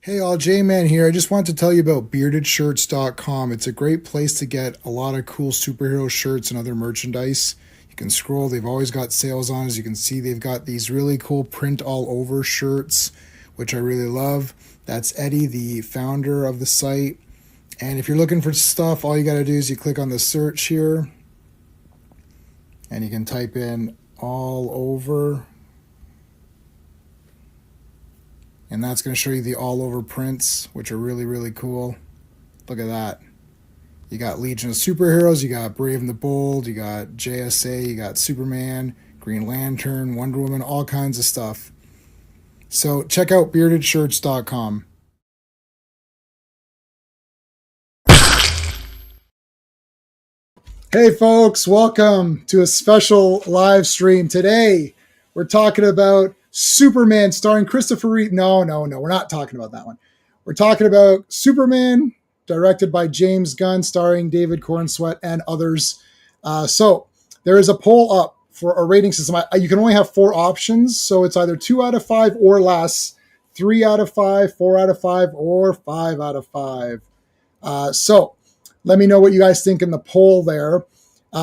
Hey all, J-Man here. I just want to tell you about beardedshirts.com. It's a great place to get a lot of cool superhero shirts and other merchandise. You can scroll, they've always got sales on. As you can see, they've got these really cool print all over shirts, which I really love. That's Eddie, the founder of the site. And if you're looking for stuff, all you got to do is you click on the search here and you can type in all over. And that's going to show you the all over prints, which are really, really cool. Look at that. You got Legion of Superheroes, you got Brave and the Bold, you got JSA, you got Superman, Green Lantern, Wonder Woman, all kinds of stuff. So check out beardedshirts.com. Hey folks, welcome to a special live stream. Today we're talking about Superman starring Christopher Reeve. No, we're not talking about that one. We're talking about Superman, directed by James Gunn, starring David Cornsweet and others. So there is a poll up for a rating system. You can only have 4 options, so it's either 2 out of 5 or less, 3 out of 5, 4 out of 5, or 5 out of 5. So let me know what you guys think in the poll there.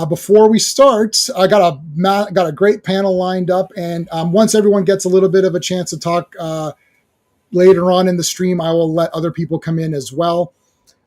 Before we start, I got a great panel lined up, and once everyone gets a little bit of a chance to talk later on in the stream, I will let other people come in as well.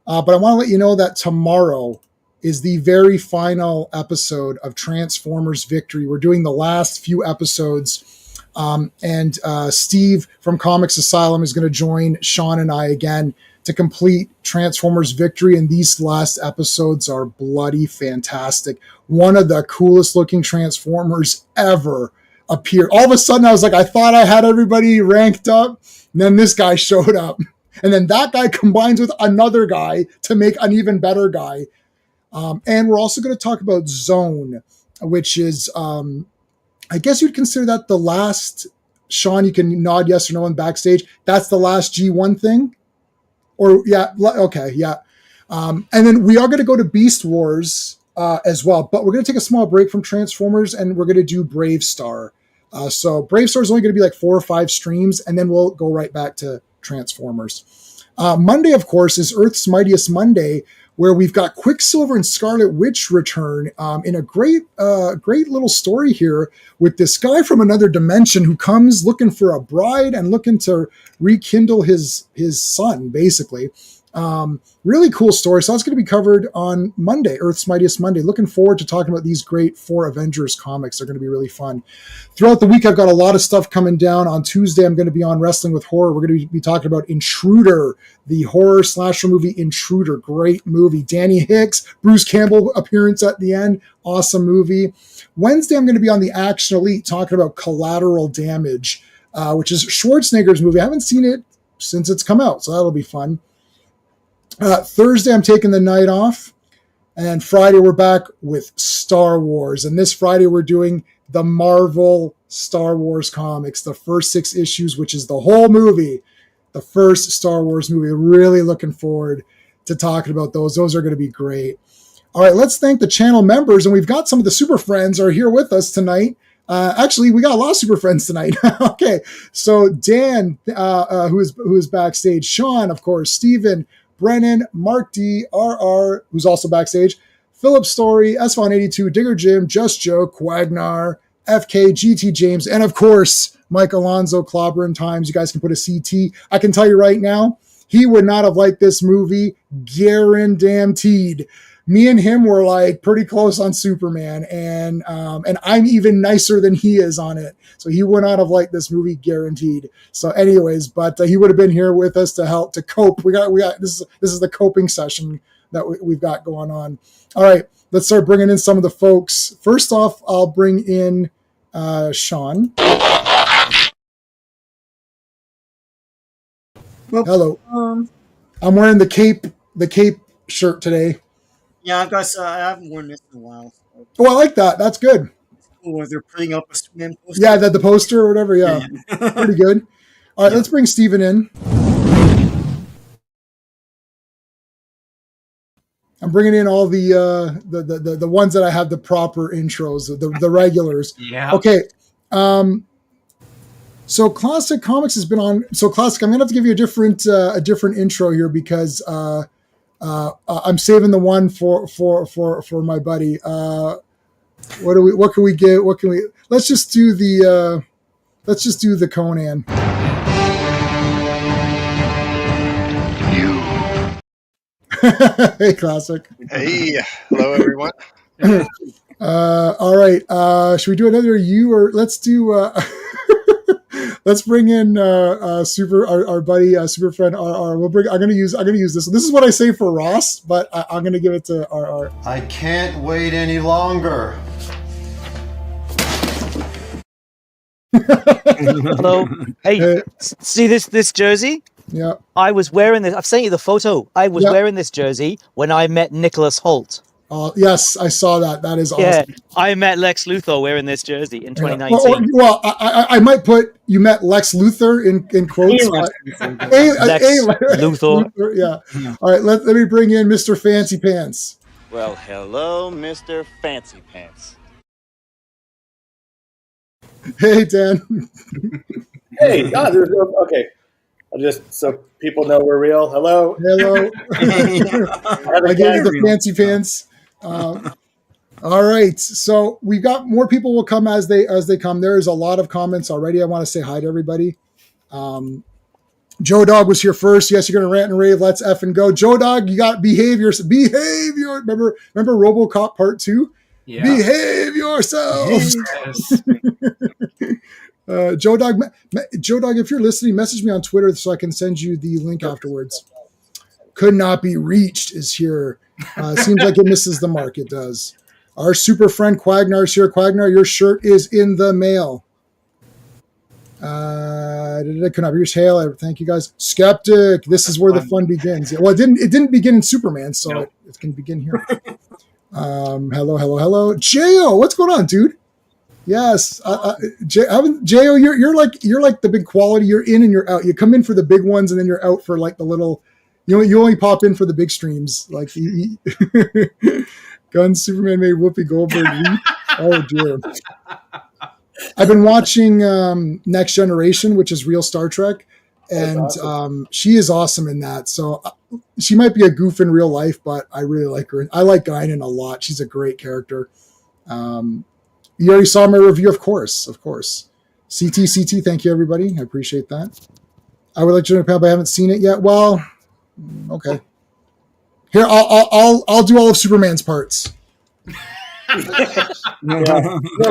But I want to let you know that tomorrow is the very final episode of Transformers Victory. We're doing the last few episodes, and Steve from Comics Asylum is going to join Sean and I again to complete Transformers Victory, and these last episodes are bloody fantastic. One of the coolest looking Transformers ever appeared. All of a sudden, I was like, I thought I had everybody ranked up, and then this guy showed up. And then that guy combines with another guy to make an even better guy. And we're also going to talk about Zone, which is, I guess you'd consider that the last, Sean, you can nod yes or no on backstage. That's the last G1 thing. Or yeah, okay, yeah. And then we are going to go to Beast Wars as well, but we're going to take a small break from Transformers and we're going to do Brave Star. So Brave Star is only going to be like 4 or 5 streams, and then we'll go right back to Transformers. Monday, of course, is Earth's Mightiest Monday, where we've got Quicksilver and Scarlet Witch return in a great little story here with this guy from another dimension who comes looking for a bride and looking to rekindle his son, basically. Really cool story. So that's going to be covered on Monday, Earth's Mightiest Monday. Looking forward to talking about these great 4 Avengers comics. They're going to be really fun. Throughout the week, I've got a lot of stuff coming down. On Tuesday, I'm going to be on Wrestling with Horror. We're going to be talking about Intruder, the horror slasher movie Intruder. Great movie. Danny Hicks, Bruce Campbell appearance at the end. Awesome movie. Wednesday, I'm going to be on the Action Elite talking about Collateral Damage, which is Schwarzenegger's movie. I haven't seen it since it's come out, so that'll be fun. Thursday, I'm taking the night off. And Friday, we're back with Star Wars. And this Friday, we're doing the Marvel Star Wars comics, the first 6 issues, which is the whole movie, the first Star Wars movie. Really looking forward to talking about those. Those are going to be great. All right, let's thank the channel members. And we've got some of the super friends are here with us tonight. Actually, we got a lot of super friends tonight. Okay, so Dan, who is backstage, Sean, of course, Steven, Brennan, Mark D, RR, who's also backstage, Philip Story, S182, Digger Jim, Just Joe, Quagnar, FK, GT James, and of course, Mike Alonzo, Clobberin Times. You guys can put a CT. I can tell you right now, he would not have liked this movie, guaranteed. Me and him were like pretty close on Superman, and I'm even nicer than he is on it. So he would not have liked this movie, guaranteed. So, anyways, but he would have been here with us to help to cope. We got this is the coping session that we've got going on. All right, let's start bringing in some of the folks. First off, I'll bring in Sean. Well, hello. I'm wearing the cape shirt today. Yeah, I haven't worn this in a while. So. Oh, I like that. That's good. It's cool. They're putting up a Superman poster. Yeah, the poster or whatever. Yeah. Pretty good. All right, let's bring Steven in. I'm bringing in all the ones that I have the proper intros, the regulars. Yeah. Okay. So Classic Comics has been on. So Classic, I'm gonna have to give you a different intro here because I'm saving the one for my buddy. What can we get? What can we? Let's just do the Conan. Hey, Classic. Hey, hello everyone. All right. Should we do another you or let's do? Let's bring in our buddy super friend RR. I'm gonna use this. This is what I say for Ross, but I'm gonna give it to RR. I can't wait any longer. Hello. Hey, see this jersey? Yeah. I was wearing this. I've sent you the photo. I was wearing this jersey when I met Nicholas Hoult. Yes, I saw that. That is awesome. Yeah, I met Lex Luthor wearing this jersey in 2019. Well, I might put you met Lex Luthor in quotes. Lex Luthor. Yeah. All right. Let me bring in Mr. Fancy Pants. Well, hello, Mr. Fancy Pants. Hey, Dan. Hey, okay. I'll just so people know we're real. Hello. I gave you the Fancy Pants. All right, so we've got more people will come as they come. There is a lot of comments already. I want to say hi to everybody. Joe Dog was here first. Yes, you're going to rant and rave. Let's effing go. Joe Dog, you got behavior. Remember RoboCop Part 2? Yeah. Behave yourselves. Yes. Joe Dog, if you're listening, message me on Twitter so I can send you the link afterwards. Could not be reached is here. Seems like it misses the mark. It does. Our super friend Quagnar is here. Quagnar, your shirt is in the mail. Could not be reached. Hail. Thank you guys. Skeptic. This is where the fun begins. Well, it didn't begin in Superman, so it can begin here. Hello. Jo, what's going on, dude? Yes, Jo, you're like the big quality. You're in and you're out. You come in for the big ones, and then you're out for like the little. You only pop in for the big streams. Like Gun Superman made Whoopi Goldberg weep. Oh dear. I've been watching Next Generation, which is real Star Trek, and awesome. She is awesome in that. So she might be a goof in real life, but I really like her. I like Guinan a lot. She's a great character. You already saw my review, of course. CT, thank you, everybody. I appreciate that. I would like to know, but I haven't seen it yet. Well, okay. Here, I'll do all of Superman's parts. No,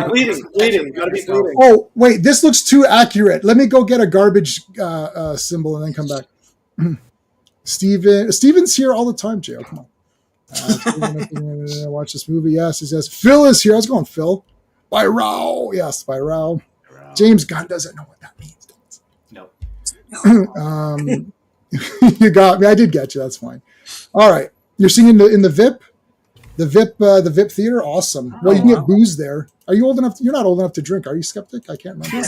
bleeding. Gotta be bleeding. Oh, wait, this looks too accurate. Let me go get a garbage symbol and then come back. Steven's here all the time, Jay. Come on. Watch this movie. Yes. Phil is here. How's it going, Phil? By Rao. Yes, by Rao. James Gunn doesn't know what that means. No. You got me. I did get you. That's fine. All right. You're seeing in the VIP? The VIP theater? Awesome. Well, you can get booze there. Are you old enough? You're not old enough to drink. Are you, Skeptic? I can't remember.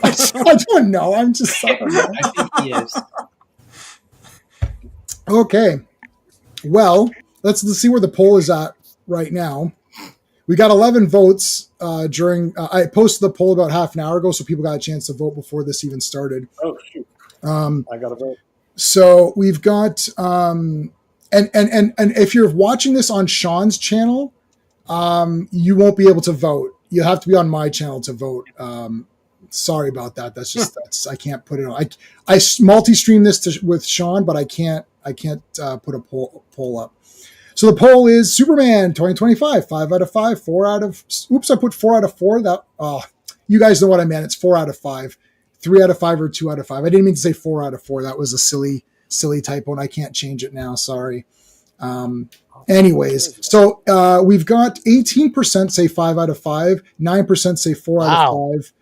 I don't know. I'm just I think he is. Okay. Well, let's see where the poll is at right now. We got 11 votes during. I posted the poll about half an hour ago, so people got a chance to vote before this even started. Oh shoot! I got a vote. So we've got, and if you're watching this on Sean's channel, you won't be able to vote. You have to be on my channel to vote. Sorry about that. I can't put it on. I multi-stream this with Sean, but I can't put a poll up. So the poll is Superman 2025, 5 out of 5, 4 out of, oops, I put 4 out of 4. You guys know what I meant. It's 4 out of 5, 3 out of 5 or 2 out of 5. I didn't mean to say 4 out of 4. That was a silly typo and I can't change it now. Sorry. Anyways, so we've got 18% say 5 out of 5, 9% say 4 out of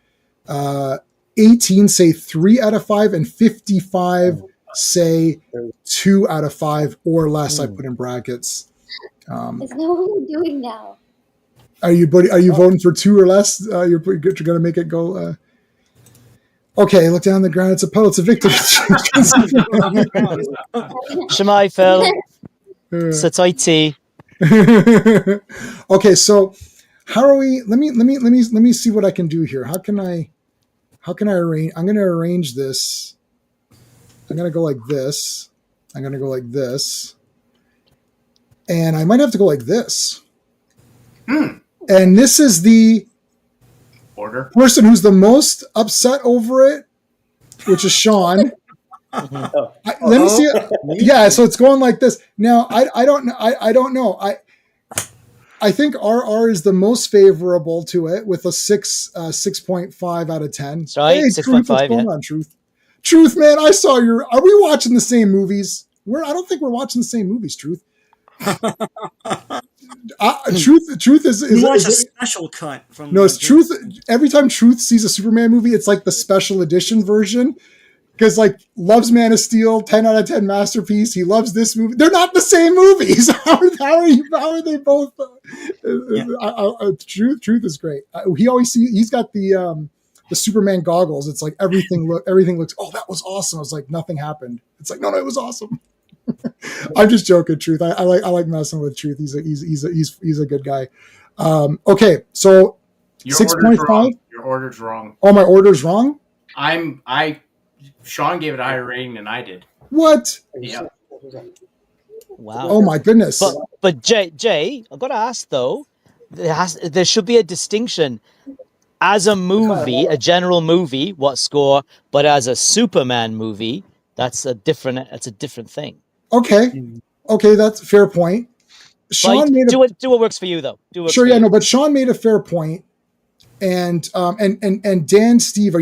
5, 18 say 3 out of 5, and 55 say 2 out of 5 or less. I put in brackets. Is that what we're doing now? Are you voting for 2 or less? You're going to make it go. Okay, look down the ground. It's a puddle. It's a victim. Shemai Phil. Sataiti. Okay, so how are we? Let me see what I can do here. How can how can I arrange? I'm going to arrange this. I'm going to go like this. I'm going to go like this. And I might have to go like this. And this is the order person who's the most upset over it, which is Sean. Let me see it. Yeah, so it's going like this. Now, I don't know. I don't know. I think RR is the most favorable to it with a 6.5 out of 10. Sorry, hey, 6.5. Truth, what's going on, Truth? Truth, man, I saw your. Are we watching the same movies? I don't think we're watching the same movies, Truth. Truth is you watch a special cut from. No, it's Truth. Every time Truth sees a Superman movie, it's like the special edition version. Because like loves Man of Steel, 10 out of 10 masterpiece. He loves this movie. They're not the same movies. How are they both? Truth is great. He's got the Superman goggles. It's like everything looks. Oh, that was awesome. I was like, nothing happened. It's like no, it was awesome. I'm just joking, Truth. I like messing with Truth. He's a good guy. Okay, so 6.5. Your order's wrong. Oh, my order's wrong. Sean gave it a higher rating than I did. What? Yeah. Wow. Oh my goodness. But Jay, I've got to ask though. There should be a distinction. As a movie, a general movie, what score? But as a Superman movie, that's a different thing. Okay, that's a fair point. Sean do what works for you though. Sure, yeah, no, but Sean made a fair point. And Dan, Steve,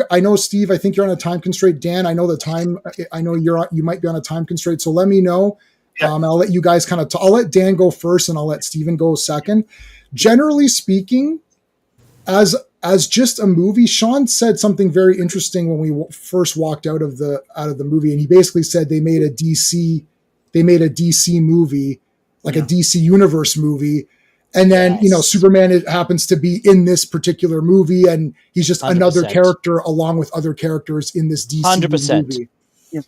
I know Steve, I think you're on a time constraint. Dan, I know you might be on a time constraint. So let me know. Yeah. I'll let you guys I'll let Dan go first and I'll let Steven go second. Generally speaking, as just a movie, Sean said something very interesting when we first walked out of the movie. And he basically said they made a DC movie, like a DC universe movie. And then, Superman happens to be in this particular movie, and he's just 100%. Another character along with other characters in this DC 100%. Movie. Yeah.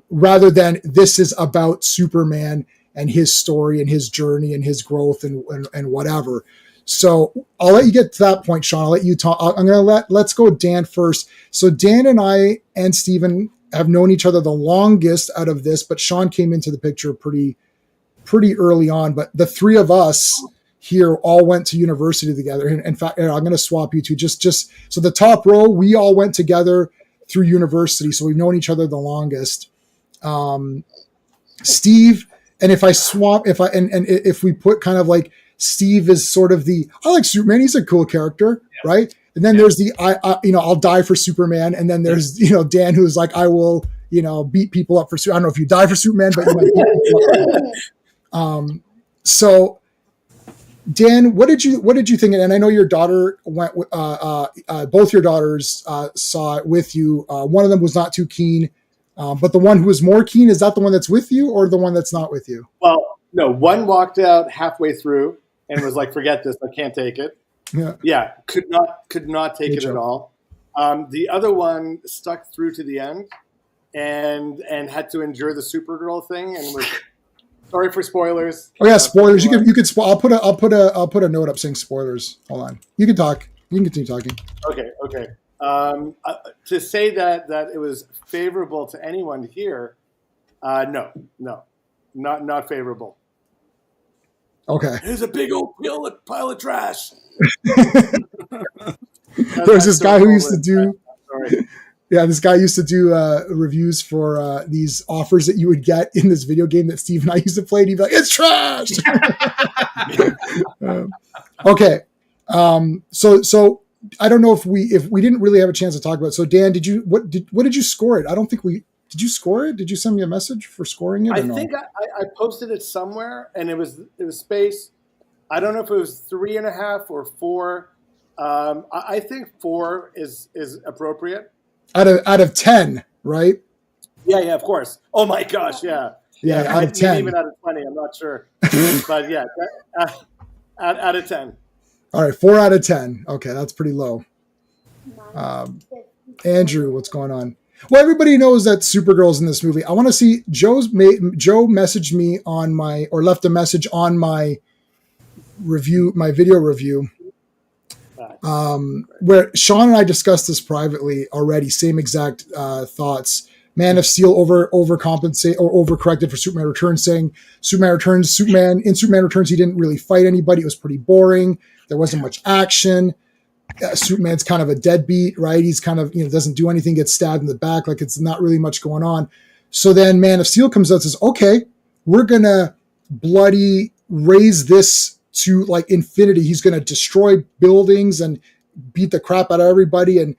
Rather than this is about Superman and his story and his journey and his growth and whatever. So I'll let you get to that point, Sean. I'll let you talk. I'm going to let's go with Dan first. So Dan and I and Steven have known each other the longest out of this, but Sean came into the picture pretty early on. But the three of us here all went to university together. And in fact, I'm going to swap you two. Just so the top row, we all went together through university, so we've known each other the longest. Steve, and if we put kind of like Steve is sort of I like Superman. He's a cool character, right? And then there's I'll die for Superman. And then there's Dan, who's like, I will beat people up for I don't know if you die for Superman, but you might beat people up. So. Dan, what did you think? And I know your daughter went. Both your daughters saw it with you. One of them was not too keen, but the one who was more keen, is that the one that's with you or the one that's not with you? Well, no. One walked out halfway through and was like, "Forget this. I can't take it." Yeah, could not take it at all. The other one stuck through to the end and had to endure the Supergirl thing and was. Sorry for spoilers. Oh yeah, spoilers. You could. I'll put a note up saying spoilers. Hold on. You can talk. You can continue talking. Okay. To say that it was favorable to anyone here, no, not favorable. Okay. Here's a big old pile of trash. There's this guy who used to do. Sorry. Yeah, this guy used to do reviews for these offers that you would get in this video game that Steve and I used to play. And he'd be like, "It's trash." Okay, so I don't know if we didn't really have a chance to talk about it. So Dan, what did you score it? I don't think did you score it? Did you send me a message for scoring it? I think I posted it somewhere, and it was space. I don't know if it was 3.5 or 4. I think 4 is appropriate. Out of 10, right? Yeah, of course. Oh my gosh, yeah. Out of 10. Even out of 20, I'm not sure. But yeah, out of 10. All right, 4 out of 10. Okay, that's pretty low. Andrew, what's going on? Well, everybody knows that Supergirl's in this movie. I want to see Joe messaged me left a message on my video review Where Sean and I discussed this privately already, same exact thoughts. Man of Steel overcompensate or overcorrected for Superman Returns, saying Superman Returns, he didn't really fight anybody. It was pretty boring. There wasn't much action. Superman's kind of a deadbeat, right? He's kind of, doesn't do anything, gets stabbed in the back. Like, it's not really much going on. So then Man of Steel comes out and says, okay, we're going to bloody raise this to like infinity. He's going to destroy buildings and beat the crap out of everybody. And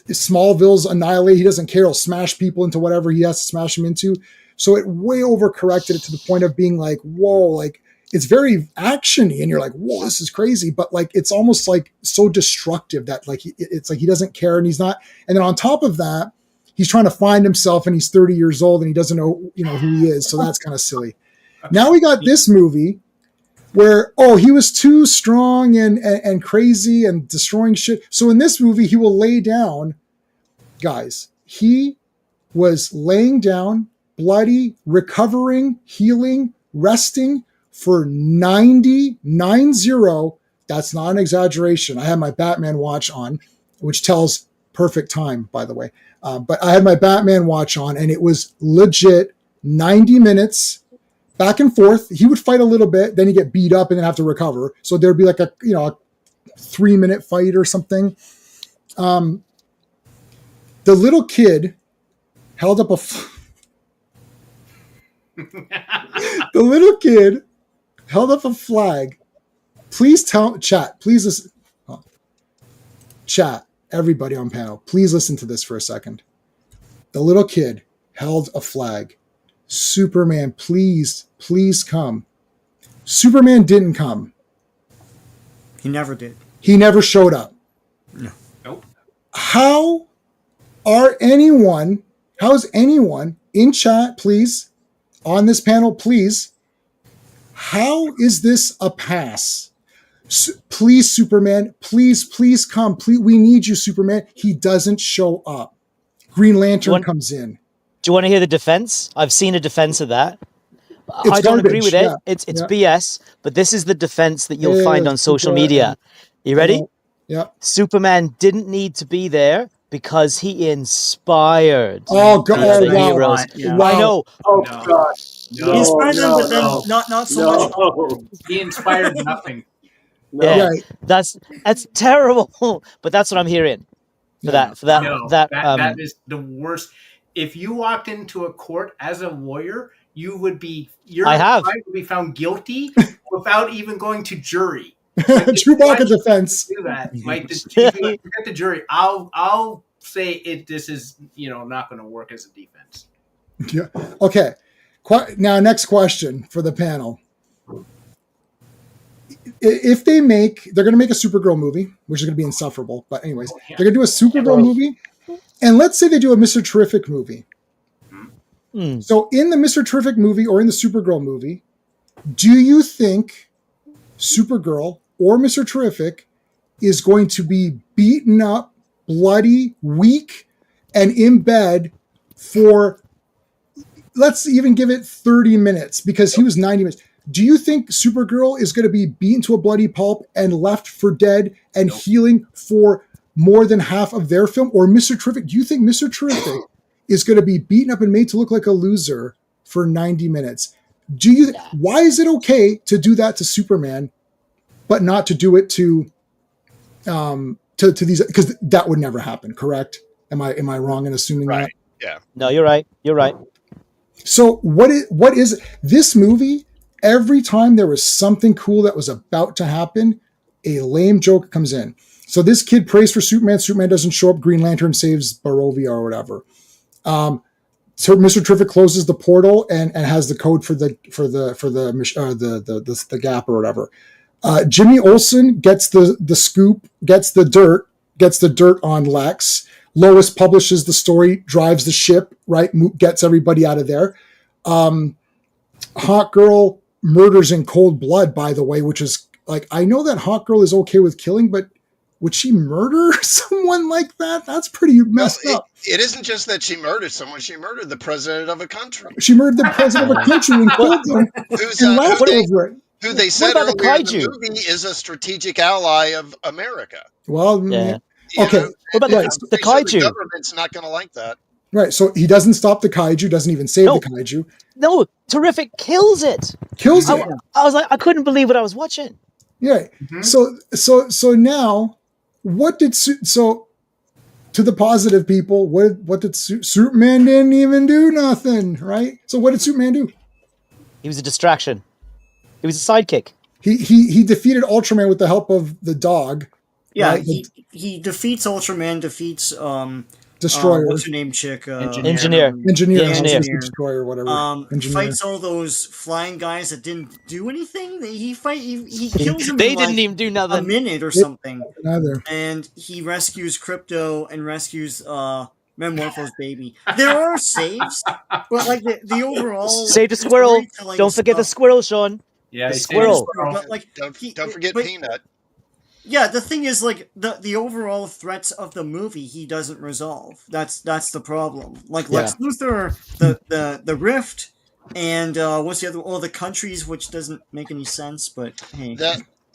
Smallville's annihilated. He doesn't care. He'll smash people into whatever he has to smash them into. So it way overcorrected it to the point of being like, whoa, like it's very actiony, and you're like, whoa, this is crazy. But like, it's almost like so destructive that like, it's like he doesn't care, and he's not. And then on top of that, he's trying to find himself, and he's 30 years old, and he doesn't know, who he is. So that's kind of silly. Now we got this movie where, he was too strong and crazy and destroying shit. So in this movie, he will lay down, guys, he was laying down, bloody, recovering, healing, resting for 90. That's not an exaggeration. I had my Batman watch on, which tells perfect time, by the way. But I had my Batman watch on, and it was legit 90 minutes. Back and forth. He would fight a little bit, then he'd get beat up and then have to recover. So there'd be like a 3-minute fight or something. The little kid held up the little kid held up a flag. Please tell chat. Please listen. Chat. Everybody on panel. Please listen to this for a second. The little kid held a flag. Superman, please come. Superman didn't come. He never did. He never showed up. No. Nope. How is anyone in chat, please, on this panel, please, how is this a pass? Please, Superman, please come. Please, we need you, Superman. He doesn't show up. Green Lantern comes in. Do you want to hear the defense? I've seen a defense of that. It's I don't garbage, agree with it. yeah. It's BS, but this is the defense that you'll find on social media. You ready? Yeah. Superman didn't need to be there because he inspired the heroes. Wow. I know. Oh, God. He inspired them, but then not so much. He inspired nothing. Yeah, Right. that's terrible. But that's what I'm hearing. That is the worst. If you walked into a court as a lawyer, your client would be found guilty without even going to jury. Chewbacca defense. Do that. Like, forget the jury. I'll say this is not going to work as a defense. Yeah. Okay. Now, next question for the panel. If they're going to make a Supergirl movie, which is going to be insufferable, but anyways, they're going to do a Supergirl movie. And let's say they do a Mr. Terrific movie. So in the Mr. Terrific movie or in the Supergirl movie, do you think Supergirl or Mr. Terrific is going to be beaten up, bloody, weak, and in bed for, let's even give it 30 minutes because he was 90 minutes. Do you think Supergirl is going to be beaten to a bloody pulp and left for dead and healing for more than half of their film? Or Mr. Terrific, do you think Mr. Terrific is going to be beaten up and made to look like a loser for 90 minutes? Why is it okay to do that to Superman, but not to do it to these? Because that would never happen, correct? Am I wrong in assuming that? Yeah. No, you're right. You're right. So what is this movie? Every time there was something cool that was about to happen, a lame joke comes in. So this kid prays for Superman. Superman doesn't show up. Green Lantern saves Barovia or whatever. So Mr. Terrific closes the portal and has the code for the gap or whatever. Jimmy Olsen gets the scoop, gets the dirt on Lex. Lois publishes the story, drives the ship, right? Gets everybody out of there. Hawk Girl murders in cold blood, by the way, which is like, I know that Hawk Girl is okay with killing, but would she murder someone like that? That's pretty messed up. It isn't just that she murdered someone. She murdered the president of a country. She murdered the president of a country in cold blood and laughed over it. who they said earlier in the movie is a strategic ally of America. Well, yeah. Okay. What about the kaiju? The government's not going to like that. Right. So he doesn't stop the kaiju, doesn't even save the kaiju. No, Terrific kills it. Kills it. I was like, I couldn't believe what I was watching. Yeah. Mm-hmm. So now, so to the positive people, what did Superman didn't even do nothing, right? So what did Superman do? He was a distraction. He was a sidekick. He defeated Ultraman with the help of the dog. Yeah, right? he defeats Ultraman, defeats Destroyer. What's her name, chick? Engineer. Destroyer, whatever. Fights all those flying guys that didn't do anything. He kills them. They didn't even do nothing. A minute or something. Neither. And he rescues Krypto and rescues Metamorpho's baby. There are saves, but like the overall save the squirrel. Don't forget the squirrel, Sean. Yeah, the squirrel. But like, don't forget Peanut. Yeah, the thing is, like, the overall threats of the movie he doesn't resolve. That's the problem. Like Lex Luthor, the Rift, and what's the other? All the countries, which doesn't make any sense. But hey,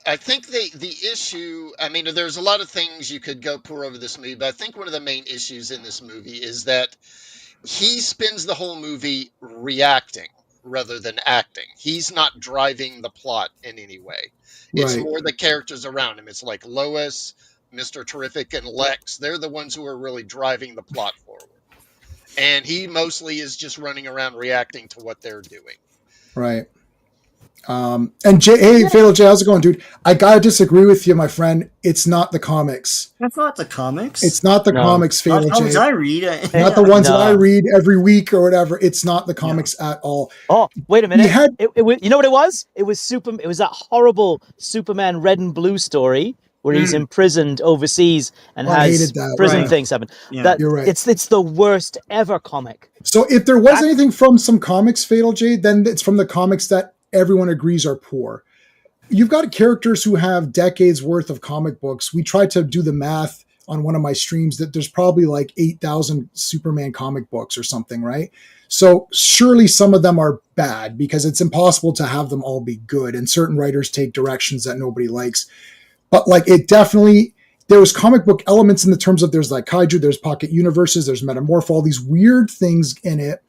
I think the issue. I mean, there's a lot of things you could go pour over this movie, but I think one of the main issues in this movie is that he spends the whole movie reacting rather than acting. He's not driving the plot in any way. It's more the characters around him. It's like Lois, Mr. Terrific, and Lex. They're the ones who are really driving the plot forward. And he mostly is just running around reacting to what they're doing. Right. And hey, Fatal J, how's it going, dude? I gotta disagree with you, my friend. It's not the comics. That's not the comics. It's not the comics, Fatal J. Not the ones I read. Not the ones that I read every week or whatever. It's not the comics at all. Oh, wait a minute. You know what it was? It was It was that horrible Superman Red and Blue story where he's imprisoned overseas and has prison things happen. Yeah. You're right. It's the worst ever comic. So if there was anything from some comics, Fatal J, then it's from the comics that everyone agrees are poor. You've got characters who have decades worth of comic books. We tried to do the math on one of my streams that there's probably like 8,000 Superman comic books or something, right? So surely some of them are bad because it's impossible to have them all be good. And certain writers take directions that nobody likes. But like it definitely, there was comic book elements in the terms of there's like kaiju, there's pocket universes, there's Metamorpho, all these weird things in it.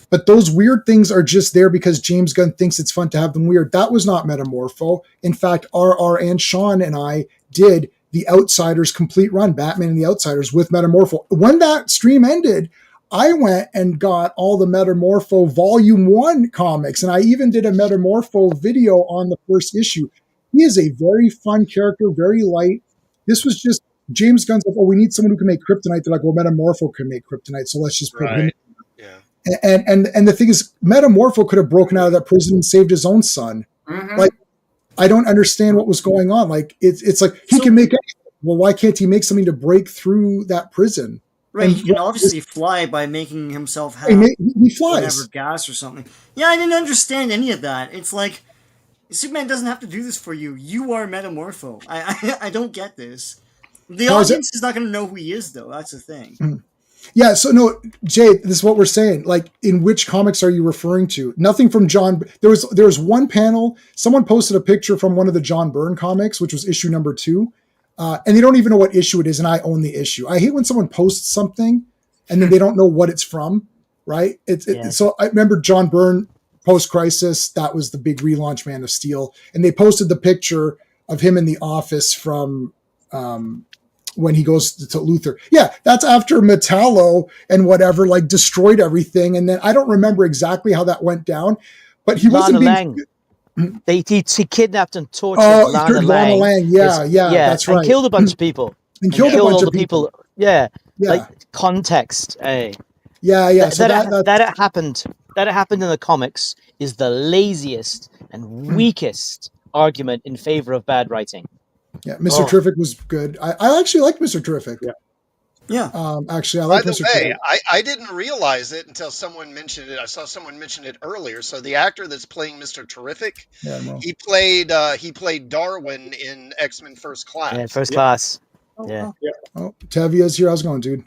But those weird things are just there because James Gunn thinks it's fun to have them weird. That was not Metamorpho. In fact, RR and Sean and I did the Outsiders complete run, Batman and the Outsiders with Metamorpho. When that stream ended, I went and got all the Metamorpho Volume 1 comics, and I even did a Metamorpho video on the first issue. He is a very fun character, very light. This was just James Gunn's like, we need someone who can make kryptonite. They're like, Metamorpho can make kryptonite, so let's just put him in. And the thing is, Metamorpho could have broken out of that prison and saved his own son. Mm-hmm. Like, I don't understand what was going on. Like, it's like he can make anything. Well, why can't he make something to break through that prison? Right, he can obviously fly by making himself have he flies. Whatever gas or something. Yeah, I didn't understand any of that. It's like Superman doesn't have to do this for you. You are Metamorpho. I don't get this. The audience is not going to know who he is, though. That's the thing. Mm-hmm. Yeah, so no, Jay, this is what we're saying. Like, in which comics are you referring to? Nothing from John. There was one panel. Someone posted a picture from one of the John Byrne comics, which was issue number 2, and they don't even know what issue it is. And I own the issue. I hate when someone posts something and then they don't know what it's from. Right? So I remember John Byrne post Crisis. That was the big relaunch, Man of Steel, and they posted the picture of him in the office from. When he goes to Luthor. Yeah, that's after Metallo and whatever, like, destroyed everything. And then I don't remember exactly how that went down, but he wasn't being... He kidnapped and tortured Lana Lang. Yeah, that's right. And killed a bunch of people. And killed a bunch of people. Yeah, like, context. Hey. Yeah. That it happened in the comics is the laziest and weakest argument in favor of bad writing. Yeah, Mr. Terrific was good. I actually liked Mr. Terrific. Yeah. Actually, I like Mr. Terrific. I didn't realize it until someone mentioned it. I saw someone mention it earlier. So the actor that's playing Mr. Terrific, he played Darwin in X-Men First Class. Yeah, First Class. Yeah. Oh, Tavia's here. How's it going, dude?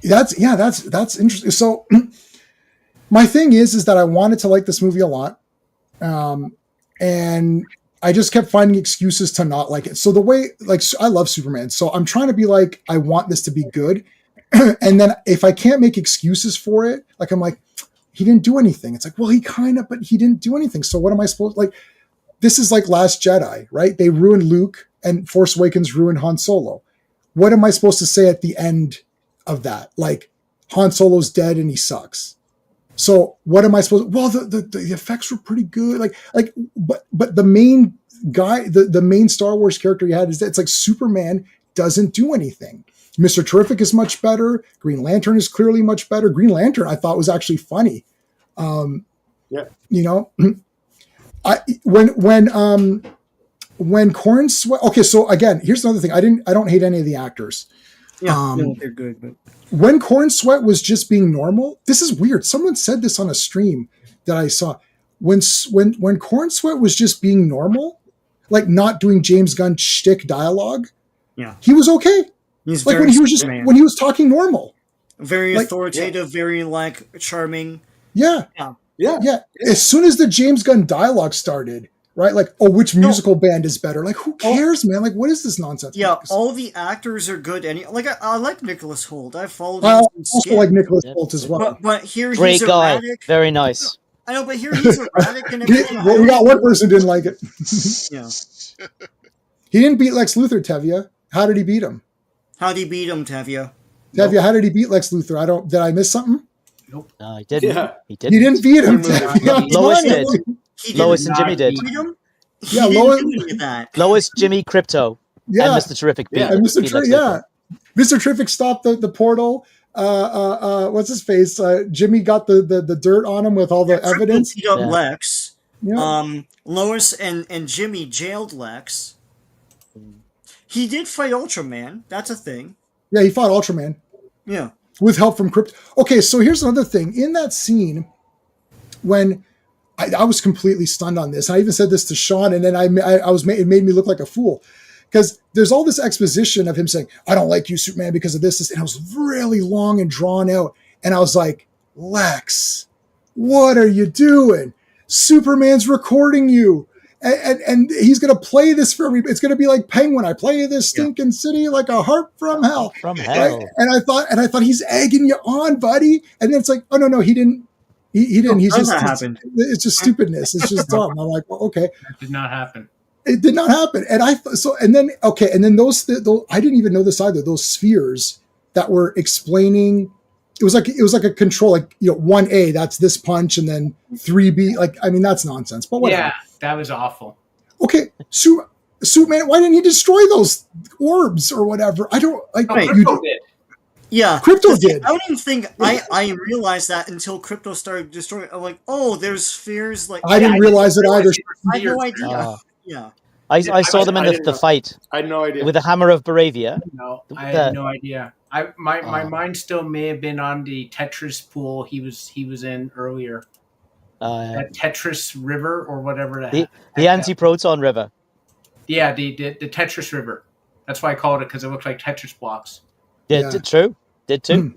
That's interesting. So my thing is that I wanted to like this movie a lot. And I just kept finding excuses to not like it. So the way, like, I love Superman. So I'm trying to be like, I want this to be good. And then if I can't make excuses for it, like, I'm like, he didn't do anything. It's like, well, but he didn't do anything. So what am I supposed, like, this is like Last Jedi, right? They ruined Luke and Force Awakens ruined Han Solo. What am I supposed to say at the end of that? Like, Han Solo's dead and he sucks. So what am I supposed to, well, the effects were pretty good. But the main guy, the main Star Wars character you had is that it's like Superman doesn't do anything. Mr. Terrific is much better. Green Lantern is clearly much better. Green Lantern I thought was actually funny. You know, when Corn Sweat. Okay, so again, here's another thing. I don't hate any of the actors. Yeah, they're good. But when Corn Sweat was just being normal, this is weird. Someone said this on a stream that I saw. When Corn Sweat was just being normal, like not doing James Gunn shtick dialogue, he was okay. He's like when he was talking normal, very authoritative, very like charming. Yeah. As soon as the James Gunn dialogue started, right? Like, oh, which musical band is better? Like, who cares, man? Like, what is this nonsense? Yeah, all the actors are good. Like, I like Nicholas Hoult. I followed him. I also like Nicholas Hoult as well. But here great he's guy, erratic. Very nice. I know, but here he's erratic and everything. Well, we got one person didn't like it. Yeah. He didn't beat Lex Luthor, Tevya. How did he beat him? How did he beat him, Tevya? Tevya, how did he beat Lex Luthor? Did I miss something? Nope. No, he didn't. Yeah. He didn't. He didn't beat him. Lois did. Lois and Jimmy did. Yeah, Lois. Lois, Jimmy, Krypto, and Mr. Terrific beat. And Mr. Terrific. Mr. Terrific stopped the portal. What's his face? Jimmy got the dirt on him with all the evidence. Beat up Lex. Yeah. Lois and Jimmy jailed Lex. He did fight Ultraman. That's a thing. Yeah, he fought Ultraman. Yeah. With help from Krypto. Okay, so here's another thing. In that scene, when I was completely stunned on this, I even said this to Sean, and then it made me look like a fool. Because there's all this exposition of him saying, I don't like you, Superman, because of this. And it was really long and drawn out. And I was like, Lex, what are you doing? Superman's recording you. And he's going to play this for me. It's going to be like Penguin. I play this stinking city like a harp from hell. From hell. Right? And I thought he's egging you on, buddy. And then it's like, oh no, he didn't. He didn't. He's just. It's just stupidness. It's just dumb. I'm like, well, okay. That did not happen. It did not happen. And then those I didn't even know this either. Those spheres that were explaining. It was like a control, like, 1A, that's this punch, and then 3B. Like, I mean, that's nonsense. But whatever. Yeah, that was awful. Okay, Superman, why didn't he destroy those orbs or whatever? I don't like. Krypto did. Yeah, Krypto did. I don't even think I realized that until Krypto started destroying. I'm like, oh, there's spheres. Like, I didn't realize it either. I had no idea. Yeah. I saw them in the fight. I had no idea. With the Hammer of Baravia. No, I had no idea. My mind still may have been on the Tetris pool he was in earlier. That Tetris River or whatever. The anti-proton river. Yeah, the Tetris River. That's why I called it, because it looked like Tetris blocks. Yeah. True. Did too.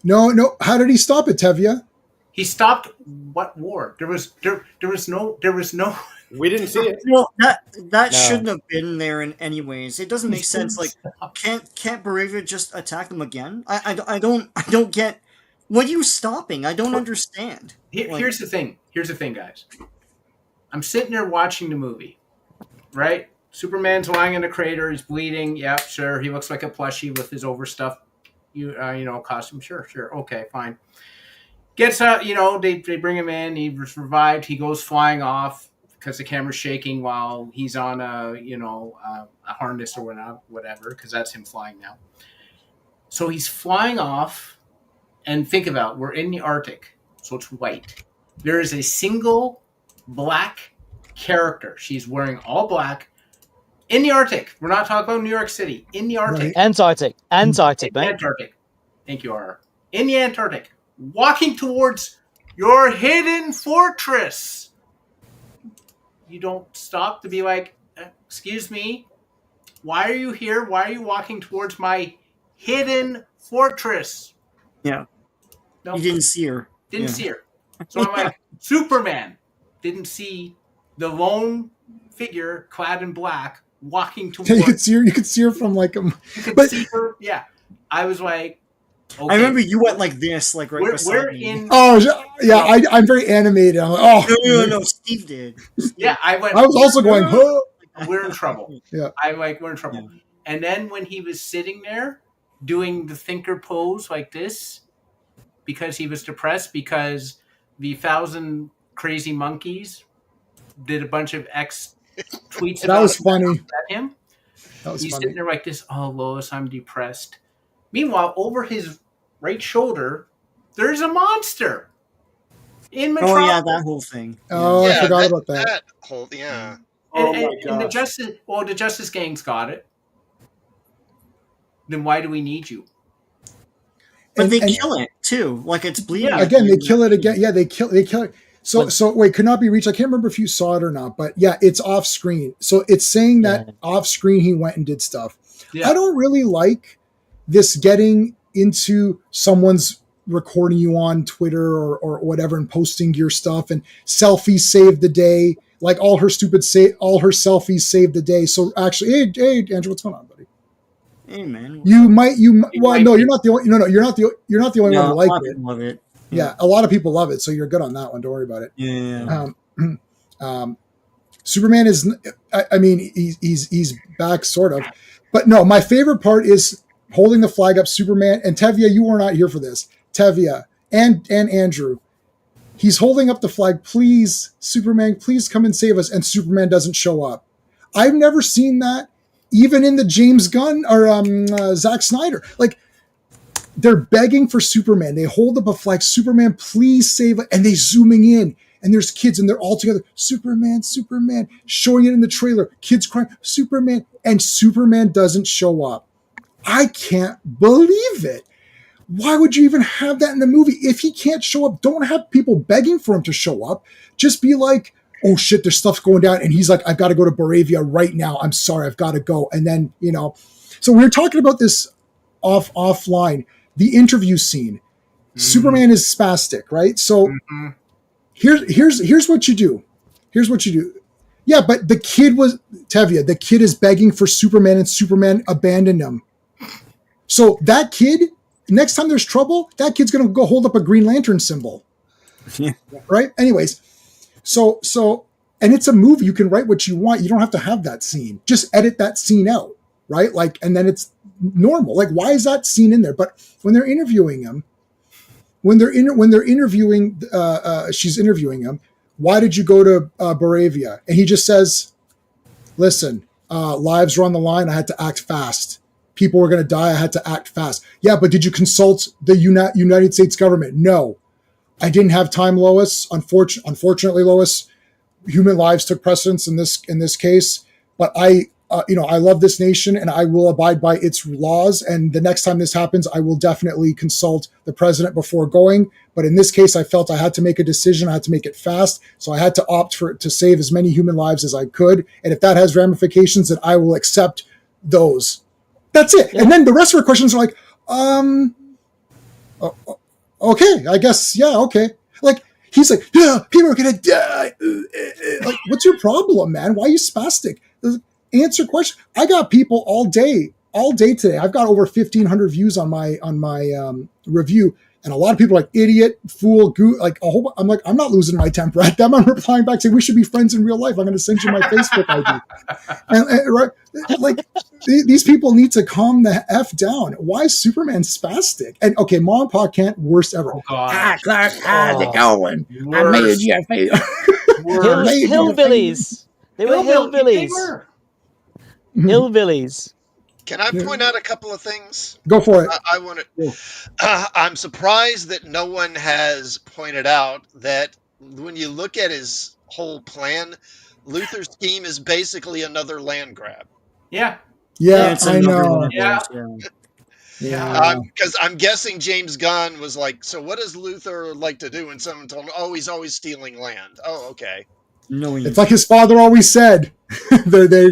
No. How did he stop it, Tevya? He stopped what war? There was no. We didn't see it. Well, that shouldn't have been there in any ways. It doesn't make sense. Like, can't Baravia just attack them again? I don't get. What are you stopping? I don't understand. Here's the thing, guys. I'm sitting there watching the movie, right? Superman's lying in a crater. He's bleeding. Yeah, sure. He looks like a plushie with his overstuffed, costume. Sure. Okay, fine. Gets out. They bring him in. He was revived. He goes flying off because the camera's shaking while he's on a harness or whatever, because that's him flying now. So he's flying off, and think about, we're in the Arctic, so it's white. There is a single black character. She's wearing all black in the Arctic. We're not talking about New York City. In the Arctic. Right. Antarctic, mate. Antarctic. Thank you, R. In the Antarctic, walking towards your hidden fortress. You don't stop to be like, excuse me, why are you here? Why are you walking towards my hidden fortress? Yeah. No, You didn't see her. Didn't see her. So I'm like, Superman, didn't see the lone figure clad in black walking towards. You could see her from like You could see her. Yeah, I was like, okay. I remember you went like this, like right beside we're me. in. Oh yeah, I'm very animated. I'm like, oh No, Steve did. Steve. Yeah, I went. I was also going, huh? We're in trouble. Yeah, we're in trouble. Yeah. And then when he was sitting there doing the thinker pose like this, because he was depressed, because the 1,000 crazy monkeys did a bunch of tweets that was funny. At him. That was He's funny. sitting there like this. Oh, Lois, I'm depressed. Meanwhile, over his right shoulder, there's a monster. In Metropolis. Oh yeah, that whole thing. Oh, yeah, I forgot about that. That whole, yeah. And the Justice Gang's got it. Then why do we need you? But they kill it too. Like it's bleeding. Yeah, again, they kill it again. Yeah, they kill it. So wait, could not be reached. I can't remember if you saw it or not, but yeah, it's off screen. So it's saying that off screen he went and did stuff. Yeah. I don't really like this getting into someone's recording you on Twitter or whatever and posting your stuff and selfies saved the day. Like all her selfies saved the day. So actually, hey, Andrew, what's going on, buddy? Hey, man. You're not the only. No, you're not the only one who liked it. Love it. Yeah, a lot of people love it, so you're good on that one. Don't worry about it. Yeah. Superman is. I mean, he's back, sort of, but no. My favorite part is holding the flag up. Superman and Tevia, you were not here for this. Tevia and Andrew. He's holding up the flag. Please, Superman, please come and save us. And Superman doesn't show up. I've never seen that, even in the James Gunn or Zack Snyder. Like, they're begging for Superman. They hold up a flag. Superman, please save it. And they zooming in. And there's kids and they're all together. Superman, Superman. Showing it in the trailer. Kids crying. Superman. And Superman doesn't show up. I can't believe it. Why would you even have that in the movie? If he can't show up, don't have people begging for him to show up. Just be like, oh shit, there's stuff going down. And he's like, I've got to go to Baravia right now. I'm sorry, I've got to go. And then, so we were talking about this offline, the interview scene. Mm-hmm. Superman is spastic, right? So here's what you do. Here's what you do. Yeah, but the kid the kid is begging for Superman and Superman abandoned him. So that kid, next time there's trouble, that kid's going to go hold up a Green Lantern symbol. Yeah. Right? Anyways, so, and it's a movie. You can write what you want. You don't have to have that scene. Just edit that scene out, right? Like, and then it's normal. Like, why is that scene in there? But when they're interviewing him, she's interviewing him. Why did you go to Baravia? And he just says, listen, lives were on the line. I had to act fast. People were going to die. I had to act fast. Yeah, but did you consult the United States government? No, I didn't have time, Lois. Unfortunately, Lois, human lives took precedence in this case. But I love this nation and I will abide by its laws. And the next time this happens, I will definitely consult the president before going. But in this case, I felt I had to make a decision. I had to make it fast. So I had to opt to save as many human lives as I could. And if that has ramifications, then I will accept those. That's it. Yeah. And then the rest of her questions are like, okay, I guess, yeah, okay. Like, he's like, yeah, people are going to die. Like, what's your problem, man? Why are you spastic? Answer question. I got people all day today. I've got over 1,500 views on my review. And a lot of people are like, idiot, fool, like a whole. I'm like, I'm not losing my temper at them. I'm replying back saying we should be friends in real life. I'm going to send you my Facebook ID. And right, like these people need to calm the F down. Why is Superman spastic? And okay, Mom and Pa can't. Worst ever. Oh, God. Clark, how's it going? Worst. I made you a face. Hillbillies. They were hillbillies. Hillbillies. Can I point out a couple of things? Go for it. I want to. I'm surprised that no one has pointed out that when you look at his whole plan, Luthor's scheme is basically another land grab. Yeah. Yeah, I know. Yeah. Because I'm guessing James Gunn was like, so what does Luthor like to do? And someone told him, oh, he's always stealing land. Oh, okay. No, it's like his father always said. they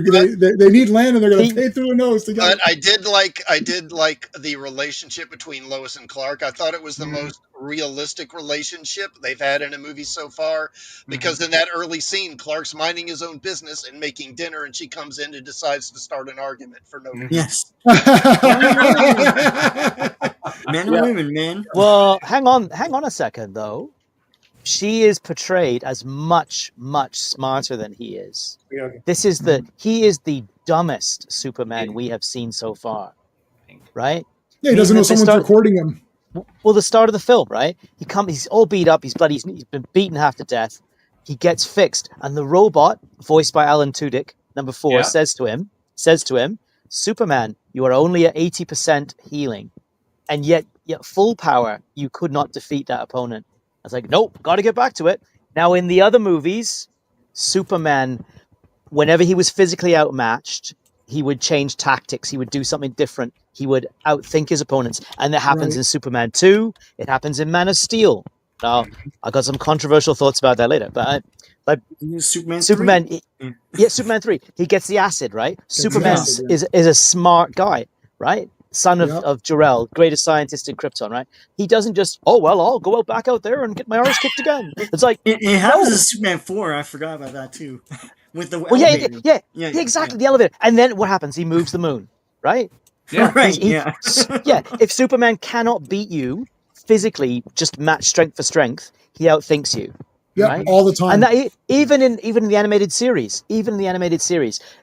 need land, and they're going to pay through the nose to get But it. I did like the relationship between Lois and Clark. I thought it was the most realistic relationship they've had in a movie so far. Because in that early scene, Clark's minding his own business and making dinner, and she comes in and decides to start an argument for no reason. Yes. Men and women, man. Well, hang on a second though. She is portrayed as much smarter than he is. He is the dumbest Superman we have seen so far, right? Yeah, he doesn't know someone's recording him. Well, the start of the film, right? He's all beat up, he's been beaten half to death. He gets fixed, and the robot, voiced by Alan Tudyk, number 4, says to him, Superman, you are only at 80% healing, and yet full power, you could not defeat that opponent. I was like, nope, got to get back to it. Now, in the other movies, Superman, whenever he was physically outmatched, he would change tactics. He would do something different. He would outthink his opponents. And that happens in Superman 2. It happens in Man of Steel. Now, I got some controversial thoughts about that later. But Superman 3. Superman 3. He gets the acid, right? Superman is a smart guy, right? Son of Jor-El, greatest scientist in Krypton, right? He doesn't just, I'll go back out there and get my arse kicked again. It's like it happens in Superman 4. I forgot about that too. With the elevator. Exactly, the elevator. And then what happens? He moves the moon, right? Yeah, right. If Superman cannot beat you physically, just match strength for strength, he outthinks you. Yeah, right? All the time. And that, even in the animated series,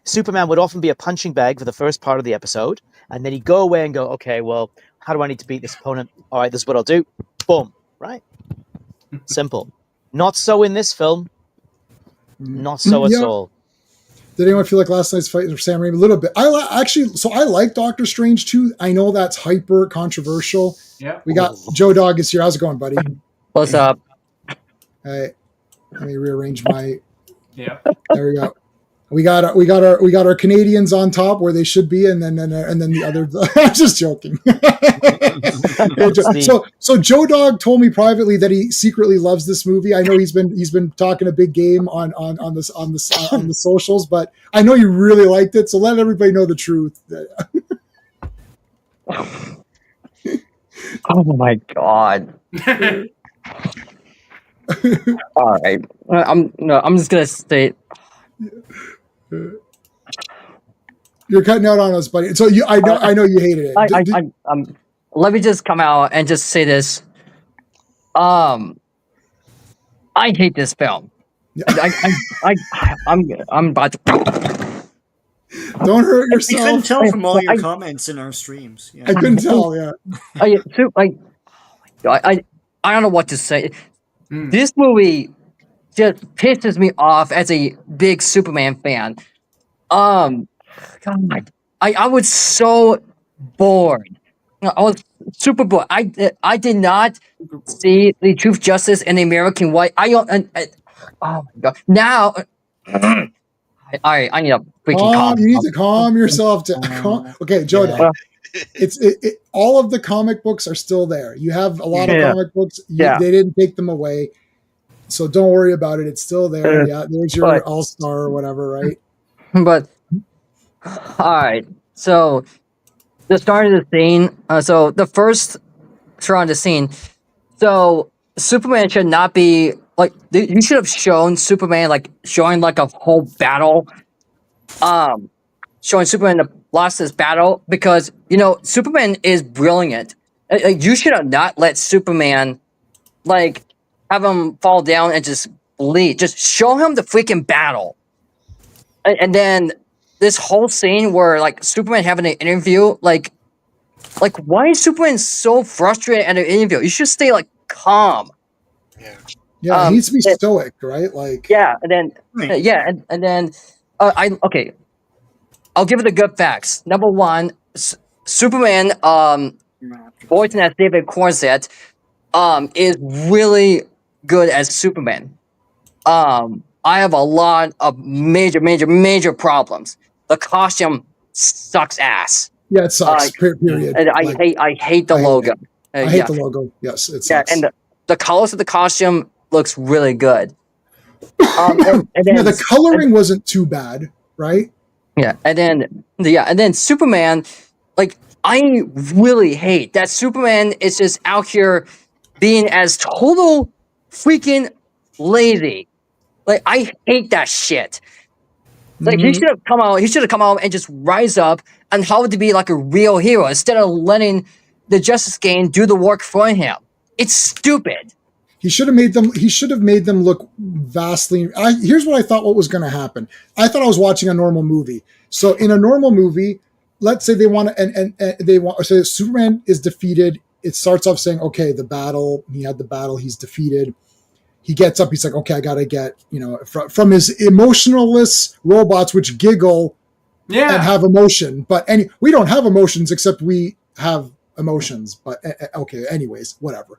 Superman would often be a punching bag for the first part of the episode, and then he'd go away and go, okay, well, how do I need to beat this opponent? All right, this is what I'll do. Boom, right? Simple. Not so in this film. Not so at all. Did anyone feel like last night's fight with Sam Raimi? A little bit. I like Doctor Strange too. I know that's hyper controversial. Yeah. We got Joe Dog is here. How's it going, buddy? What's up? Hey, let me rearrange my. Yeah. There we go. We got our Canadians on top where they should be, and then the other. I'm just joking. So Joe Dog told me privately that he secretly loves this movie. I know he's been talking a big game on the socials, but I know you really liked it. So let everybody know the truth. Oh my god! All right, I'm just gonna state. You're cutting out on us, buddy. So I know you hated it. Let me just come out and just say this. I hate this film. I'm about to. Don't hurt yourself. I couldn't tell from all your comments in our streams. Yeah. I couldn't tell. Yeah. I don't know what to say. This movie just pisses me off as a big Superman fan. God, I was so bored. I was super bored. I did not see the Truth, Justice, and the American Way. Oh my god! Now, I need a freaking calm. You need to calm yourself. Okay, Joe. Yeah. It's all of the comic books are still there. You have a lot of comic books. They didn't take them away. So don't worry about it. It's still there. Yeah, there's your All-Star or whatever, right? But all right. So the start of the scene. So the first start of the scene. So Superman should not be like. You should have shown Superman showing a whole battle. Showing Superman the lost this battle because Superman is brilliant. You should have not let Superman have him fall down and just bleed. Just show him the freaking battle. And then this whole scene where Superman having an interview, why is Superman so frustrated at an interview? You should stay calm. Yeah, he needs to be stoic, right? And then and then I'll give it the good facts. Number one, Superman, voiced as David Cornsett, is really good as Superman. I have a lot of major problems. The costume sucks ass. Yeah, it sucks. Period. And I hate the logo. I hate the logo. Yes, it sucks. And the colors of the costume looks really good. And then, the coloring wasn't too bad, right? Yeah, and then Superman, like I really hate that Superman is just out here being as total freaking lazy. Like I hate that shit. Like he should have come out. He should have come out and just rise up and how to be like a real hero instead of letting the Justice Gang do the work for him. It's stupid. He should have made them. He should have made them look vastly. Here's what I thought. What was going to happen? I thought I was watching a normal movie. So in a normal movie, let's say they want to, and they want. So Superman is defeated. It starts off saying, "Okay, the battle. He had the battle. He's defeated." He gets up. He's like, "Okay, I got to get from his emotionless robots, which giggle and have emotion. But we don't have emotions except we have emotions. But okay, anyways, whatever."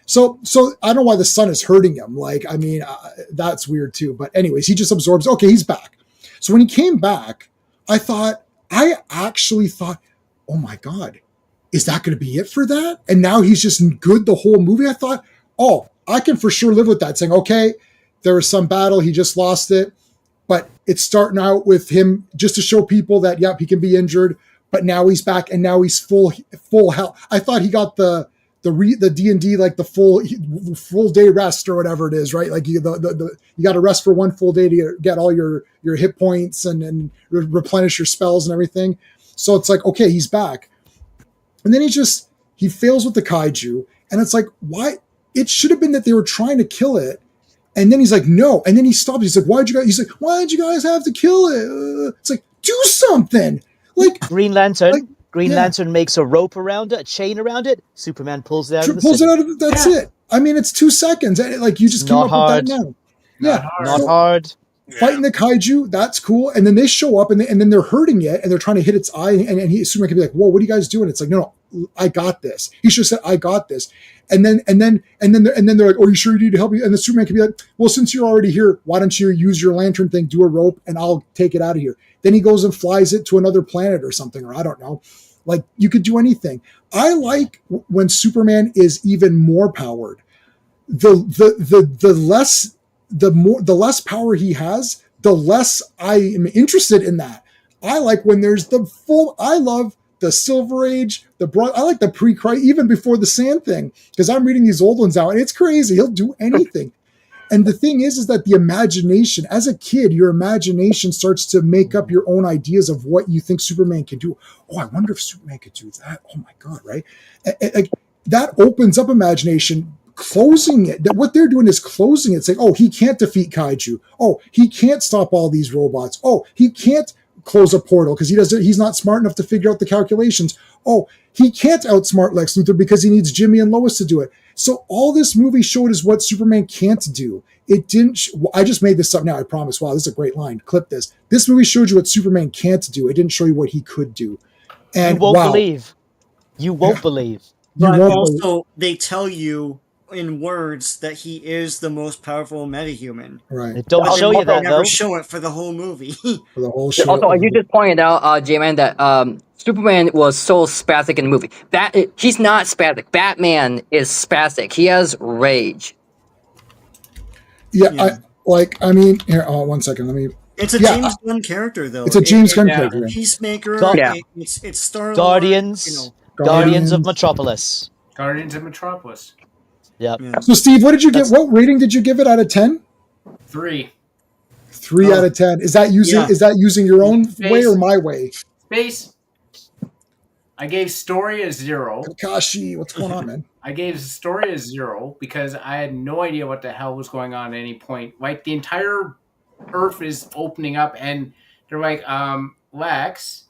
So I don't know why the sun is hurting him. Like, I mean, that's weird too. But anyways, he just absorbs. Okay, he's back. So when he came back, I actually thought, oh my God, is that going to be it for that? And now he's just good the whole movie. I thought, oh, I can for sure live with that. Saying, okay, there was some battle. He just lost it. But it's starting out with him just to show people that, yep, he can be injured. But now he's back and now he's full health. I thought he got the D&D, like the full day rest or whatever it is, right? Like you got to rest for one full day to get all your hit points and replenish your spells and everything. So it's like, okay, he's back. And then he fails with the kaiju. And it's like, why? It should have been that they were trying to kill it. And then he's like, no. And then he stops. He's like, why'd you guys have to kill it? It's like, do something. Like Green Lantern. Green Lantern makes a rope around it, a chain around it. Superman pulls it out of the city. That's it. I mean, it's 2 seconds. Like you just came up with that now. Not hard. Fighting the kaiju, that's cool. And then they show up and then they're hurting it and they're trying to hit its eye. And Superman can be like, whoa, what are you guys doing? It's like, no, I got this. He should have said, I got this. And then they're like, oh, you sure you need to help you? And the Superman can be like, well, since you're already here, why don't you use your lantern thing, do a rope, and I'll take it out of here. Then he goes and flies it to another planet or something, or I don't know. Like, you could do anything. I like when Superman is even more powered. The less power he has, the less I am interested in that. I like when there's I love the Silver Age, I like the pre-Christ, even before the Sand thing, because I'm reading these old ones now, and it's crazy. He'll do anything. And the thing is that the imagination, as a kid, your imagination starts to make up your own ideas of what you think Superman can do. Oh, I wonder if Superman could do that. Oh my God, right? That opens up imagination, closing it. What they're doing is closing it, saying, oh, he can't defeat kaiju. Oh, he can't stop all these robots. Oh, he can't close a portal because he's not smart enough to figure out the calculations. Oh, he can't outsmart Lex Luthor because he needs Jimmy and Lois to do it. So all this movie showed is what Superman can't do. It didn't. I just made this up now. I promise. Wow, this is a great line. Clip this. This movie showed you what Superman can't do. It didn't show you what he could do. And you won't believe. You won't believe. But also, they tell you in words that he is the most powerful metahuman. Right. They don't show you that, though. Never show it for the whole movie. For the whole show. Also, you just pointed out, J-Man, that Superman was so spastic in the movie. He's not spastic. Batman is spastic. He has rage. Yeah. I mean, here, one second. Let me. It's a James Gunn character, though. It's a James Gunn character. Peacemaker. It's Star-Lord. Guardians of Metropolis. Guardians of Metropolis. Yep. Yeah. So, Steve, what rating did you give it out of 10? 3. 3 out of 10. Is that using your own way or my way? Space. I gave story a 0. Kakashi, what's going on, man? I gave story a 0 because I had no idea what the hell was going on at any point. Like, the entire Earth is opening up, and they're like, Lex,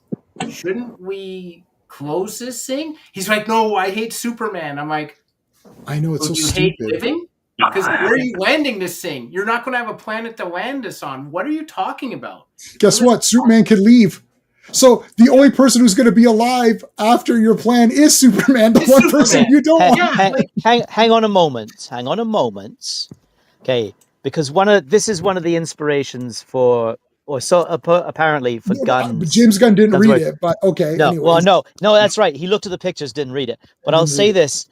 shouldn't we close this thing? He's like, no, I hate Superman. I'm like, I know, it's so stupid. You hate living? Because where are you landing this thing? You're not going to have a planet to land this on. What are you talking about? Guess what? Superman could leave. So the only person who's going to be alive after your plan is Superman, the one person you don't want. Hang on a moment. Hang on a moment. Okay, because this is one of the inspirations for, or so apparently for Gunn's. James Gunn didn't read it, but okay. No, anyways. no, that's right. He looked at the pictures, didn't read it. But I'll say this.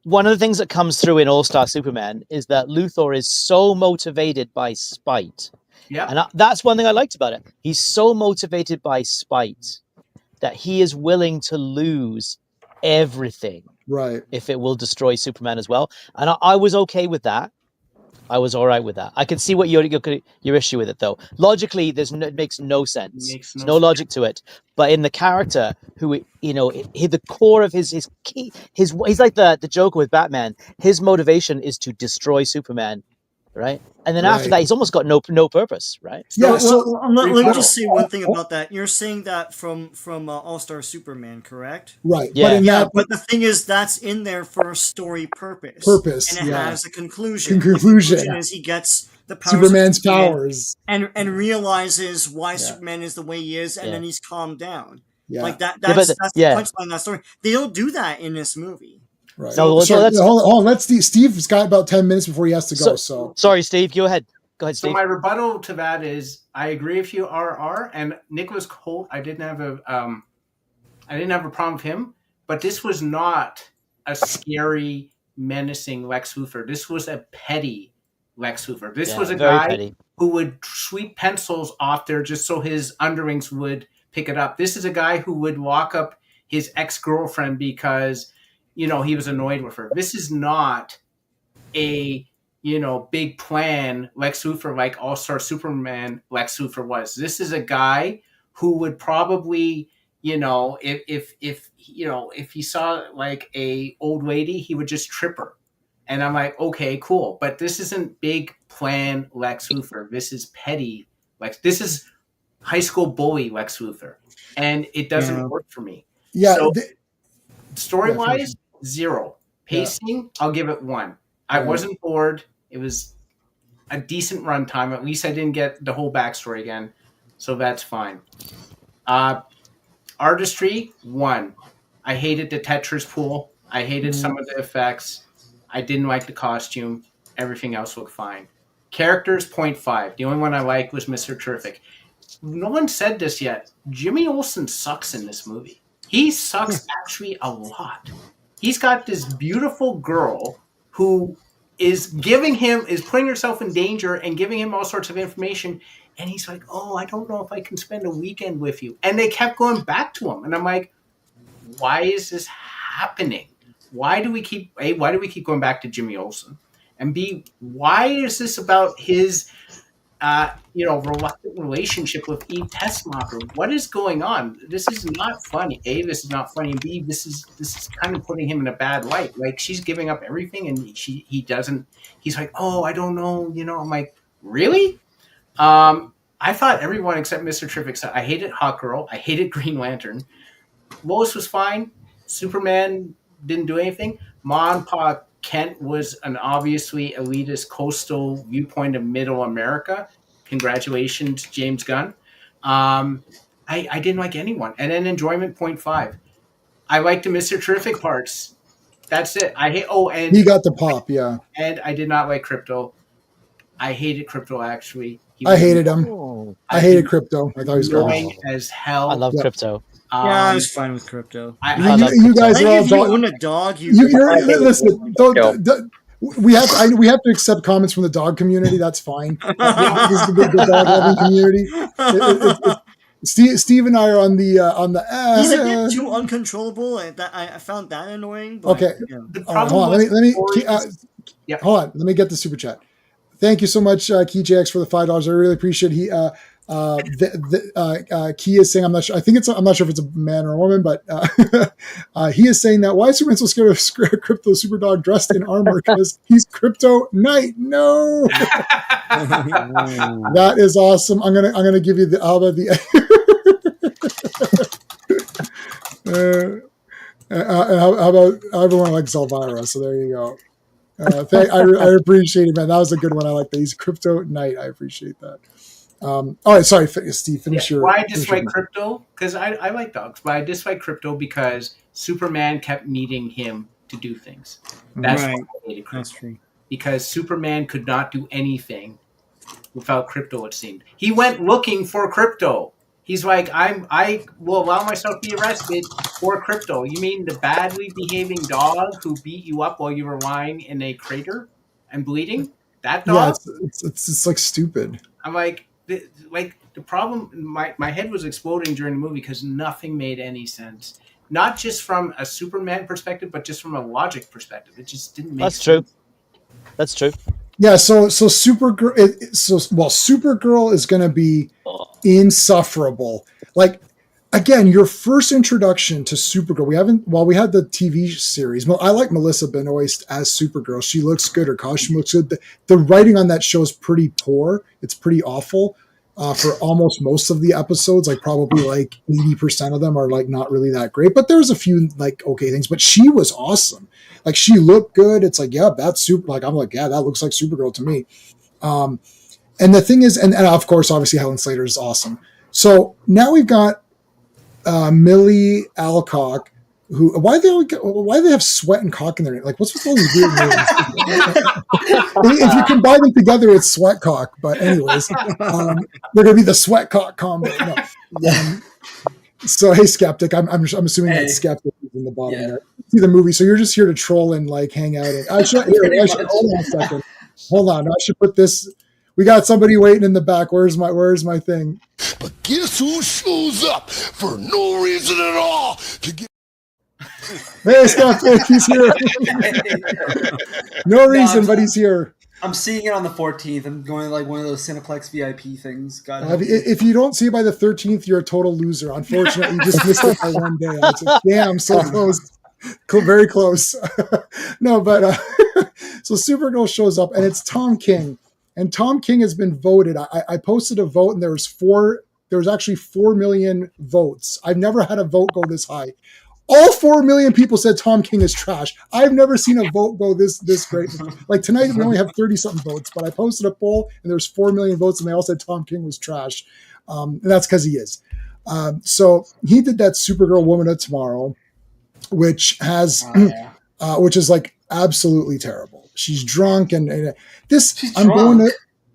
one of the things that comes through in All-Star Superman is that Luthor is so motivated by spite. Yeah. And that's one thing I liked about it. He's so motivated by spite that he is willing to lose everything, right, if it will destroy Superman as well. And I was okay with that. I was all right with that. I can see what your issue with it, though. Logically, it makes no sense. There's no logic to it. But in the character, who the core of his key, he's like the Joker with Batman. His motivation is to destroy Superman, right? And then after that, he's almost got no purpose, right? So let me just say one thing about that. You're saying that from All-Star Superman, correct? Right. Yeah. But the thing is, that's in there for a story purpose. And it has a conclusion. The conclusion is he gets the powers Superman's powers and realizes why Superman is the way he is, and then he's calmed down. Yeah. Like that. That's the punchline of that story. They don't do that in this movie. Right. So hold on. Let Steve's got about 10 minutes before he has to go. So sorry, Steve. Go ahead. Steve. So my rebuttal to that is, I agree with you, RR, and Nicholas Hoult. I didn't have a problem with him, but this was not a scary, menacing Lex Luthor. This was a petty Lex Luthor. This was a guy who would sweep pencils off there just so his underlings would pick it up. This is a guy who would lock up his ex-girlfriend because he was annoyed with her. This is not a, big plan Lex Luthor like All-Star Superman Lex Luthor was. This is a guy who would probably, if he saw like a old lady, he would just trip her. And I'm like, okay, cool. But this isn't big plan Lex Luthor. This is petty this is high school bully Lex Luthor. And it doesn't work for me. Yeah. So, story-wise, 0. Pacing, I'll give it 1. I wasn't bored. It was a decent runtime. At least I didn't get the whole backstory again. So that's fine. Artistry, 1. I hated the Tetris pool. I hated some of the effects. I didn't like the costume. Everything else looked fine. Characters, 0.5. The only one I liked was Mr. Terrific. No one said this yet. Jimmy Olsen sucks in this movie. He sucks actually a lot. He's got this beautiful girl who is putting herself in danger and giving him all sorts of information. And he's like, oh, I don't know if I can spend a weekend with you. And they kept going back to him. And I'm like, why is this happening? Why do we keep going back to Jimmy Olsen? And B, why is this about his reluctant relationship with Eve Tessmacher? What is going on? This is not funny. A, this is not funny. And B, this is kind of putting him in a bad light. Like, she's giving up everything, and he doesn't. He's like, oh, I don't know. I'm like, really? I thought everyone except Mr. Terrific said, I hated Hawkgirl. I hated Green Lantern. Lois was fine. Superman didn't do anything. Ma and Pa Kent was an obviously elitist coastal viewpoint of middle America. Congratulations, James Gunn. I didn't like anyone. And then enjoyment 0.5. I liked the Mr. Terrific parts. That's it. And he got the pop, yeah. And I did not like Krypto. I hated Krypto, actually. I hated him. I hated Krypto. I thought he was annoying as hell. I love Krypto. I was fine with Krypto. You guys are all if you own a dog, listen. We have to accept comments from the dog community. That's fine. This is the dog loving community. Steve and I are on the. He's a bit too uncontrollable, and I found that annoying. But, okay, hold on. Let me get the super chat. Thank you so much, KeyJX, for the $5. I really appreciate it. Key is saying, I'm not sure if it's a man or a woman, but he is saying that why is Superman so scared of Krypto Superdog dressed in armor? Because he's Krypto Knight. No, that is awesome. I'm gonna give you the how about everyone likes Elvira? So there you go. I appreciate it, man. That was a good one. I like that. He's Krypto Knight. I appreciate that. All right, sorry, Steve. Finish your. Why I dislike Krypto? Because I like dogs, but I dislike Krypto because Superman kept needing him to do things. That's why I hated Krypto. That's true. Because Superman could not do anything without Krypto. It seemed he went looking for Krypto. He's like, I will allow myself to be arrested for Krypto. You mean the badly behaving dog who beat you up while you were lying in a crater and bleeding? That dog? Yeah, it's like stupid. I'm like the problem. My head was exploding during the movie because nothing made any sense. Not just from a Superman perspective, but just from a logic perspective. It just didn't make sense. True. That's true. Yeah, so Supergirl, Supergirl is going to be insufferable. Like, again, your first introduction to Supergirl. We had the TV series. Well, I like Melissa Benoist as Supergirl. She looks good. Her costume looks good. The writing on that show is pretty poor. It's pretty awful for almost most of the episodes. Like probably like 80% of them are like not really that great. But there's a few like okay things. But she was awesome. Like she looked good. It's like, yeah, that's super. Like I'm like, yeah, that looks like Supergirl to me. And the thing is, and of course, obviously, Helen Slater is awesome. So now we've got Millie Alcock, who why do they have sweat and cock in their name? Like, what's with all these weird names? If you combine them together, it's sweat cock. But anyways, they're gonna be the sweat cock combo. No. So hey, Skeptic, I'm assuming that Skeptic is in the bottom there. See the movie, so you're just here to troll and like hang out. I should hold on a second. Hold on, I should put this. We got somebody waiting in the back. Where's my thing? But guess who shows up for no reason at all to get. Hey, Skeptic, he's here. No reason, but he's here. I'm seeing it on the 14th. I'm going to like one of those Cineplex VIP things. If you don't see it by the 13th, you're a total loser. Unfortunately, you just missed it by one day. It's like, damn, so close. Very close. No, but so Supergirl shows up, and it's Tom King. And Tom King has been voted. I posted a vote, and there was actually 4 million votes. I've never had a vote go this high. All 4 million people said Tom King is trash. I've never seen a vote go this great. Like tonight, we only have 30-something votes, but I posted a poll, and there's 4 million votes, and they all said Tom King was trash. And that's because he is. So he did that Supergirl Woman of Tomorrow, which has, which is like absolutely terrible. She's drunk, and this. She's I'm drunk. going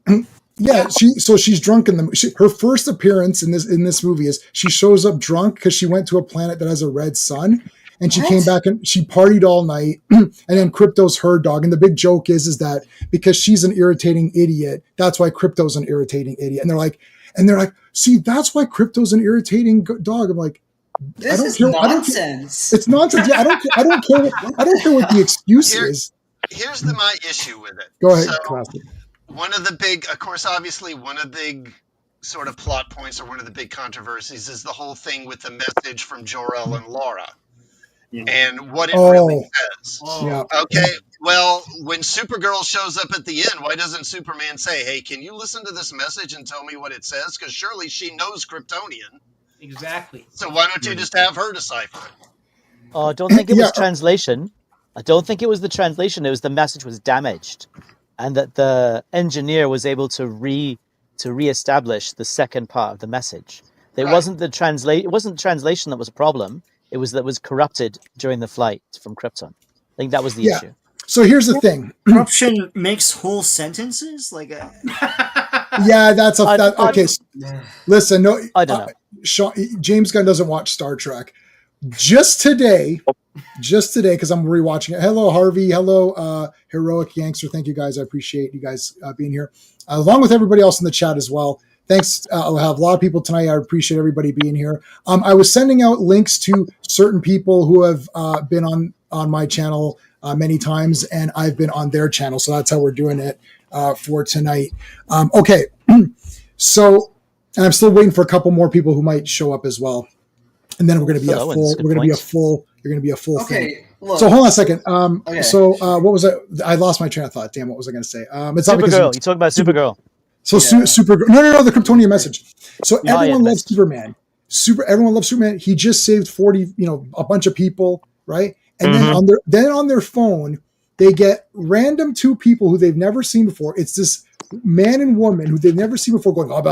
to. Yeah, she's drunk in her first appearance in this movie is she shows up drunk because she went to a planet that has a red sun, and she came back and she partied all night, and then Krypto's her dog. And the big joke is that because she's an irritating idiot, that's why Krypto's an irritating idiot. And they're like, see, that's why Krypto's an irritating dog. I'm like, this is nonsense. It's nonsense. Yeah, I don't care. I don't care what the excuse is. Here's my issue with it. Go ahead, So, one of the big, of course, obviously, one of the big sort of plot points or one of the big controversies is the whole thing with the message from Jor-El and Laura and what it really says. Yeah. Okay, well, when Supergirl shows up at the end, why doesn't Superman say, hey, can you listen to this message and tell me what it says? Because surely she knows Kryptonian. Exactly. So why don't you just have her decipher it? Oh, I don't think it was translation. I don't think it was the translation. It was the message was damaged, and that the engineer was able to reestablish the second part of the message. It wasn't the translation that was a problem. It was that was corrupted during the flight from Krypton. I think that was the issue. So here's the thing: corruption makes whole sentences. Like, yeah, that's okay. Listen, no, I don't know. James Gunn doesn't watch Star Trek. Just today, because I'm rewatching it. Hello, Harvey. Hello, Heroic Gangster. Thank you guys. I appreciate you guys being here, along with everybody else in the chat as well. Thanks. I'll have a lot of people tonight. I appreciate everybody being here. I was sending out links to certain people who have been on my channel many times, and I've been on their channel. So that's how we're doing it for tonight. Okay. So, and I'm still waiting for a couple more people who might show up as well. And then we're going to be a full. We're going to be a full. You're going to be a full thing. Look, so hold on a second. Okay. So what was it? I lost my train of thought. Damn, what was I going to say? It's Supergirl. You talking about Supergirl? So Supergirl. No, the Kryptonian message. So everyone loves Superman. Everyone loves Superman. He just saved 40. A bunch of people, right? And then on their phone, they get random two people who they've never seen before. It's this man and woman who they've never seen before going, and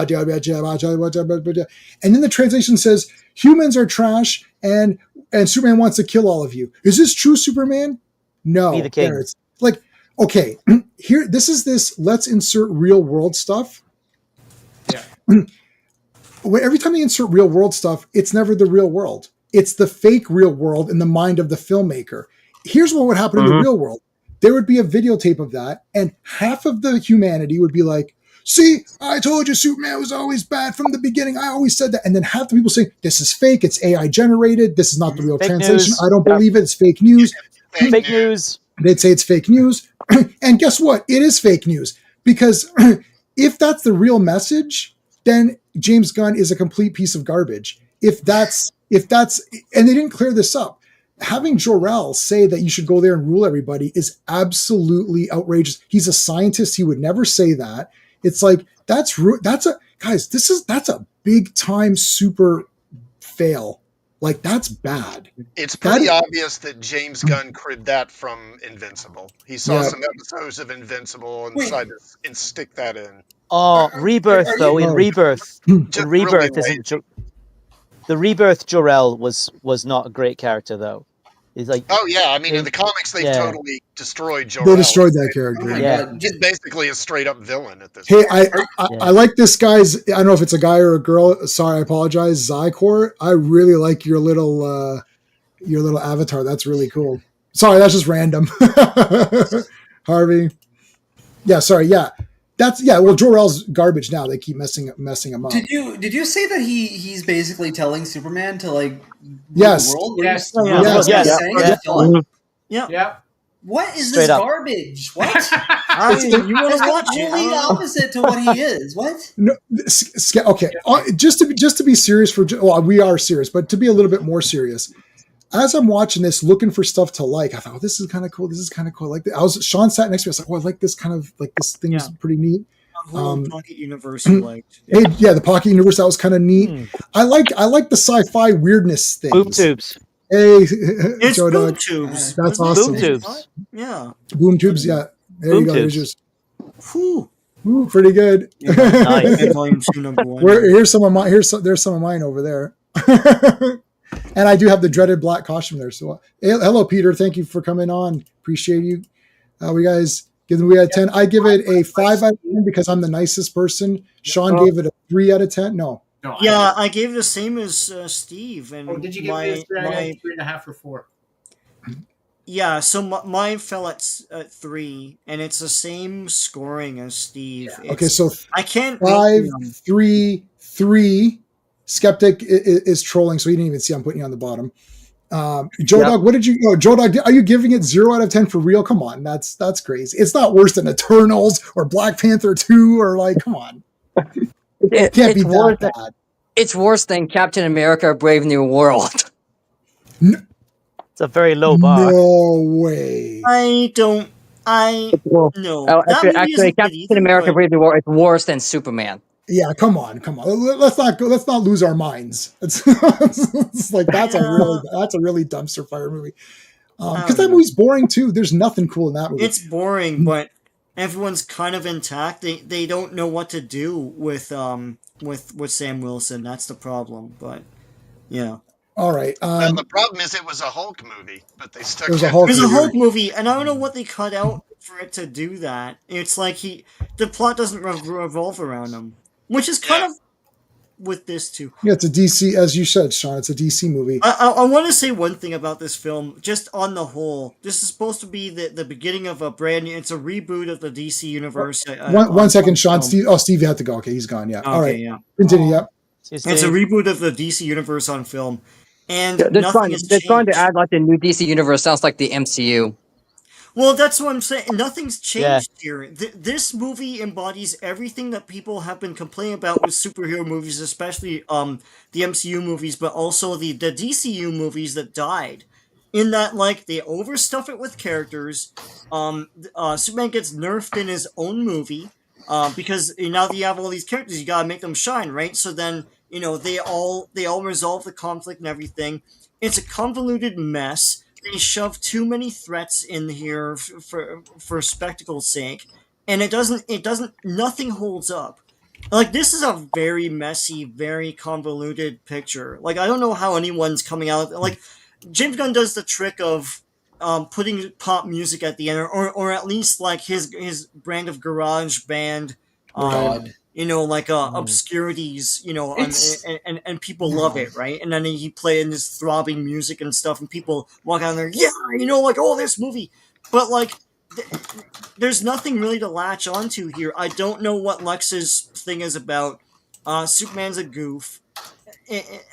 then the translation says, humans are trash and Superman wants to kill all of you. Is this true, Superman? No. Be the king. It's like, okay, here, this. Let's insert real world stuff. Yeah. every time they insert real world stuff, it's never the real world. It's the fake real world in the mind of the filmmaker. Here's what would happen in the real world. There would be a videotape of that, and half of the humanity would be like, see, I told you Superman was always bad from the beginning. I always said that. And then half the people say, this is fake. It's AI generated. This is not the real Fake translation. news. I don't believe it. It's fake news. Fake news. They'd say it's fake news. And guess what? It is fake news. Because if that's the real message, then James Gunn is a complete piece of garbage. If that's, and they didn't clear this up. Having Jor-El say that you should go there and rule everybody is absolutely outrageous. He's a scientist. He would never say that. It's like, that's a big time super fail. Like, that's bad. It's pretty obvious that James Gunn cribbed that from Invincible. He saw some episodes of Invincible and decided to stick that in. Oh, Rebirth, though. In Rebirth, the Rebirth Jor-El was not a great character, though. He's like, oh yeah, I mean in the comics they've totally destroyed Jor-El. They destroyed that character. He's basically a straight up villain at this point. I like this guy's. I don't know if it's a guy or a girl. Sorry, I apologize. Zykor. I really like your little avatar. That's really cool. Sorry, that's just random. Harvey. Yeah, sorry. Yeah. Well, Jor-El's garbage now. They keep messing him up. Did you say that he's basically telling Superman to like yes the world? Yes. Yeah. What is Straight this up. garbage? What? You want to watch it? Complete opposite to what he is. What? No, okay. Just to be serious we are serious, but to be a little bit more serious. As I'm watching this, looking for stuff to like, I thought, this is kind of cool. This is kind of cool. Like, Sean sat next to me. I was like, I like this kind of like this thing is pretty neat. Pocket universe you liked. The Pocket universe, that was kind of neat. I like the sci-fi weirdness thing. Boom tubes. Hey, it's Joe boom Dog. tubes. That's awesome. Boom tubes. Yeah. Boom tubes. Yeah. There Boom you go. tubes. Ooh, pretty good. Nice. There's some of mine over there. And I do have the dreaded black costume there. So, hello, Peter. Thank you for coming on. Appreciate you. We guys give the movie out of 10. I give it a 5 out of 10 because I'm the nicest person. Sean gave it a 3 out of 10. No. Yeah, I gave the same as Steve. And did you give it a 3.5 or 4? Yeah, so mine fell at 3, and it's the same scoring as Steve. Yeah. Okay, so I can't 5, 3, 3. Skeptic is trolling, so he didn't even see I'm putting you on the bottom. Joe Dog, what did you? Oh, Joe Dog, are you giving it 0 out of 10 for real? Come on, that's crazy. It's not worse than Eternals or Black Panther 2 or like, come on. It can't be that bad. It's worse than Captain America: Brave New World. It's a very low bar. No way. No. Actually, Captain America: Brave New World is worse than Superman. Yeah, come on. Let's not lose our minds. It's like that's a really dumpster fire movie. Because that movie's boring too. There's nothing cool in that movie. It's boring, but everyone's kind of intact. They don't know what to do with Sam Wilson. That's the problem. But yeah. All right. Well, the problem is it was a Hulk movie, but they stuck. It was a Hulk movie, and I don't know what they cut out for it to do that. It's like the plot doesn't revolve around him. Which is kind of with this too. Yeah, it's a DC, as you said, Sean. It's a DC movie. I want to say one thing about this film. Just on the whole, this is supposed to be the beginning of a brand new. It's a reboot of the DC universe. One second, Sean. Steve. Oh, Steve, you have to go. Okay, he's gone. Yeah. All right. Yeah. Continue. Yep. It's a reboot of the DC universe on film, and they're trying to add like the new DC universe. Sounds like the MCU. Well, that's what I'm saying. Nothing's changed here. This movie embodies everything that people have been complaining about with superhero movies, especially the MCU movies, but also the DCU movies that died. In that, like, they overstuff it with characters. Superman gets nerfed in his own movie because now that you have all these characters, you gotta make them shine, right? So then, they all resolve the conflict and everything. It's a convoluted mess. They shove too many threats in here for spectacle's sake, and nothing holds up. Like, this is a very messy, very convoluted picture. Like, I don't know how anyone's coming out. Like, James Gunn does the trick of putting pop music at the end, or at least like his brand of garage band. like obscurities, and people love it, right? And then he playing this throbbing music and stuff, and people walk out there, like, oh, this movie. But like, there's nothing really to latch onto here. I don't know what Lex's thing is about. Superman's a goof,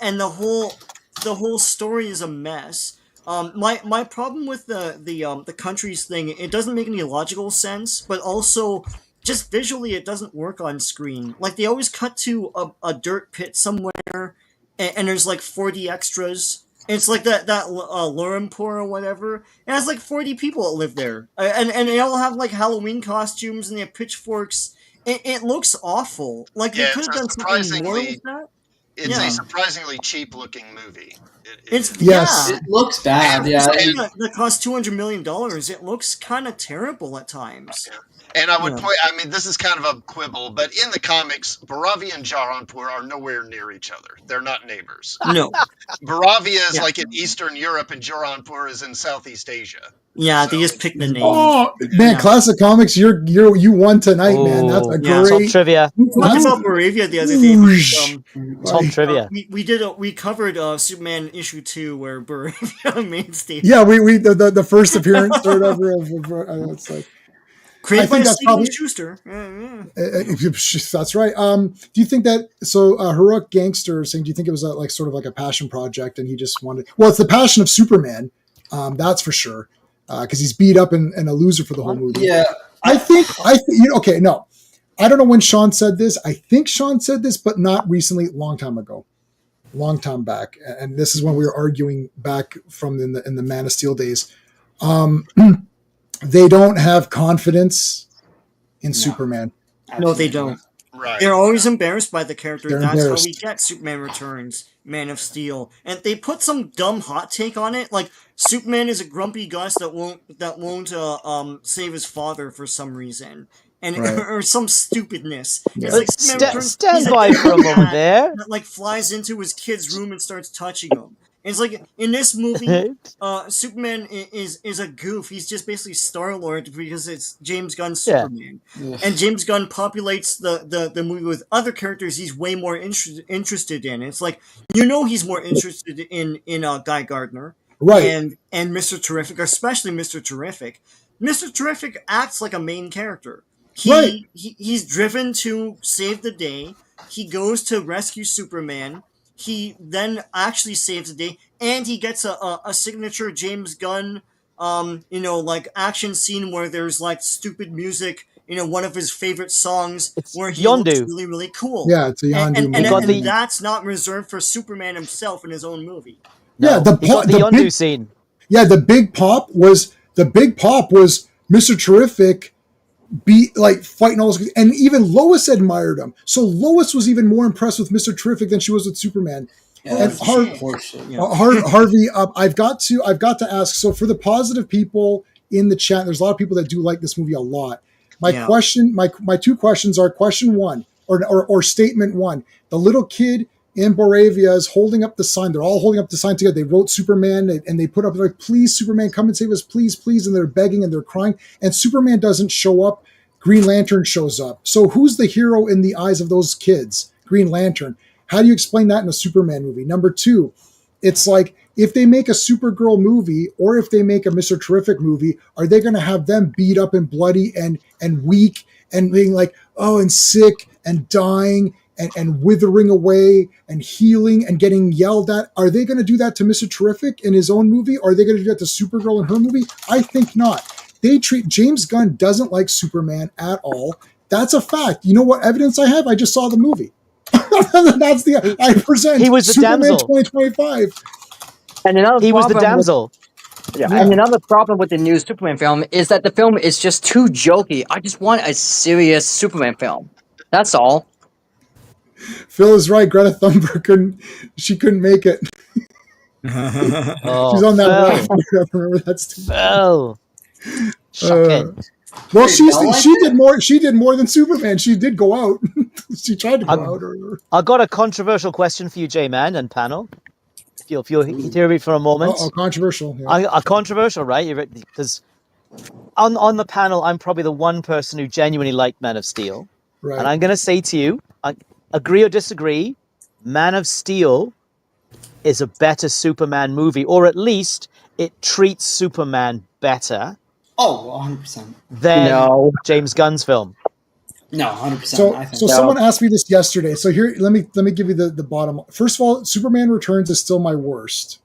and the whole story is a mess. My problem with the countries thing, it doesn't make any logical sense, but also just visually it doesn't work on screen. Like, they always cut to a dirt pit somewhere, and there's like 40 extras. It's like that Lurampur or whatever. And it's like 40 people that live there, and they all have like Halloween costumes, and they have pitchforks. It looks awful. Like, they could have done something more with that. It's a surprisingly cheap-looking movie. It looks bad. Yeah, that cost $200 million. It looks kind of terrible at times. Yeah. And I would point, I mean, this is kind of a quibble, but in the comics, Baravia and Jahanpur are nowhere near each other. They're not neighbors. No. Baravia is like in Eastern Europe, and Jahanpur is in Southeast Asia. Yeah, they just picked the name. Oh man, Classic Comics, you won tonight, man. That's a great top trivia. We talked about Baravia the other day. Top trivia. We covered Superman issue 2 where Baravia made statement. Yeah, we the first appearance or whatever of it's like. Created by Stephen Schuster. That's right. Do you think that Heroic Gangster is saying? Do you think it was sort of like a passion project, and he just wanted? Well, it's the passion of Superman. That's for sure. Because he's beat up and a loser for the whole movie. Yeah, I think. Okay, no, I don't know when Sean said this. I think Sean said this, but not recently. Long time back, and this is when we were arguing back from in the Man of Steel days. They don't have confidence in Superman. No, they don't. Right. They're always embarrassed by the character. That's how we get Superman Returns, Man of Steel, and they put some dumb hot take on it, like Superman is a grumpy Gus that won't save his father for some reason, and or some stupidness. Yeah. It's like stand by for a moment there. That like flies into his kid's room and starts touching him. It's like in this movie, Superman is a goof. He's just basically Star-Lord because it's James Gunn's Superman, and James Gunn populates the movie with other characters he's way more interested in. It's like he's more interested in Guy Gardner, right, and Mr. Terrific, especially Mr. Terrific. Mr. Terrific acts like a main character. He's driven to save the day. He goes to rescue Superman. He then actually saves the day, and he gets a signature James Gunn, action scene where there's like stupid music. One of his favorite songs where he looks really, really cool. Yeah, it's a Yondu movie. And that's not reserved for Superman himself in his own movie. Yeah, the Yondu scene. Yeah, the big pop was Mr. Terrific. Fighting all those, and even Lois admired him. So Lois was even more impressed with Mr. Terrific than she was with Superman. And Harvey, I've got to ask. So for the positive people in the chat, there's a lot of people that do like this movie a lot. My two questions are: question one, or statement one. The little kid in Boravia is holding up the sign. They're all holding up the sign together. They wrote Superman and they put up like, please, Superman, come and save us, please, please. And they're begging and they're crying. And Superman doesn't show up. Green Lantern shows up. So who's the hero in the eyes of those kids? Green Lantern. How do you explain that in a Superman movie? Number two, it's like if they make a Supergirl movie or if they make a Mr. Terrific movie, are they going to have them beat up and bloody and weak and being like, and sick and dying and withering away and healing and getting yelled at? Are they going to do that to Mr. Terrific in his own movie? Or are they going to do that to Supergirl in her movie? I think not. James Gunn doesn't like Superman at all. That's a fact. You know what evidence I have? I just saw the movie. I present. He was the Superman damsel. 2025. And he was the damsel. And another problem with the new Superman film is that the film is just too jokey. I just want a serious Superman film. That's all. Phil is right. Greta Thunberg couldn't make it. She's on that wall. Remember that stupid. Phil. Shocking. Well, she did more than Superman. She did go out. She tried to go out. I got a controversial question for you, J-Man and panel. If you'll hear me for a moment. Controversial. Yeah. Controversial, right? Because on the panel, I'm probably the one person who genuinely liked Man of Steel. Right. And I'm going to say to you, agree or disagree, Man of Steel is a better Superman movie, or at least it treats Superman better. Oh, 100%. Than No. James Gunn's film. No, 100%. So, I think so someone asked me this yesterday. So here, let me give you the bottom. First of all, Superman Returns is still my worst.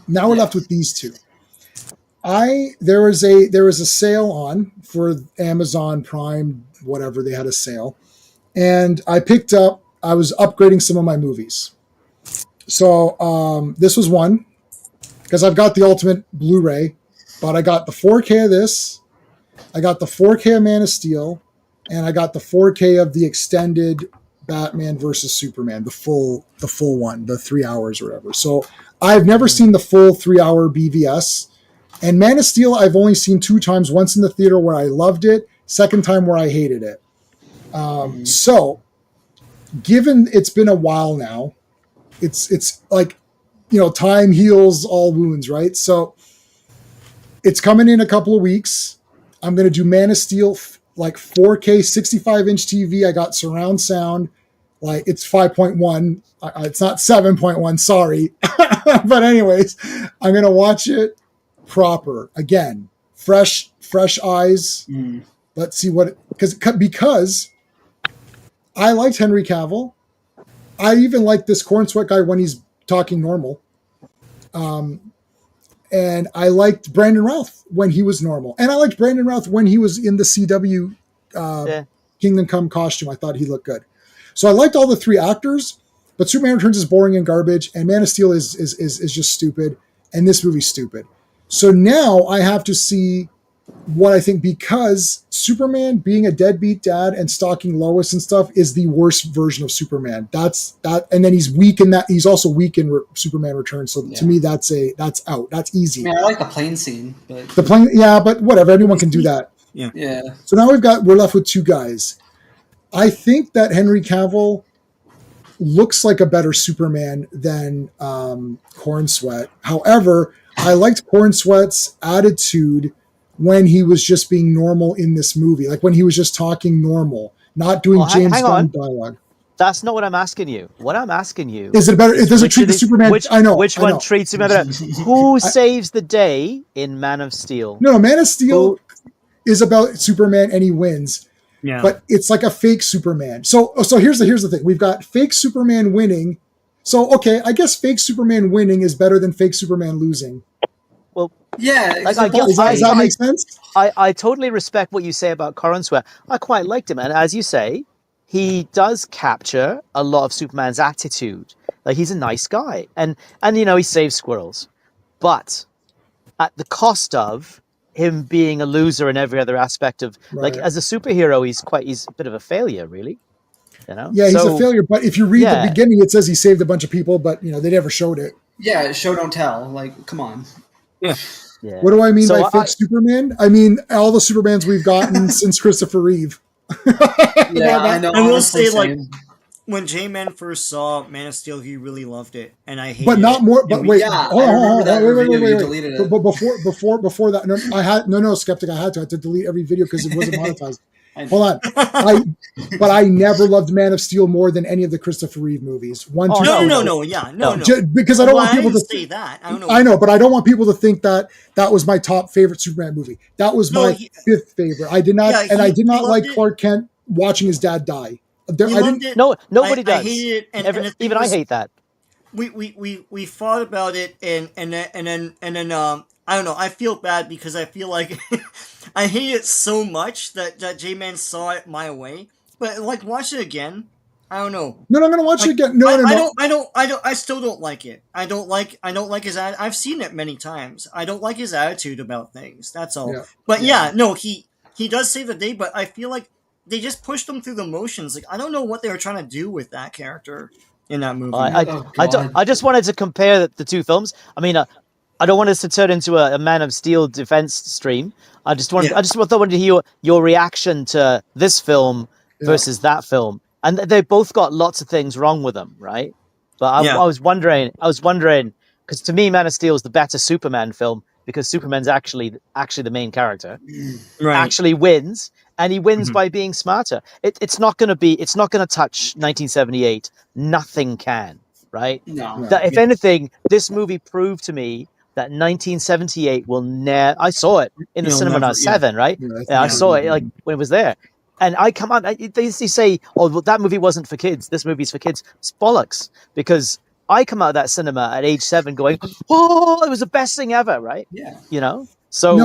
Now we're left with these two. There was a sale on for Amazon Prime, whatever, they had a sale, and I was upgrading some of my movies. So this was one, because I've got the Ultimate Blu-ray, but I got the 4K of this, I got the 4K of Man of Steel, and I got the 4K of the extended Batman versus Superman, the full one, the 3 hours or whatever. So I've never seen the full 3 hour BVS. And Man of Steel, I've only seen 2 times, once in the theater where I loved it, second time where I hated it. So given it's been a while now, it's like, time heals all wounds, right? So it's coming in a couple of weeks. I'm going to do Man of Steel, like 4K, 65-inch TV. I got surround sound. Like, it's 5.1. It's not 7.1, sorry. But anyways, I'm going to watch it proper. Again, fresh eyes. Let's see what... Because I liked Henry Cavill. I even like this corn sweat guy when he's talking normal. And I liked Brandon Routh when he was normal. And I liked Brandon Routh when he was in the CW Kingdom Come costume. I thought he looked good. So I liked all the 3 actors, but Superman Returns is boring and garbage, and Man of Steel is just stupid, and this movie's stupid. So now I have to see what I think, because Superman being a deadbeat dad and stalking Lois and stuff is the worst version of Superman. That's and then he's weak in that. He's also weak in Superman Returns. So to me, that's out. That's easy. I mean, I like the plane scene, but but whatever. Anyone can do that. Yeah. So now we're left with 2 guys. I think that Henry Cavill looks like a better Superman than Corn Sweat. However, I liked Corn Sweat's attitude when he was just being normal in this movie, like when he was just talking normal, not doing James Gunn dialogue. That's not what I'm asking you. What I'm asking you is it better? It doesn't treat the Superman. I know which one treats him better. Who saves the day in Man of Steel? No, Man of Steel is about Superman and he wins. Yeah, but it's like a fake Superman. So here's the thing: we've got fake Superman winning. So okay, I guess fake Superman winning is better than fake Superman losing. Well, yeah, does that make sense? I totally respect what you say about Corn Sweat. I quite liked him, and as you say, he does capture a lot of Superman's attitude. Like, he's a nice guy, and he saves squirrels, but at the cost of him being a loser in every other aspect of like as a superhero, he's a bit of a failure, really. Yeah, he's a failure. But if you read the beginning, it says he saved a bunch of people, but they never showed it. Yeah, show don't tell. Like, come on. Yeah. What do I mean by fake Superman? I mean all the Supermans we've gotten since Christopher Reeve. I know. I will say, like, when J-Man first saw Man of Steel, he really loved it, and I hated it. But not more. But wait, hold on. Wait. But before that, Skeptic, I had to delete every video because it wasn't monetized. Hold on. But I never loved Man of Steel more than any of the Christopher Reeve movies. No. Because I don't want people to say that. I know, but I don't want people to think that was my top favorite Superman movie. That was my 5th favorite. I did not, I did not like Clark Kent watching his dad die. No, nobody does. I hate it, even I hate that. We thought about it, and then I don't know. I feel bad because I feel like I hate it so much that J-Man saw it my way. But like, watch it again. I don't know. No, I'm gonna watch it again. I still don't like it. I don't like his attitude. I've seen it many times. I don't like his attitude about things. That's all. Yeah. But he does save the day. But I feel like they just pushed him through the motions. Like, I don't know what they were trying to do with that character in that movie. I just wanted to compare the 2 films. I mean, I don't want us to turn into a Man of Steel defense stream. I just wanted to hear your reaction to this film versus that film. And they both got lots of things wrong with them, right? But I was wondering, because to me, Man of Steel is the better Superman film because Superman's actually the main character, actually wins, and he wins by being smarter. It's not going to touch 1978. Nothing can, right? No. If anything, this movie proved to me that 1978 will never. I saw it in the cinema when I was 7, right? Yeah, I saw it like when it was there. And I come out, they say, oh, well, that movie wasn't for kids. This movie's for kids. It's bollocks. Because I come out of that cinema at age 7 going, oh, it was the best thing ever, right? Yeah. You know? So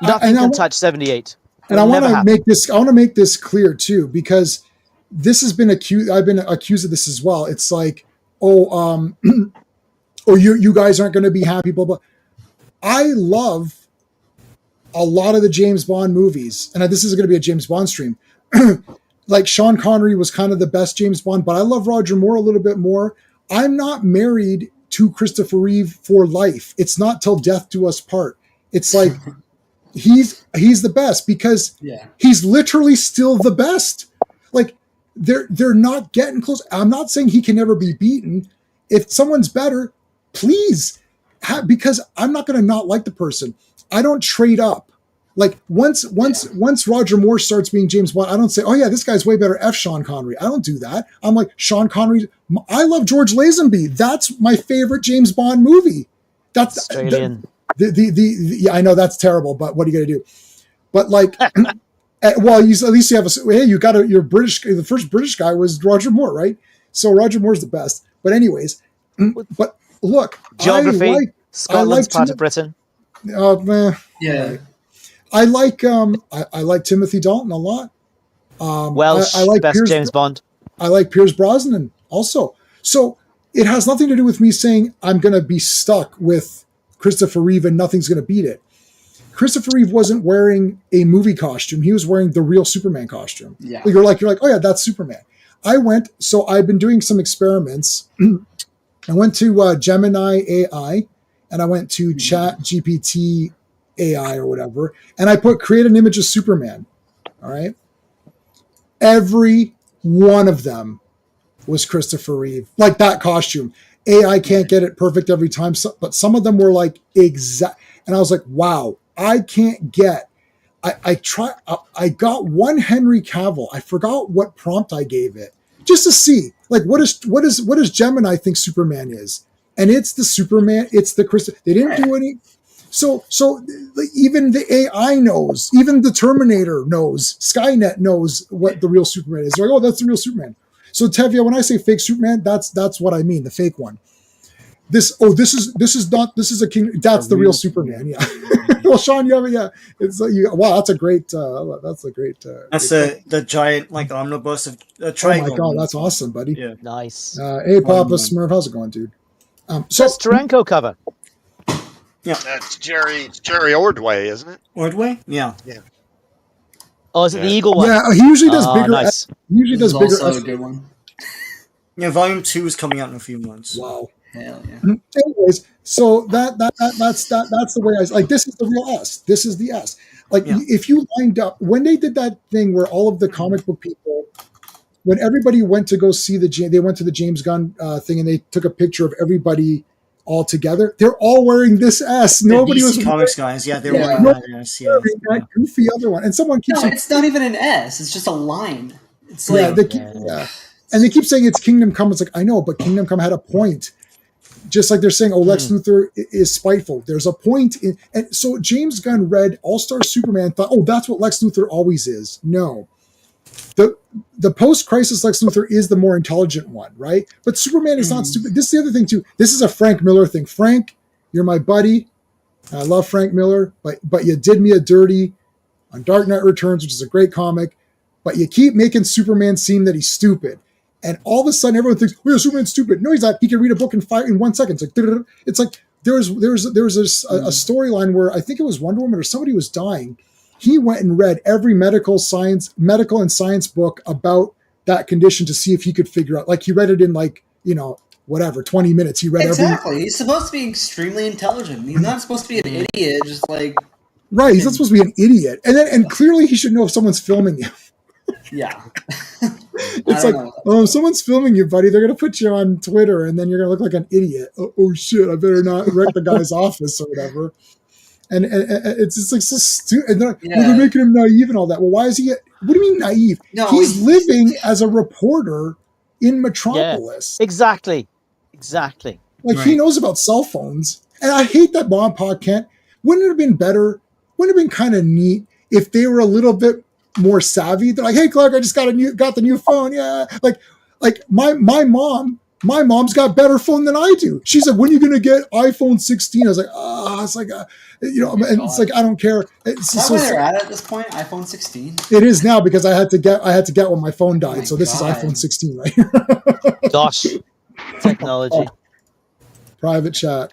nothing can touch 78. And I want to make this clear too, because this has been accused. I've been accused of this as well. It's like, oh, you guys aren't going to be happy, blah, blah. I love a lot of the James Bond movies, and this is going to be a James Bond stream. Like Sean Connery was kind of the best James Bond, but I love Roger Moore a little bit more. I'm not married to Christopher Reeve for life. It's not till death do us part. It's like he's the best because he's literally still the best. Like they're not getting close. I'm not saying he can never be beaten. If someone's better, please, because I'm not going to not like the person. I don't trade up. Like once Roger Moore starts being James Bond, I don't say, oh yeah, this guy's way better. F Sean Connery. I don't do that. I'm like, Sean Connery. I love George Lazenby. That's my favorite James Bond movie. That's Australian. Yeah, I know that's terrible, but what are you going to do? But like, well, at least you have you're British. The first British guy was Roger Moore, right? So Roger Moore's the best. But anyways, but look, geography. Scotland's part of Britain. Yeah. I like Timothy Dalton a lot. Welsh, I like best James Bond. I like Pierce Brosnan also. So it has nothing to do with me saying I'm going to be stuck with Christopher Reeve and nothing's going to beat it. Christopher Reeve wasn't wearing a movie costume. He was wearing the real Superman costume. Yeah. You're like, oh yeah, that's Superman. I've been doing some experiments. I went to Gemini AI and I went to Chat GPT AI or whatever, and I create an image of Superman. All right. Every one of them was Christopher Reeve, like that costume. AI can't get it perfect every time, but some of them were like exact. And I was like, wow, I can't get. I got one Henry Cavill. I forgot what prompt I gave it just to see, like, what does Gemini think Superman is? And it's the Superman. It's the Chris. They didn't do any. So even the AI knows, even the Terminator knows, Skynet knows what the real Superman is. They're like, oh, that's the real Superman. So Tevye, when I say fake Superman, that's what I mean, the fake one. This is a king. That's the real Superman. Yeah. Well, Sean, it's wow. That's a great. That's the giant like omnibus of triangle. Oh my god, that's awesome, buddy. Yeah, nice. Hey, Papa Smurf, how's it going, dude? So that's Taranko cover. Yeah, that's Jerry Ordway, isn't it? Ordway? Yeah. Oh, is it the Eagle one? Yeah, he usually does bigger. Nice. He usually does bigger. Also a good one. Yeah, Volume 2 is coming out in a few months. Wow. Hell yeah. Anyways, so that's the way I like. This is the real S. This is the S. Like if you lined up when they did that thing where all of the comic book people, when everybody went to go see they went to the James Gunn thing and they took a picture of everybody all together. They're all wearing this S. Nobody was comics guys. Yeah, they're wearing that goofy other one. And someone keeps saying, it's not even an S. It's just a line. It's like and they keep saying it's Kingdom Come. It's like I know, but Kingdom Come had a point. Just like they're saying, oh, Lex Luthor is spiteful. There's a point in, and so James Gunn read All-Star Superman, thought, oh, that's what Lex Luthor always is. No. The post-crisis Lex Luthor is the more intelligent one, right? But Superman is not stupid. This is the other thing, too. This is a Frank Miller thing. Frank, you're my buddy. I love Frank Miller, but you did me a dirty on Dark Knight Returns, which is a great comic, but you keep making Superman seem that he's stupid. And all of a sudden, everyone thinks, "Oh, Superman's stupid." No, he's not. He can read a book in 1 second. It's like there was a storyline where I think it was Wonder Woman or somebody was dying. He went and read every medical and science book about that condition to see if he could figure out. Like he read it in 20 minutes. He read exactly. He's supposed to be extremely intelligent. He's not supposed to be an idiot. Just like right. He's not supposed to be an idiot. And clearly he should know if someone's filming him. Yeah. It's like, oh, if someone's filming you, buddy, they're going to put you on Twitter and then you're going to look like an idiot. Oh shit, I better not wreck the guy's office or whatever. And it's just like so stupid. And they're making him naive and all that. Well, why is he? What do you mean naive? No, he's living as a reporter in Metropolis. Yeah, exactly. Like he knows about cell phones, and I hate that Mom and Pop can't. Wouldn't it have been better? Wouldn't it have been kind of neat if they were a little bit more savvy? They're like, "Hey, Clark, I just got the new phone. Yeah, like my mom." My mom's got better phone than I do. She's like, "When are you going to get iPhone 16?" I was like, it's like, and it's like, I don't care. Is that where they're at this point? iPhone 16? It is now because I had to get when my phone died. So this is iPhone 16 right here. Gosh, technology. Private chat.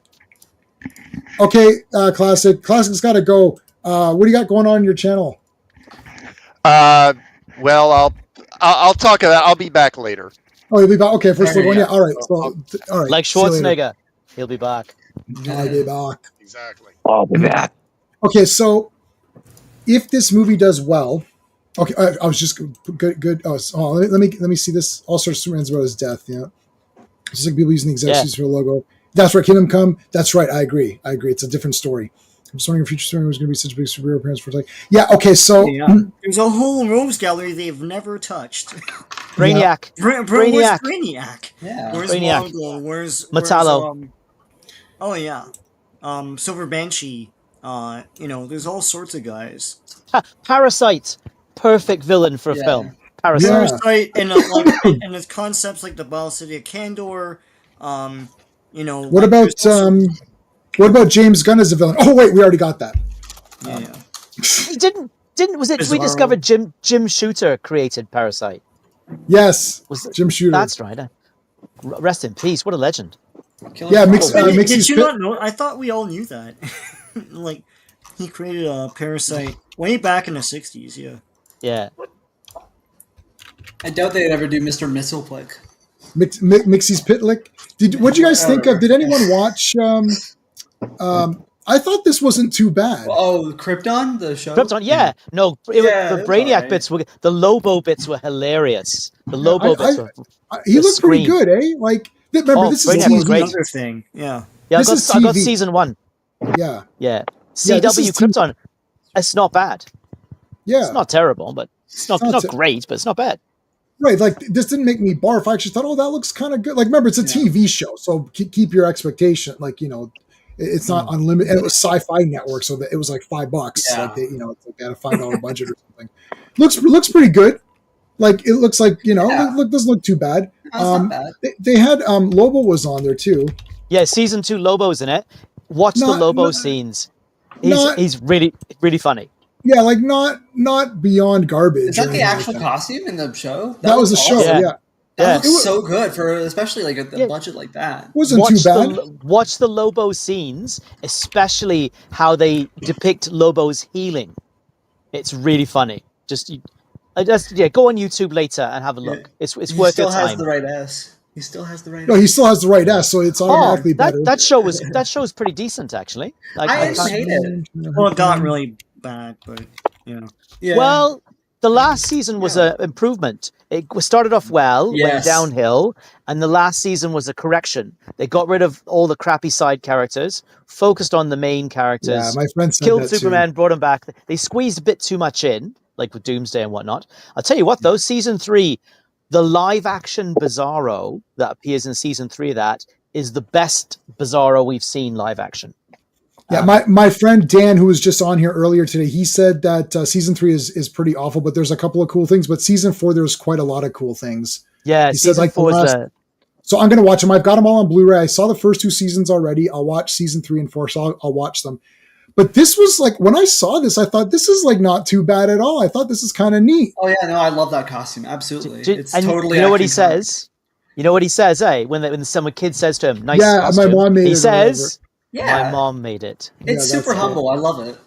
Okay, Classic's got to go. What do you got going on in your channel? Well, I'll talk about. I'll be back later. Oh, he'll be back. Okay, first one. Yeah, all right. So, all right. Like Schwarzenegger, he'll be back. I'll be back. Exactly. I'll be back. Okay, so if this movie does well, okay, I was just good. Oh, let me see this. All Star Superman's about his death. Yeah, it's just like people using the executives for a logo. That's right. Kingdom Come. That's right. I agree. It's a different story. I'm just wondering if future Superman was going to be such a big superhero appearance for like. Yeah. Okay. So there's a whole Rose Gallery they've never touched. Brainiac. Where's Brainiac? Yeah. Where's Brainiac. Mongo? Where's Metallo? Oh yeah. Silver Banshee. There's all sorts of guys. Parasite. Perfect villain for a film. Parasite and its concepts like the Battle City of Kandor. What about James Gunn as a villain? Oh wait, we already got that. Yeah. He didn't was it we discovered Jim Shooter created Parasite? Yes. Jim Shooter. That's right. Rest in peace. What a legend. Did you not know? I thought we all knew that. Like he created a Parasite way back in the 60s, Yeah. I doubt they'd ever do Mr. Mistleplik. Mixie's Pitlick. What'd you guys think of? Did anyone watch? I thought this wasn't too bad. Oh, Krypton, the show. Krypton, yeah. No, the Brainiac bits the Lobo bits were hilarious. The Lobo bits were. He looked pretty good, eh? Like, remember this Brainiac is great. Another thing. Yeah. Yeah, I got season 1. Yeah. Yeah. CW Krypton. It's not bad. Yeah. It's not terrible, but it's not great, but it's not bad. Right, like this didn't make me barf. I actually thought, that looks kind of good. Like, remember, it's a TV show, so keep your expectation. Like, it's not unlimited. And it was Sci-Fi Network, so it was like $5. Yeah. Like it's like they had a $5 budget or something. Looks pretty good. Like it looks like doesn't look too bad. Not bad. They had Lobo was on there too. Yeah, season 2 Lobo's in it. Watch the Lobo scenes. He's really really funny. Yeah, like not beyond garbage. Is that the actual costume in the show? That was a show. Yeah. That looks so good for especially like a budget like that. Wasn't too bad. Watch the Lobo scenes, especially how they depict Lobo's healing. It's really funny. Go on YouTube later and have a look. It's worth your time. He still has the right S. He still has the right. No, he still has the right S, so it's automatically better. That show was pretty decent actually. I hate it. Well, it got really bad, but yeah. Well, the last season was an improvement. It started off well, went downhill, and the last season was a correction. They got rid of all the crappy side characters, focused on the main characters. Yeah, my friend said killed that Superman, too. Brought him back. They squeezed a bit too much in, like with Doomsday and whatnot. I'll tell you what, though, season 3, the live-action Bizarro that appears in season 3 of that is the best Bizarro we've seen live action. Yeah, my friend Dan, who was just on here earlier today, he said that season 3 is pretty awful, but there's a couple of cool things. But season 4, there's quite a lot of cool things. Yeah, he said like 4 So I'm going to watch them. I've got them all on Blu-ray. I saw the first 2 seasons already. I'll watch season 3 and 4, so I'll watch them. But this was like, when I saw this, I thought this is like not too bad at all. I thought this is kind of neat. Oh yeah, no, I love that costume. Absolutely, it's totally. You know what he says? You know what he says? When some kid says to him, "Nice my costume," mom made it. He says. Yeah, my mom made it. It's super humble. I love it.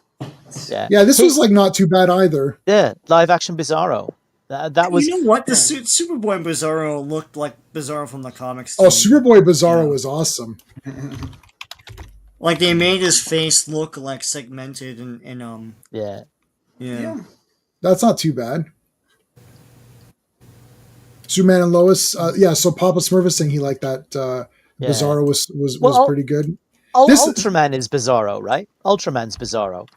Yeah, this was like not too bad either. Yeah, live action Bizarro. That was. You know what? The Superboy Bizarro looked like Bizarro from the comics. Oh, Superboy Bizarro was awesome. Like they made his face look like segmented and Yeah. That's not too bad. Superman and Lois, so Papa Smurf is saying he liked that. Bizarro was pretty good. Ultraman is Bizarro, right? Ultraman's Bizarro.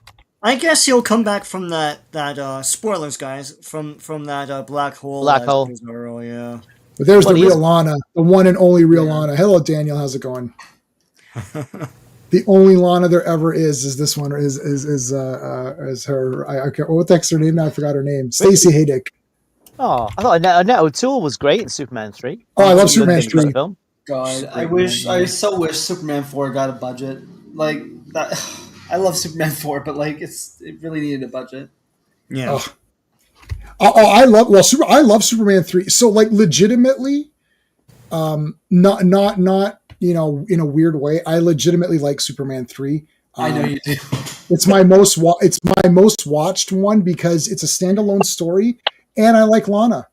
I guess he'll come back from that spoilers, guys, from that black hole. Black hole. Bizarro, yeah. But there's the real Lana, the one and only real Lana. Hello, Daniel. How's it going? The only Lana there ever is this one. Is her? I can't. What the heck's her name? Now I forgot her name. Stacey Haydick. Oh, I thought Annette O'Toole was great in Superman 3. Oh, I love Superman 3. God, I so wish Superman 4 got a budget like that. I love Superman 4, but like it really needed a budget. Yeah. I love Superman 3. So like legitimately, not you know, in a weird way, I legitimately like Superman 3. I know you do. It's my most watched one because it's a standalone story, and I like Lana.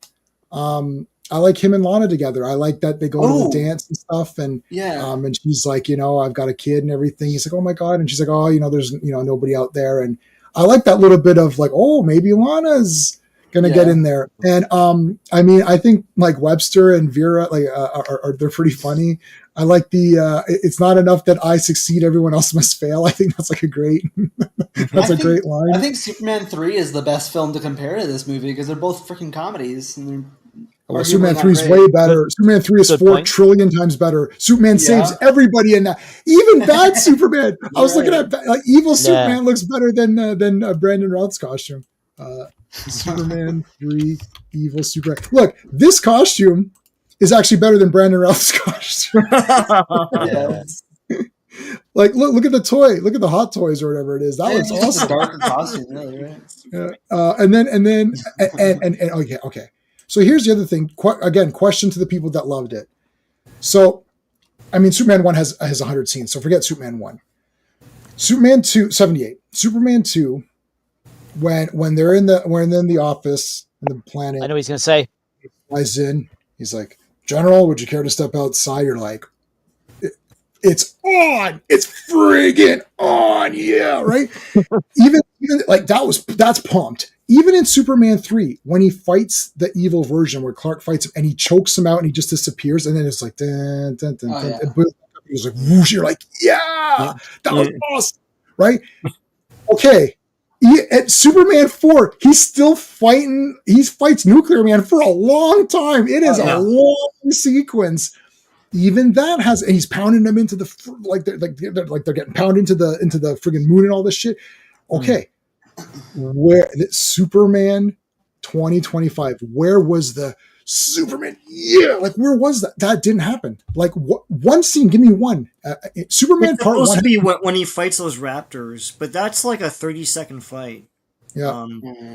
I like him and Lana together. I like that they go to the dance and stuff, and and she's like, you know, I've got a kid and everything. He's like, oh my god, and she's like, oh, you know, there's nobody out there, and I like that little bit of like, oh, maybe Lana's gonna get in there. And I mean, I think like Webster and Vera like are they're pretty funny. I like the it's not enough that I succeed, everyone else must fail. I think that's like a great great line. I think Superman 3 is the best film to compare to this movie because they're both freaking comedies. And Superman 3 is way better. Superman 3 is 4 trillion times better. Superman saves everybody in that. Even bad Superman. I was looking at like evil Superman looks better than Brandon Routh's costume. Superman 3 evil Superman. Look, this costume is actually better than Brandon Routh's costume. Like look at the toy. Look at the Hot Toys or whatever it is. That looks awesome. Darker costume, really, right? And then okay. So here's the other thing. Again, question to the people that loved it. So, I mean, Superman 1 has 100 scenes. So forget Superman 1. Superman 2, 78. Superman 2, when they're in the office in the planet. I know what he's gonna say. He flies in. He's like, General, would you care to step outside? You're like, it's on. It's friggin' on. Yeah, right. even like that's pumped. Even in Superman 3, when he fights the evil version where Clark fights him and he chokes him out and he just disappears, and then it's like, dun, dun, dun, dun, and he's like, whoosh, you're like, yeah, that was awesome, right? Okay. At Superman 4, he's still fighting. He fights Nuclear Man for a long time. It is a long sequence. Even that has, and he's pounding them into the they're getting pounded into the friggin' moon and all this shit. Okay. Where Superman 2025? Where was the Superman? Yeah, like where was that? That didn't happen. Like one scene. Give me one. Superman it's Part 1 supposed to be when he fights those raptors, but that's like a 30-second fight. Yeah,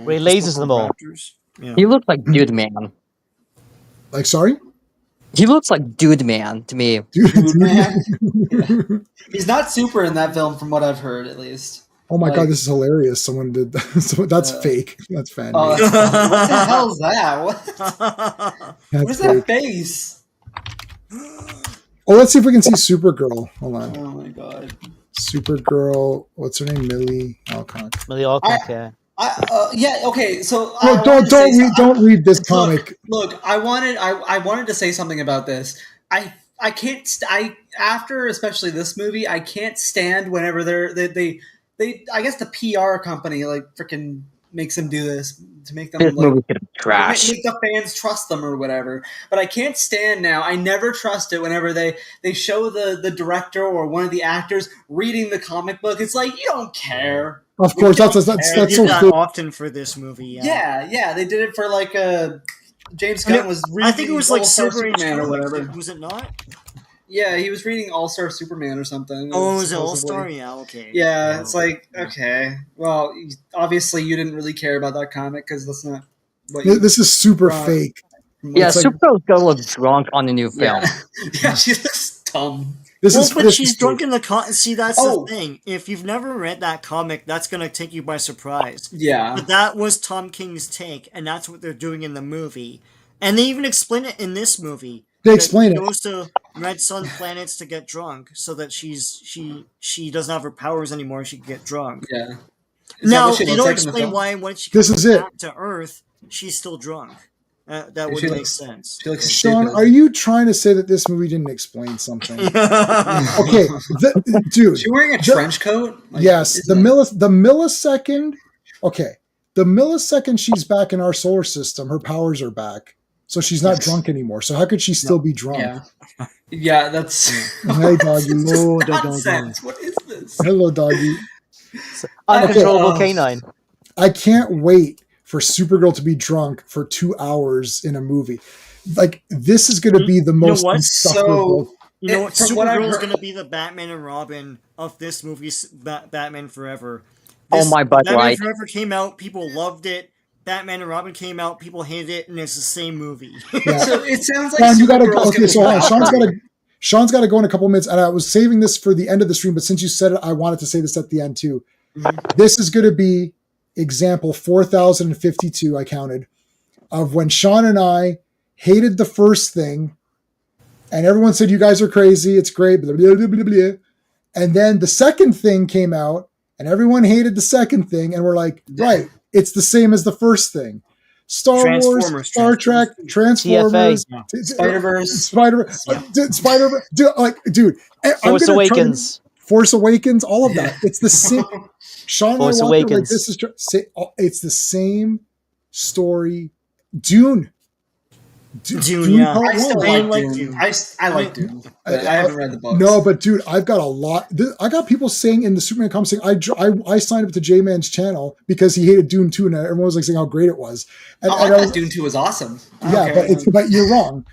where he lasers them all. Yeah. He looks like Dude Man. Like sorry. He looks like Dude Man to me. Dude Man. Yeah. He's not super in that film, from what I've heard, at least. Oh my god, this is hilarious! Someone did that. So that's fake. That's fan. What the hell is that? What is that face? Oh, let's see if we can see Supergirl. Hold on. Oh my god. Supergirl. What's her name? Millie Alcock. Millie Alcock. Yeah. Okay. So don't read this comic. Look, I wanted to say something about this. I can't. After especially this movie, I can't stand whenever they I guess the PR company like freaking makes them do this to make them trash. Make the fans trust them or whatever. But I can't stand now. I never trust it whenever they show the director or one of the actors reading the comic book. It's like you don't care. Of course, that's so cool. Often for this movie. Yeah. They did it for like James Gunn was reading. I think it was like Superman or whatever. Was it not? Yeah, he was reading All-Star Superman or something. Oh, was it All-Star? Yeah, okay. Yeah, it's like, okay. Well, obviously you didn't really care about that comic because that's not what you... This is super fake. Yeah, Supergirl's gonna look drunk on the new film. Yeah, she looks dumb. But she's drunk in the See, that's the thing. If you've never read that comic, that's going to take you by surprise. Yeah. But that was Tom King's take, and that's what they're doing in the movie. And they even explain it in this movie. They explain it. She goes to Red Sun planets to get drunk, so that she doesn't have her powers anymore. She can get drunk. Yeah. Now they don't explain why when she comes back to Earth, she's still drunk. That wouldn't make sense. She looks Sean, stupid. are you trying to say that this movie didn't explain something? Okay, dude. She wearing a trench coat? Like, yes, the millisecond. Okay, the millisecond she's back in our solar system, her powers are back, so she's not drunk anymore. So how could she still be drunk? Yeah, that's Hey, doggy. oh, nonsense. What is this? Hello, doggy. Uncontrollable canine. I can't wait for Supergirl to be drunk for 2 hours in a movie. Like, this is going to be the most insufferable. You know what? Supergirl is going to be the Batman and Robin of this movie's Batman Forever. Batman Forever came out, people loved it. Batman and Robin came out, people hated it, and it's the same movie. Yeah. So it sounds like you gotta go. Okay, so Sean's got to go in a couple minutes, and I was saving this for the end of the stream, but since you said it, I wanted to say this at the end too. Mm-hmm. This is going to be example 4052, I counted, of when Sean and I hated the first thing, and everyone said, you guys are crazy, it's great, blah, blah, blah, blah, blah. And then the second thing came out, and everyone hated the second thing, and we're like, right, it's the same as the first thing. Star Wars, Star Trek, Transformers, Spider-Verse, dude, Force Awakens, all of that. It's the same. Sean Force and I Awakens. like this is it's the same story. Dune, yeah. I still like Dune. I like Dune. But I haven't read the books. No, but dude, I've got a lot. I got people saying in the Superman comments saying I signed up to J-Man's channel because he hated Dune 2, and everyone was like saying how great it was. And, I thought Dune 2 was awesome. Yeah, but you're wrong.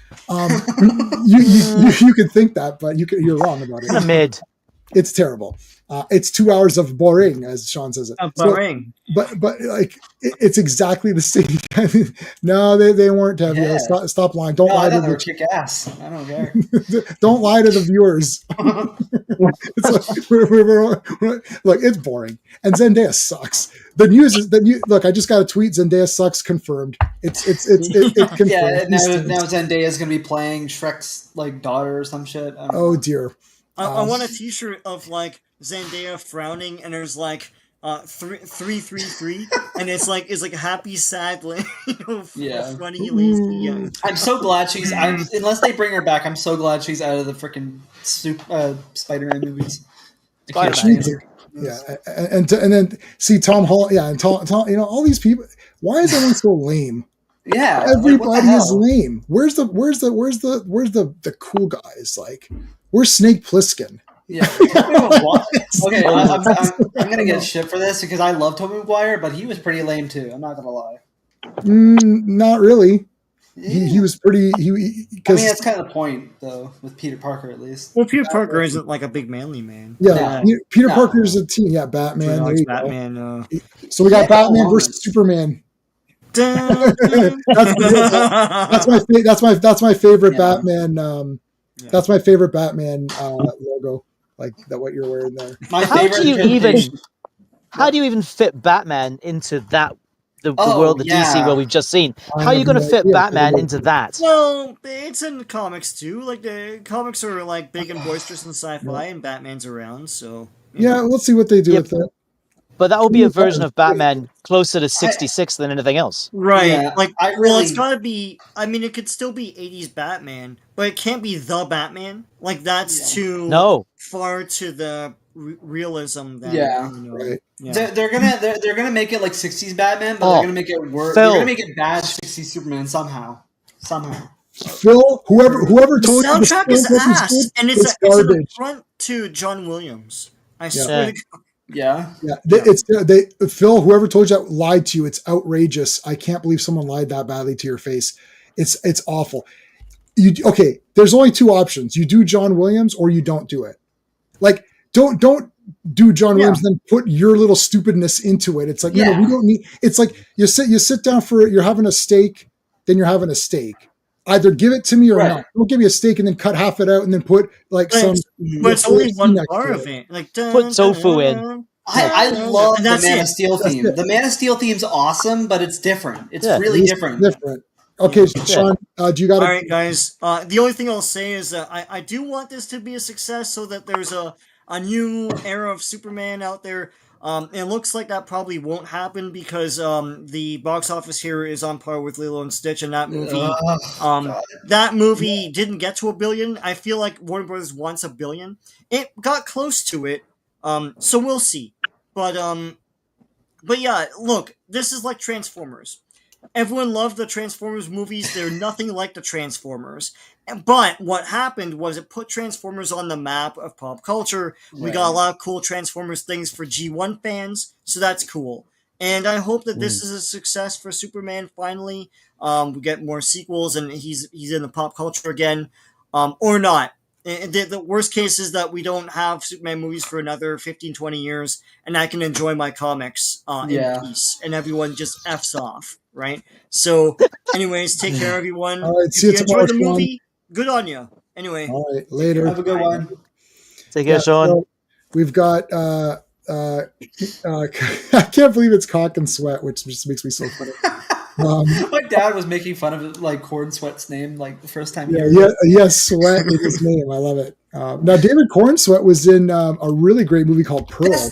You can think that, but you're wrong about it. Mid. It's terrible. It's 2 hours of boring, as Sean says it. Boring. So, but like it's exactly the same. No, they weren't heavy. Yeah. Stop lying. Don't lie to them. Kick ass. I don't care. Don't lie to the viewers. Look, it's boring, and Zendaya sucks. The news is look. I just got a tweet. Zendaya sucks. Confirmed. It confirmed. Yeah. Now Zendaya's gonna be playing Shrek's like daughter or some shit. Oh dear. I want a T-shirt of like Zendaya frowning, and there's like 333, and it's like a happy, sad, funny lazy. I'm so glad unless they bring her back, I'm so glad she's out of the freaking Spider-Man movies. Yeah, and then see Tom Holland. Yeah, and Tom. All these people. Why is everyone so lame? Yeah, everybody is lame. Where's the cool guys? Like, where's Snake Plissken? Yeah. Okay, I'm gonna get shit for this because I love Tobey Maguire, but he was pretty lame too. I'm not gonna lie. Not really. He was pretty. That's kind of the point, though, with Peter Parker at least. Well, Peter Parker isn't like a big manly man. Yeah, Peter Parker is a team. Yeah, Batman. Batman. So we got Batman versus Superman. That's my favorite Batman. That's my favorite Batman logo. Like that, what you're wearing there. How do you even fit Batman into that? The world of DC where we've just seen. How are you going to fit Batman into that? Well, it's in the comics too. Like the comics are like big and boisterous and sci-fi, and Batman's around. So let's see what they do with that. But that will be a version of Batman closer to 66 than anything else. Right. Yeah, it's got to be... I mean, it could still be 80s Batman, but it can't be the Batman. Like, that's too far to the realism. That, right. Yeah. They're gonna make it like 60s Batman, but they're gonna make it worse. They're gonna make it bad 60s Superman somehow. Phil, whoever told you the soundtrack is ass, and it's garbage. an affront to John Williams. I swear to God. Yeah. Phil, whoever told you that lied to you. It's outrageous. I can't believe someone lied that badly to your face. It's awful. There's only two options. You do John Williams or you don't do it. Like, don't do John Williams, then put your little stupidness into it. It's like, we don't need, it's like you sit down you're having a steak, then you're having a steak. Either give it to me or not. Don't give me a steak and then cut half it out and then put like but it's only one part of it. Like put tofu in. I love the Man of Steel theme. The Man of Steel theme's awesome, but it's different. It's really different. Okay, Sean, do you got? All right, guys. The only thing I'll say is that I do want this to be a success, so that there's a new era of Superman out there. It looks like that probably won't happen because the box office here is on par with Lilo and Stitch, and that movie didn't get to $1 billion. I feel like Warner Brothers wants $1 billion. It got close to it, so we'll see. But yeah, look, this is like Transformers. Everyone loved the Transformers movies. They're nothing like the Transformers. But what happened was it put Transformers on the map of pop culture. We got a lot of cool Transformers things for G1 fans, so that's cool. And I hope that this is a success for Superman finally. We get more sequels and he's in the pop culture again, or not. The worst case is that we don't have Superman movies for another 15, 20 years, and I can enjoy my comics in peace, and everyone just F's off, right? So, anyways, take care, everyone. All right, if see you tomorrow, enjoyed the movie, good on you. Anyway. All right, later. Have a good one. Take care, Sean. So we've got, I can't believe it's Cock and Sweat, which just makes me so funny. My dad was making fun of it, like Corn Sweat's name, like the first time. Yes, Sweat is his name. I love it. Now, David Corn Sweat was in a really great movie called Pearl.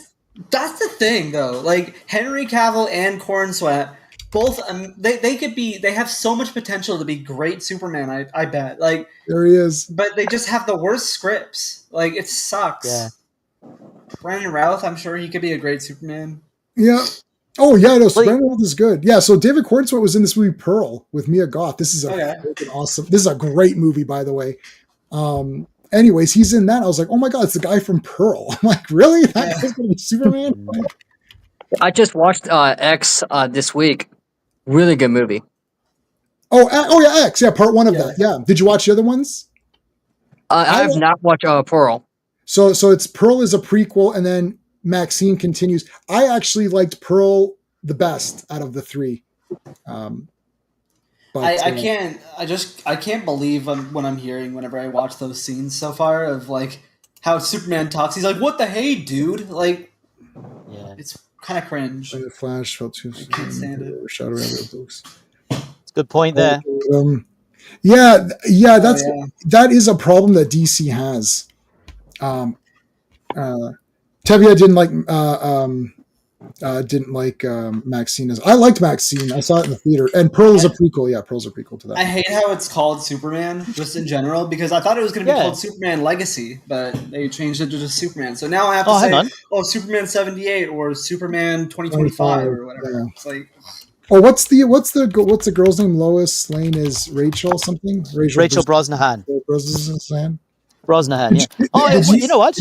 That's the thing, though. Like Henry Cavill and Corn Sweat, both they could be. They have so much potential to be great Superman. I bet. Like there he is, but they just have the worst scripts. Like it sucks. Yeah. Brandon Routh, I'm sure he could be a great Superman. Yeah. Oh yeah, no, Brandon Routh is good. Yeah, so David Corn Sweat was in this movie Pearl with Mia Goth. This is awesome. This is a great movie, by the way. Anyways, he's in that. I was like, oh my god, it's the guy from Pearl. I'm like, really? That guy's gonna be Superman? I just watched X this week. Really good movie. Oh yeah, X. Yeah, part 1 of that. Yeah. Did you watch the other ones? I have not watched Pearl. So it's Pearl is a prequel, and then Maxine continues. I actually liked Pearl the best out of the 3. I can't believe when I'm hearing whenever I watch those scenes so far of like how Superman talks. He's like, "What the hey, dude?" Like, it's kind of cringe. Flash felt too. I can't stand it. Shadow books. It's a good point there. That is a problem that DC has. Tevye didn't like Maxine. I liked Maxine. I saw it in the theater. And Pearl is a prequel. Yeah, Pearl's a prequel to that. I hate how it's called Superman, just in general, because I thought it was going to be called Superman Legacy, but they changed it to just Superman. So now I have to say, Superman 78 or Superman 2025 or whatever. Yeah. It's like, what's the girl's name? Lois Lane is Rachel something. Rachel Brosnahan. Brosnahan. Yeah. You know what?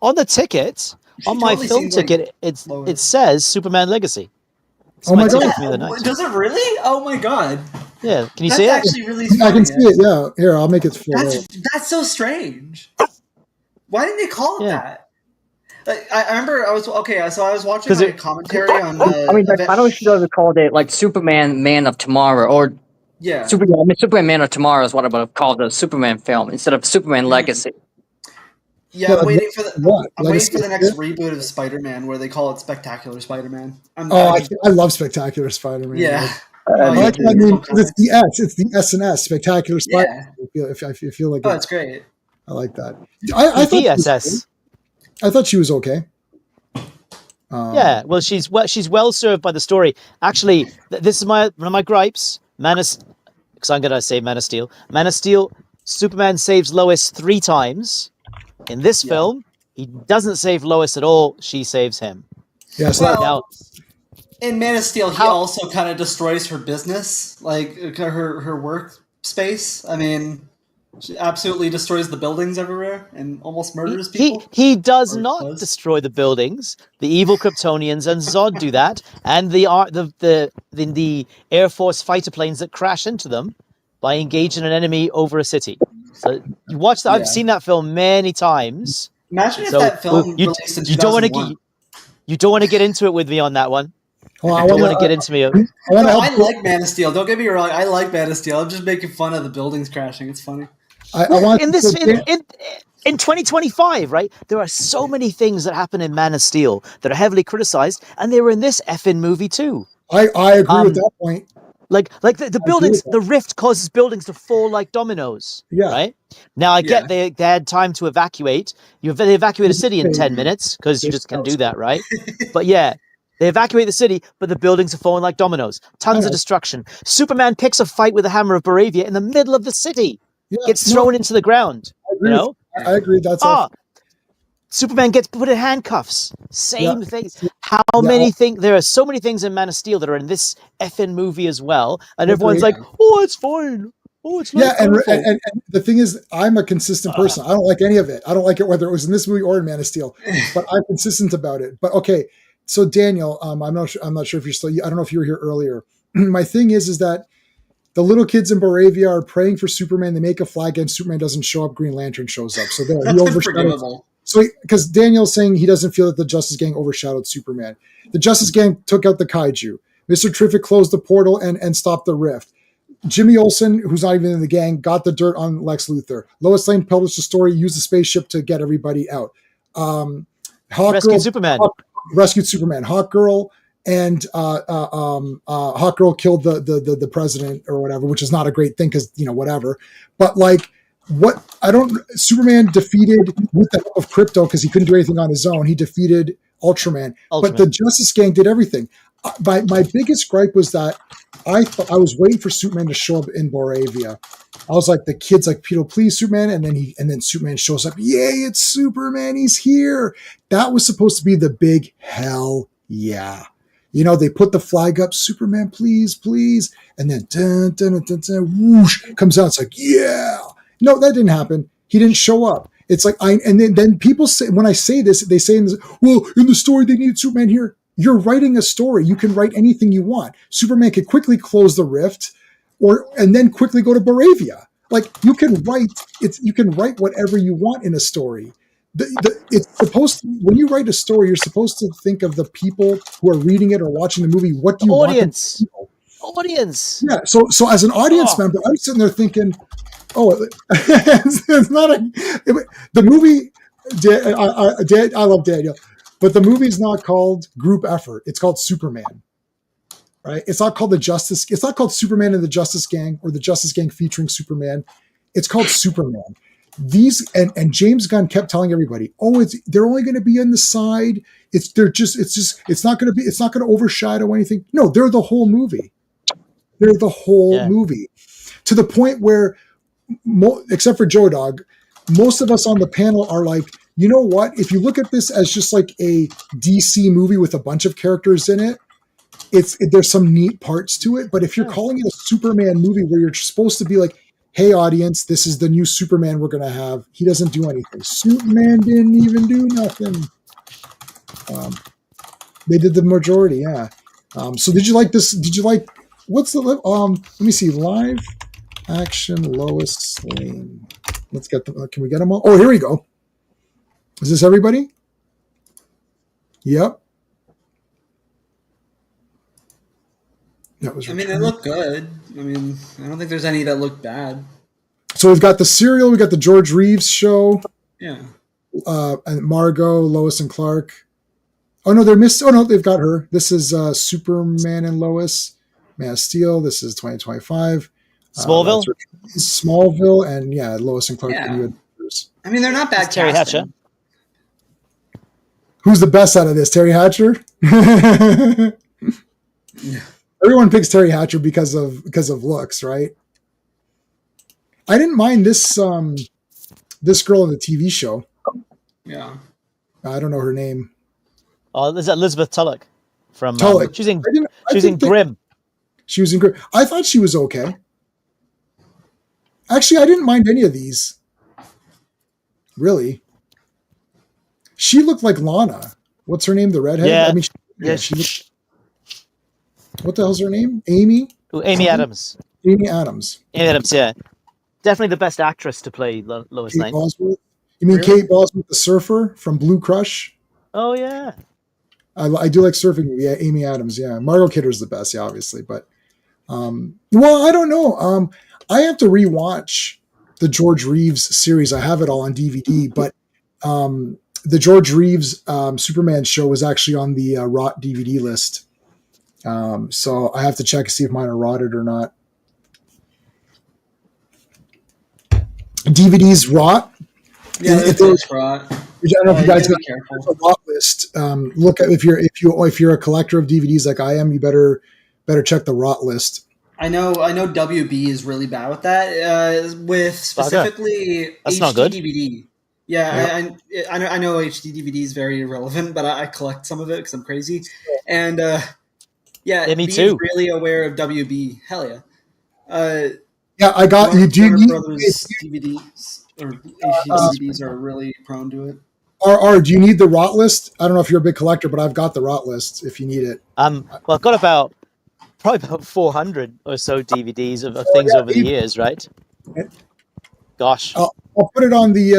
On the ticket. On my film ticket, it says Superman Legacy. Oh my god! Does it really? Oh my god! Yeah, can you see it? That's actually really funny. I can see it. Yeah, here I'll make it full. That's so strange. Why didn't they call it that? I remember I was watching a commentary on. I don't should have called it like Superman Man of Tomorrow or Superman Man of Tomorrow is what I would have called the Superman film instead of Superman Legacy. Yeah, I'm waiting for the next reboot of Spider-Man where they call it Spectacular Spider-Man. I love Spectacular Spider-Man. Yeah. It's the S. It's the S&S. Spectacular Spider-Man. I feel like it's great. I like that. I thought she was okay. Yeah, well, she's well served by the story. Actually, this is one of my gripes. Because I'm going to say Man of Steel. Man of Steel, Superman saves Lois 3 times. In this film, he doesn't save Lois at all. She saves him. Yes. Well, in Man of Steel, he also kind of destroys her business, like her workspace. I mean, she absolutely destroys the buildings everywhere and almost murders people. He does not destroy the buildings. The evil Kryptonians and Zod do that, and the Air Force fighter planes that crash into them by engaging an enemy over a city. So you watch that. I've seen that film many times. Imagine if that film released in 2001. You don't want to get into it with me on that one. Well, I don't want to get into me. I like Man of Steel. Don't get me wrong. I like Man of Steel. I'm just making fun of the buildings crashing. It's funny. In 2025, right? There are so many things that happen in Man of Steel that are heavily criticized, and they were in this effing movie too. I agree with that point. Like the buildings, the rift causes buildings to fall like dominoes. Yeah. Right? Now I get they had time to evacuate. They evacuate a city in 10 minutes because you just can do that, right? But yeah, they evacuate the city, but the buildings are falling like dominoes. Tons of destruction. Superman picks a fight with the Hammer of Baravia in the middle of the city. Gets thrown into the ground. I agree. That's all. Superman gets put in handcuffs. Same thing. How many things? There are so many things in Man of Steel that are in this effing movie as well, and everyone's like, "Oh, it's fine. Oh, it's not and the thing is, I'm a consistent person. I don't like any of it. I don't like it whether it was in this movie or in Man of Steel, but I'm consistent about it. But okay, so Daniel, I'm not sure if you're still. I don't know if you were here earlier. My thing is that the little kids in Baravia are praying for Superman. They make a flag, and Superman doesn't show up. Green Lantern shows up. So there, he overshadows. So, because Daniel's saying he doesn't feel that the Justice Gang overshadowed Superman. The Justice Gang took out the kaiju. Mr. Terrific closed the portal and stopped the rift. Jimmy Olsen, who's not even in the gang, got the dirt on Lex Luthor. Lois Lane published a story, used the spaceship to get everybody out. Rescued Superman. Rescued Superman. Hawkgirl and Hawkgirl killed the president or whatever, which is not a great thing because, whatever. But Superman defeated with the help of Krypto because he couldn't do anything on his own. He defeated Ultraman. But the Justice Gang did everything. My biggest gripe was that I was waiting for Superman to show up in Boravia. I was like, the kid's like, Peter, please, Superman. And then Superman shows up. Yay, it's Superman. He's here. That was supposed to be the big hell yeah. They put the flag up, Superman, please, please. And then dun, dun, dun, dun, whoosh, comes out. It's like, yeah. No, that didn't happen. He didn't show up. It's like, and then people say, when I say this, they say, well, in the story, they need Superman here. You're writing a story. You can write anything you want. Superman can quickly close the rift and then quickly go to Baravia. Like you can write whatever you want in a story. It's supposed to, when you write a story, you're supposed to think of the people who are reading it or watching the movie. What do you want? Audience. Yeah. So as an audience member, I'm sitting there thinking, it's not the movie. I love Daniel, but the movie's not called Group Effort. It's called Superman, right? It's not called It's not called Superman and the Justice Gang or the Justice Gang featuring Superman. It's called Superman. And James Gunn kept telling everybody, they're only going to be on the side. It's not going to overshadow anything. No, they're the whole movie. They're the whole movie, to the point where, except for Joe Dog, most of us on the panel are like, you know what? If you look at this as just like a DC movie with a bunch of characters in it, there's some neat parts to it. But if you're calling it a Superman movie where you're supposed to be like, hey, audience, this is the new Superman we're going to have. He doesn't do anything. Superman didn't even do nothing. They did the majority, yeah. So did you like this? Did you like, what's the, let me see, live action Lois Lane. Let's get them. Can we get them all? Oh, here we go. Is this everybody? Yep. That was. I mean, they look good. I mean, I don't think there's any that look bad. So we've got the serial. We got the George Reeves show. Yeah. And Margot, Lois, and Clark. Oh no, they're missed. Oh no, they've got her. This is Superman and Lois. Man of Steel. This is 2025. Smallville. Smallville, and Lois and Clark. Yeah. I mean, they're not bad. Terry Hatcher. Who's the best out of this? Terry Hatcher. Everyone picks Terry Hatcher because of looks, right? I didn't mind this this girl in the TV show. Yeah. I don't know her name. Oh, is that Elizabeth Tulloch from Tulloch? She's in Grimm. She was in Grimm. I thought she was okay. Actually, I didn't mind any of these. Really. She looked like Lana. What's her name? The redhead? Yeah. I mean, she looked, what the hell's her name? Amy? Ooh, Amy Adams. Amy Adams. Amy Adams, yeah. Definitely the best actress to play Lois Lane. Bosworth? You mean really? Kate Bosworth, the surfer from Blue Crush? Oh, yeah. I do like surfing. Yeah, Amy Adams. Yeah. Margot Kidder's the best, yeah, obviously. But, well, I don't know. I have to rewatch the George Reeves series. I have it all on DVD, but the George Reeves Superman show was actually on the Rot DVD list. So I have to check to see if mine are rotted or not. DVDs rot. Yeah, it's rot. I don't know if you guys got careful. a rot list. Look at if you're a collector of DVDs like I am, you better check the rot list. I know WB is really bad with that. With specifically HD DVD. Yeah, I know HD DVD is very irrelevant, but I collect some of it because I'm crazy. And me too. Really aware of WB. Hell yeah. Yeah, I got you. Do you Brothers DVDs or HD DVDs are really prone to it. Or do you need the rot list? I don't know if you're a big collector, but I've got the rot list if you need it. Well, I've got probably about 400 or so DVDs of things over the years, right? Gosh. I'll put it on the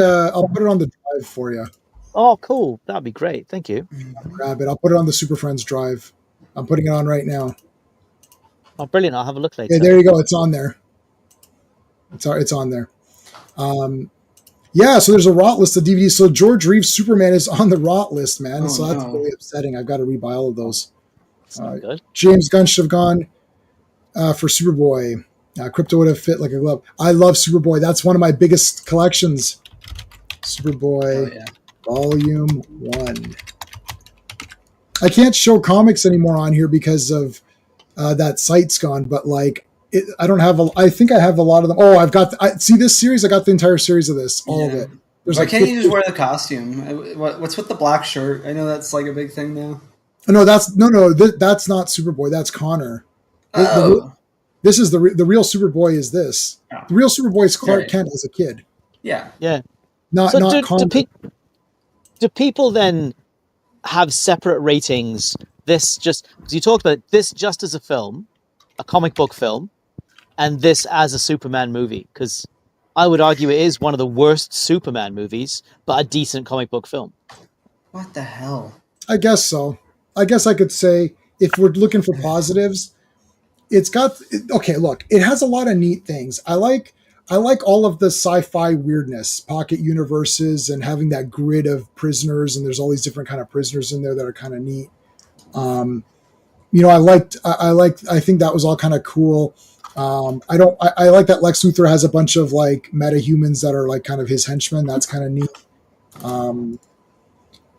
drive for you. Oh, cool. That'd be great. Thank you. I'll grab it. I'll put it on the Super Friends drive. I'm putting it on right now. Oh, brilliant. I'll have a look later. Yeah, there you go. It's on there. It's on there. Yeah, so there's a rot list of DVDs. So George Reeves' Superman is on the rot list, man. So that's really upsetting. I've got to rebuy all of those. Good. James Gunn should have gone for Superboy. Krypto would have fit like a glove. I love Superboy. That's one of my biggest collections. Superboy Volume 1. I can't show comics anymore on here because of that site's gone, but like I don't have I think I have a lot of them. Oh, I've got see this series? I got the entire series of this, all of it. Why can't you just wear the costume? What's with the black shirt? I know that's like a big thing now. No, that's not Superboy. That's Connor. This is the real Superboy. Is this the real Superboy? Is Clark Kent as a kid? Yeah. Not Connor. Do people then have separate ratings? This just because you talked about this just as a film, a comic book film, and this as a Superman movie. Because I would argue it is one of the worst Superman movies, but a decent comic book film. What the hell? I guess so. I guess I could say if we're looking for positives, it's got okay. Look, it has a lot of neat things. I like all of the sci-fi weirdness, pocket universes, and having that grid of prisoners, and there's all these different kind of prisoners in there that are kind of neat. I think that was all kind of cool. I like that Lex Luthor has a bunch of like meta-humans that are like kind of his henchmen. That's kind of neat.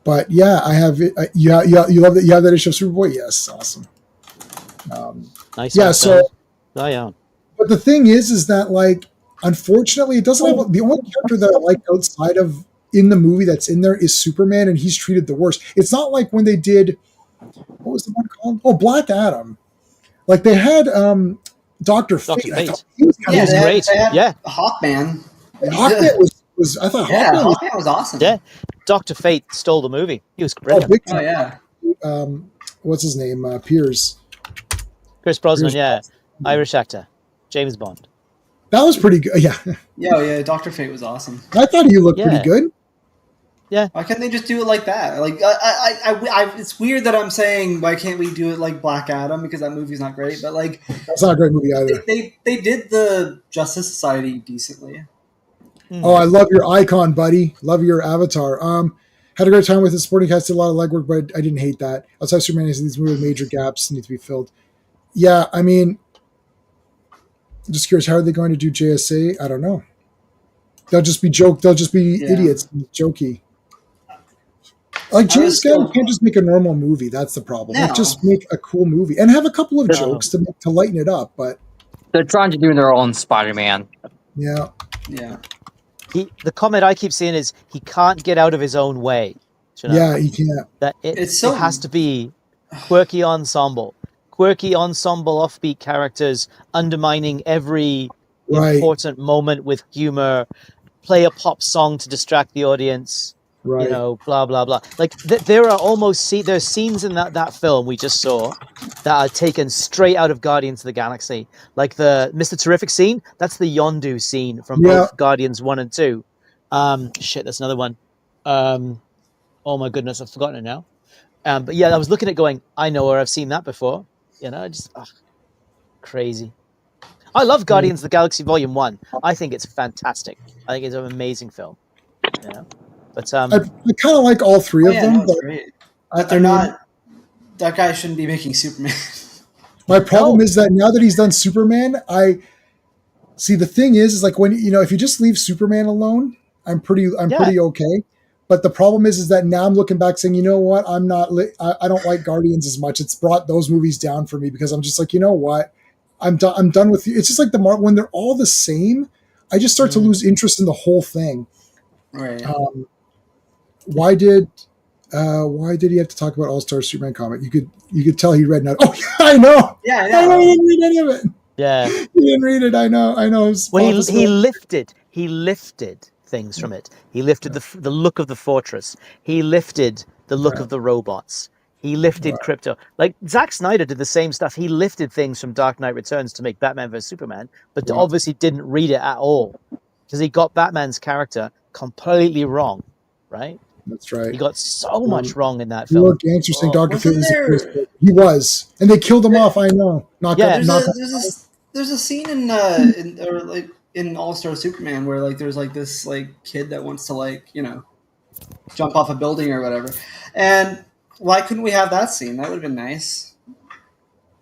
But yeah, I have it. You love that you have that issue of Superboy. Yes, awesome. Nice. Yeah. So, yeah. But the thing is that like, unfortunately, it doesn't have the only character that I like outside of in the movie that's in there is Superman, and he's treated the worst. It's not like when they did what was the one called? Oh, Black Adam. Like they had Dr. Fate. Fate. He was great. Yeah. Hawkman. Hawkman was I thought Hawkman was awesome. Yeah. Dr. Fate stole the movie. He was great. Oh yeah. What's his name? Pierce Brosnan, Irish actor. James Bond. That was pretty good. Yeah. Yeah. Dr. Fate was awesome. I thought he looked pretty good. Yeah. Why can't they just do it like that? Like, I it's weird that I'm saying why can't we do it like Black Adam because that movie's not great, but like that's not a great movie either. They did the Justice Society decently. Oh, I love your icon, buddy. Love your avatar. Had a great time with the supporting cast. Did a lot of legwork, but I didn't hate that. Outside of Superman, these movies with major gaps need to be filled. Yeah, I mean, I'm just curious, how are they going to do JSA? I don't know. They'll just be idiots, and jokey. Like James Gunn can't just make a normal movie. That's the problem. No. Like, just make a cool movie and have a couple of jokes to lighten it up. But they're trying to do their own Spider-Man. Yeah. The comment I keep seeing is he can't get out of his own way. You know? Yeah, he can't. That it has to be quirky ensemble, offbeat characters undermining every important moment with humor. Play a pop song to distract the audience. Right. You know, blah blah blah. Like there are there's scenes in that film we just saw that are taken straight out of Guardians of the Galaxy. Like the Mr. Terrific scene, that's the Yondu scene from both Guardians 1 and 2. That's another one. Oh my goodness, I've forgotten it now. But yeah, I was looking at going, I know where I've seen that before. You know, just crazy. I love Guardians of the Galaxy Volume 1. I think it's fantastic. I think it's an amazing film. You know? But I kind of like all three of them. But they're not. That guy shouldn't be making Superman. My problem is that now that he's done Superman, I see the thing is like when if you just leave Superman alone, I'm pretty okay. But the problem is that now I'm looking back saying, you know what, I don't like Guardians as much. It's brought those movies down for me because I'm just like, you know what, I'm done with you. It's just like the Marvel when they're all the same, I just start to lose interest in the whole thing. Right. Why did he have to talk about All-Star Superman comic? You could tell he read none. Oh, yeah, I know. Yeah, I know. He didn't read any of it. Yeah. He didn't read it. I know. Well, he lifted things from it. He lifted the look of the fortress. He lifted the look of the robots. He lifted Krypto. Like Zack Snyder did the same stuff. He lifted things from Dark Knight Returns to make Batman vs Superman, but obviously didn't read it at all because he got Batman's character completely wrong, right? That's right. He got so much wrong in that film. Look, interesting. Dr. Fate he was, and they killed him off. I know. There's a scene in All-Star Superman where like there's like this like kid that wants to jump off a building or whatever, and why couldn't we have that scene? That would have been nice.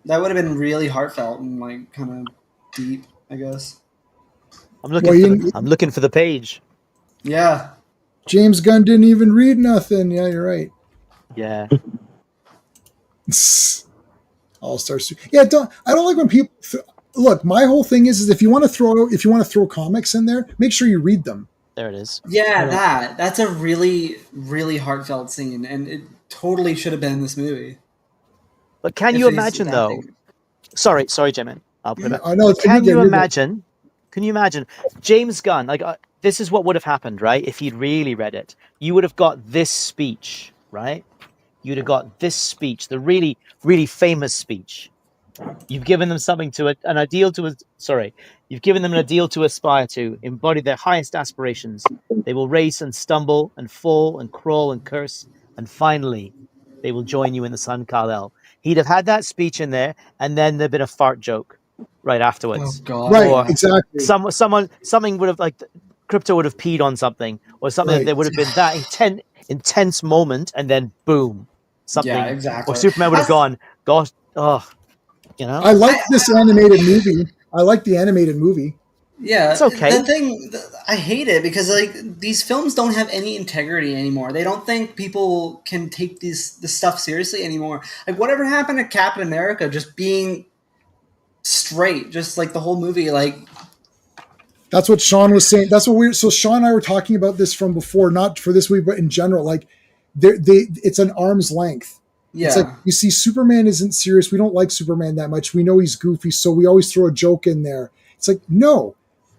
That would have been really heartfelt and like kind of deep, I guess. I'm looking for the page. Yeah. James Gunn didn't even read nothing. Yeah, you're right. Yeah. All-Star. Yeah, I don't like when people look. My whole thing is if you want to throw comics in there, make sure you read them. There it is. Yeah, that's a really, really heartfelt scene, and it totally should have been in this movie. But can you imagine though? Sorry, Jim. I'll put it back. I know. Can you imagine? Can you imagine James Gunn? Like this is what would have happened, right? If he'd really read it, you would have got this speech, right? You'd have got this speech, the really, really famous speech. You've given them something You've given them an ideal to aspire to, embody their highest aspirations. They will race and stumble and fall and crawl and curse, and finally, they will join you in the sun, Kal-El. He'd have had that speech in there, and then there'd been a fart joke right afterwards. Oh God! Right, or exactly. Something would have Krypto would have peed on something, or something. Right. There would have been that intense moment, and then boom, something. Yeah, exactly. Or Superman would have gone, gosh, I like this animated movie. I like the animated movie. Yeah, it's okay. The thing, I hate it because these films don't have any integrity anymore. They don't think people can take this stuff seriously anymore. Like whatever happened to Captain America just being straight, just like the whole movie, like. That's what Sean was saying. That's what so Sean and I were talking about this from before, not for this week, but in general, like it's an arm's length. Yeah. It's like, you see, Superman isn't serious. We don't like Superman that much. We know he's goofy, so we always throw a joke in there. It's like, no.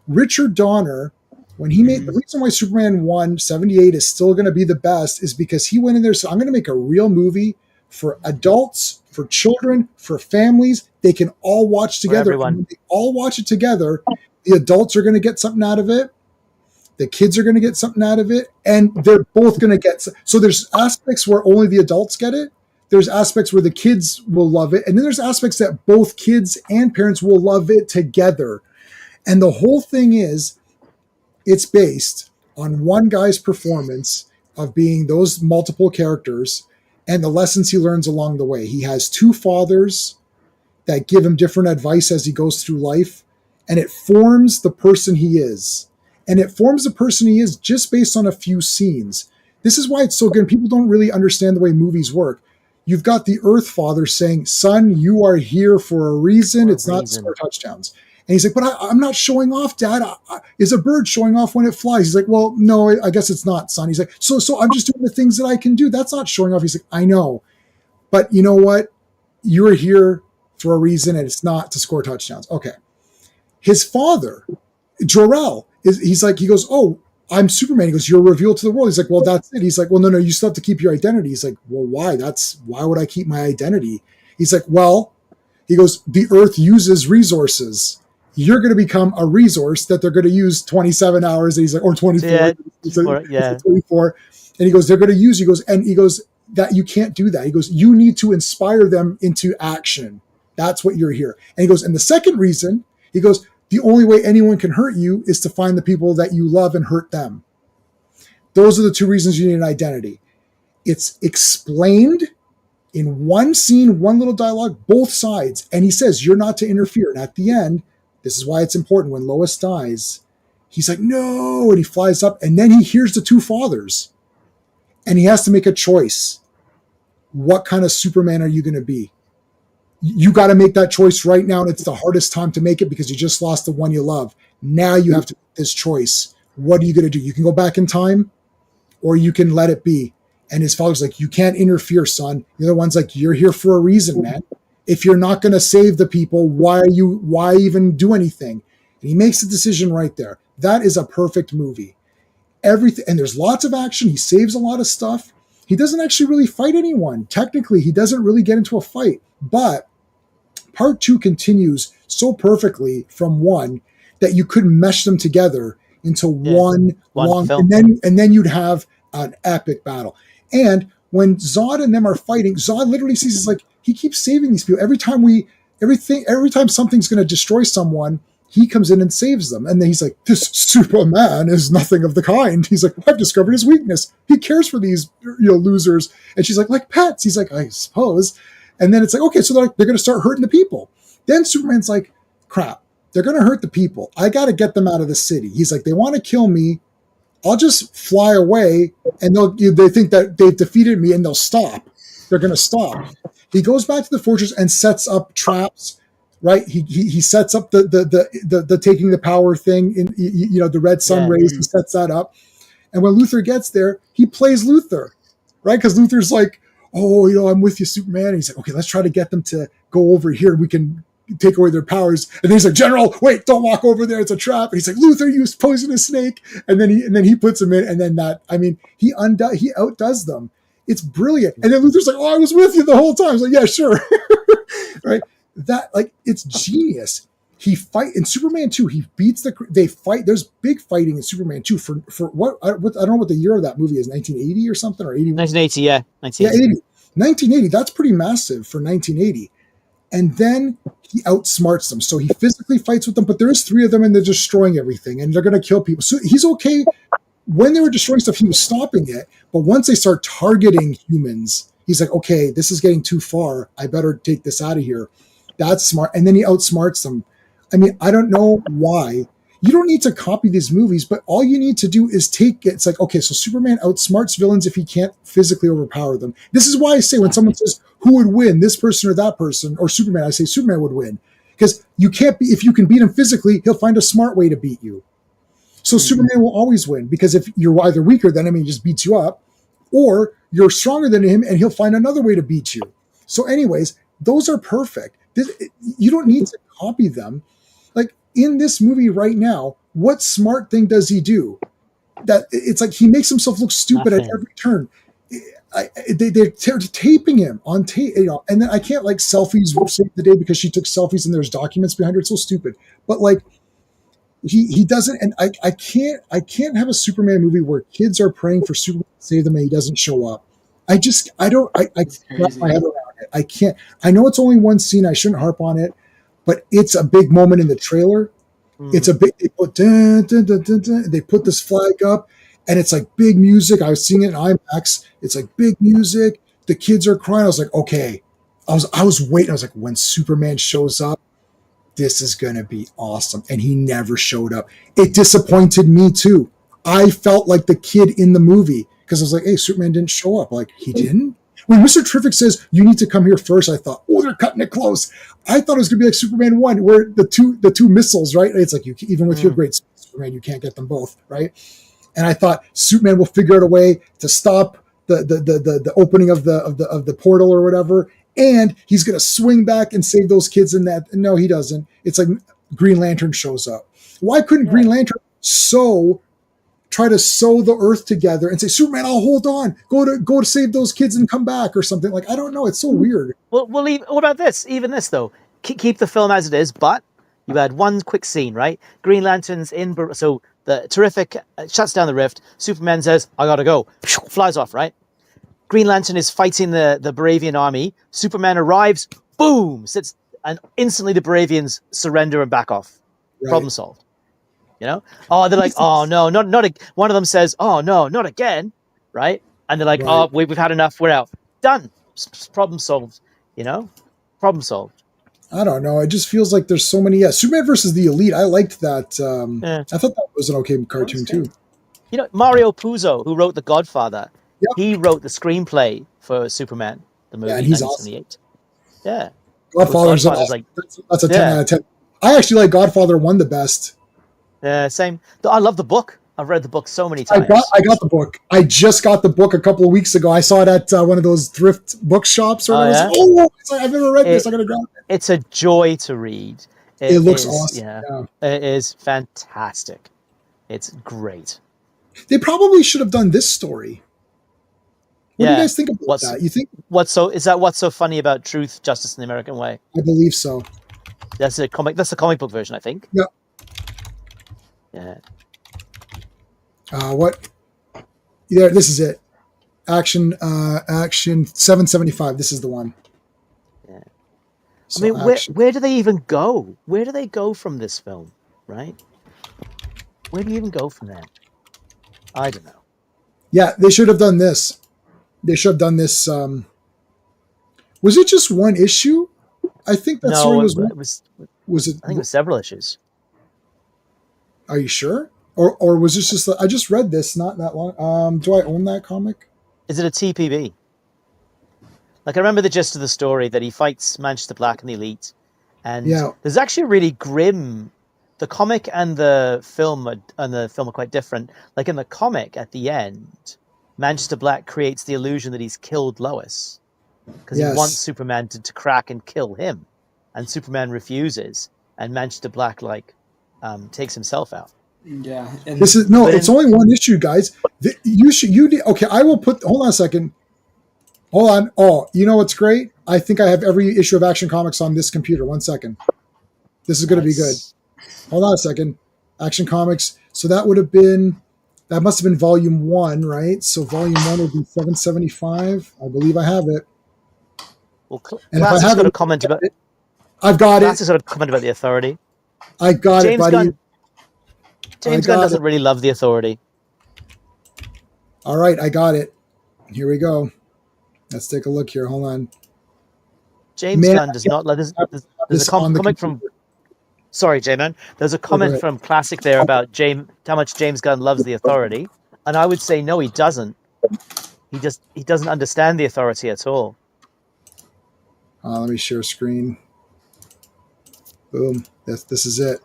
Richard Donner, when he made the reason why Superman 1/78 is still going to be the best is because he went in there, so I'm going to make a real movie for adults, for children, for families. They can all watch together. And when they all watch it together, the adults are going to get something out of it. The kids are going to get something out of it. And they're both going to get. So there's aspects where only the adults get it. There's aspects where the kids will love it. And then there's aspects that both kids and parents will love it together. And the whole thing is, it's based on one guy's performance of being those multiple characters and the lessons he learns along the way. He has two fathers that give him different advice as he goes through life. And it forms the person he is. And it forms the person he is just based on a few scenes. This is why it's so good. People don't really understand the way movies work. You've got the Earth Father saying, son, you are here for a reason. It's not to score touchdowns. And he's like, but I'm not showing off, Dad. Is a bird showing off when it flies? He's like, well, no, I guess it's not, son. He's like, so I'm just doing the things that I can do. That's not showing off. He's like, I know. But you know what? You're here for a reason, and it's not to score touchdowns. Okay. His father, Jor-El, he goes, oh, I'm Superman. He goes, you're revealed to the world. He's like, well, that's it. He's like, well, no, you still have to keep your identity. He's like, well, why? Why would I keep my identity? He's like, well, he goes, the Earth uses resources. You're going to become a resource that they're going to use 27 hours. And he's like, or 24. Yeah. 24. And he goes, they're going to use you. He goes, that you can't do that. He goes, you need to inspire them into action. That's what you're here. And he goes, and the second reason, he goes, the only way anyone can hurt you is to find the people that you love and hurt them. Those are the two reasons you need an identity. It's explained in one scene, one little dialogue, both sides. And he says, you're not to interfere. And at the end, this is why it's important when Lois dies, he's like, no. And he flies up and then he hears the two fathers and he has to make a choice. What kind of Superman are you going to be? You got to make that choice right now. And it's the hardest time to make it because you just lost the one you love. Now you have to make this choice. What are you going to do? You can go back in time or you can let it be. And his father's like, you can't interfere, son. The other one's like, you're here for a reason, man. If you're not going to save the people, why even do anything? And he makes the decision right there. That is a perfect movie. Everything, and there's lots of action. He saves a lot of stuff. He doesn't actually really fight anyone. Technically, he doesn't really get into a fight. But part 2 continues so perfectly from 1 that you could mesh them together into one long film. And then you'd have an epic battle. And when Zod and them are fighting, Zod literally sees it's like he keeps saving these people. Every time something's going to destroy someone, he comes in and saves them. And then he's like, this Superman is nothing of the kind. He's like, I've discovered his weakness. He cares for these losers. And she's like pets. He's like, I suppose. And then it's like, okay, so they're going to start hurting the people. Then Superman's like, crap, they're going to hurt the people. I got to get them out of the city. He's like, they want to kill me. I'll just fly away and they think that they've defeated me and they'll stop. They're going to stop. He goes back to the fortress and sets up traps, right? He sets up the taking the power thing in, the red sun rays. He sets that up. And when Luthor gets there, he plays Luthor, right? Because Luthor's like, oh, I'm with you, Superman. And he's like, okay, let's try to get them to go over here. We can take away their powers. And then he's like, General, wait, don't walk over there. It's a trap. And he's like, Luthor, you poisonous snake. And then he puts him in. And then he outdoes them. It's brilliant. And then Luthor's like, oh, I was with you the whole time. I was like, yeah, sure. Right. It's genius. He fight in Superman 2. He beats they fight. There's big fighting in Superman 2 for what I don't know what the year of that movie is, 1980 or something, or 80. 1980, yeah. 1980. That's pretty massive for 1980. And then he outsmarts them. So he physically fights with them, but there's 3 of them and they're destroying everything and they're going to kill people. So he's okay. When they were destroying stuff, he was stopping it. But once they start targeting humans, he's like, okay, this is getting too far. I better take this out of here. That's smart. And then he outsmarts them. I mean, I don't know why. You don't need to copy these movies, but all you need to do is take it. It's like, okay, so Superman outsmarts villains if he can't physically overpower them. This is why I say when someone says, who would win, this person or that person, or Superman, I say Superman would win. Because you can't be, if you can beat him physically, he'll find a smart way to beat you. So Superman will always win, because if you're either weaker than him and he just beats you up, or you're stronger than him and he'll find another way to beat you. So anyways, those are perfect. You don't need to copy them. Like in this movie right now, what smart thing does he do? That it's like he makes himself look stupid at every turn. They're taping him on tape, and then I can't like selfies will save the day because she took selfies and there's documents behind her. It's so stupid. But like he doesn't, and I can't have a Superman movie where kids are praying for Superman to save them and he doesn't show up. I wrap my head around it. I can't. I know it's only one scene. I shouldn't harp on it, but it's a big moment in the trailer. It's a big. They put they put this flag up, and it's like big music. I was seeing it in IMAX. It's like big music. The kids are crying. I was like, okay. I was waiting. I was like, when Superman shows up, this is gonna be awesome. And he never showed up. It disappointed me too. I felt like the kid in the movie because I was like, hey, Superman didn't show up. Like, he didn't? When Mr. Terrific says, you need to come here first, I thought, oh, they're cutting it close. I thought it was going to be like Superman 1, where the two missiles, right? It's like, even with your great Superman, you can't get them both, right? And I thought Superman will figure out a way to stop the opening of the portal or whatever, and he's going to swing back and save those kids in that. No, he doesn't. It's like Green Lantern shows up. Why couldn't Green Lantern try to sew the earth together and say, Superman, I'll hold on. Go to save those kids and come back or something. Like, I don't know. It's so weird. Well, what about this? Even this, though. Keep the film as it is, but you had one quick scene, right? Green Lantern's in... So the Terrific shuts down the rift. Superman says, I gotta go. Flies off, right? Green Lantern is fighting the Baravian army. Superman arrives, boom! Sits, and instantly the Baravians surrender and back off. Right. Problem solved. You know? Oh, they're like, oh no, not one of them says, oh no, not again, right? And they're like, oh, we've had enough, we're out. Done. problem solved. You know, problem solved. I don't know. It just feels like there's so many. Yeah, Superman versus the Elite. I liked that. Yeah. I thought that was an okay cartoon too. You know, Mario Puzo, who wrote The Godfather, Yep. he wrote the screenplay for Superman, the movie, and he's 1978. Awesome. Yeah. Godfather's like that's a 10 out of 10. I actually like Godfather 1 the best. Yeah, same. I love the book. I've read the book so many times. I got the book. I just got the book a couple of weeks ago. I saw it at one of those thrift bookshops. Or I've never read this. I'm gonna grab it. It's a joy to read. It looks awesome. Yeah. It is fantastic. It's great. They probably should have done this story. What do you guys think about that? You think what's so funny about Truth, Justice, and the American Way? I believe so. That's a comic book version, I think. Yeah. Yeah. What? Yeah, this is it. Action 775. This is the one. Yeah. So I mean, where do they even go? Where do they go from this film? Right? Where do you even go from there? I don't know. Yeah, they should have done this. They should have done this. Was it just one issue? I think that story was. Was it? I think it was several issues. Are you sure? Or was this just? I just read this not that long. Do I own that comic? Is it a TPB? Like I remember the gist of the story that he fights Manchester Black and the Elite, and there's actually a really grim. The comic and the film are quite different. Like in the comic, at the end, Manchester Black creates the illusion that he's killed Lois because he wants Superman to crack and kill him, and Superman refuses, and Manchester Black takes himself out. Yeah, and this is it's only one issue, guys. Okay, I will put. Hold on a second. Hold on. Oh, you know what's great? I think I have every issue of Action Comics on this computer. 1 second. This is going to be good. Hold on a second. Action Comics. So that must have been volume 1, right? So volume 1 would be 775. I believe I have it. Well, Class got a comment about it. I've got it. Class has got a comment about the Authority. I got it, buddy. James Gunn doesn't really love the Authority. All right, I got it. Here we go. Let's take a look here. Hold on. James Gunn does not let this. There's a comment from. Sorry, J-Man. There's a comment from Classic there about how much James Gunn loves the Authority, and I would say no, he doesn't. He doesn't understand the Authority at all. Let me share screen. Boom. This is it.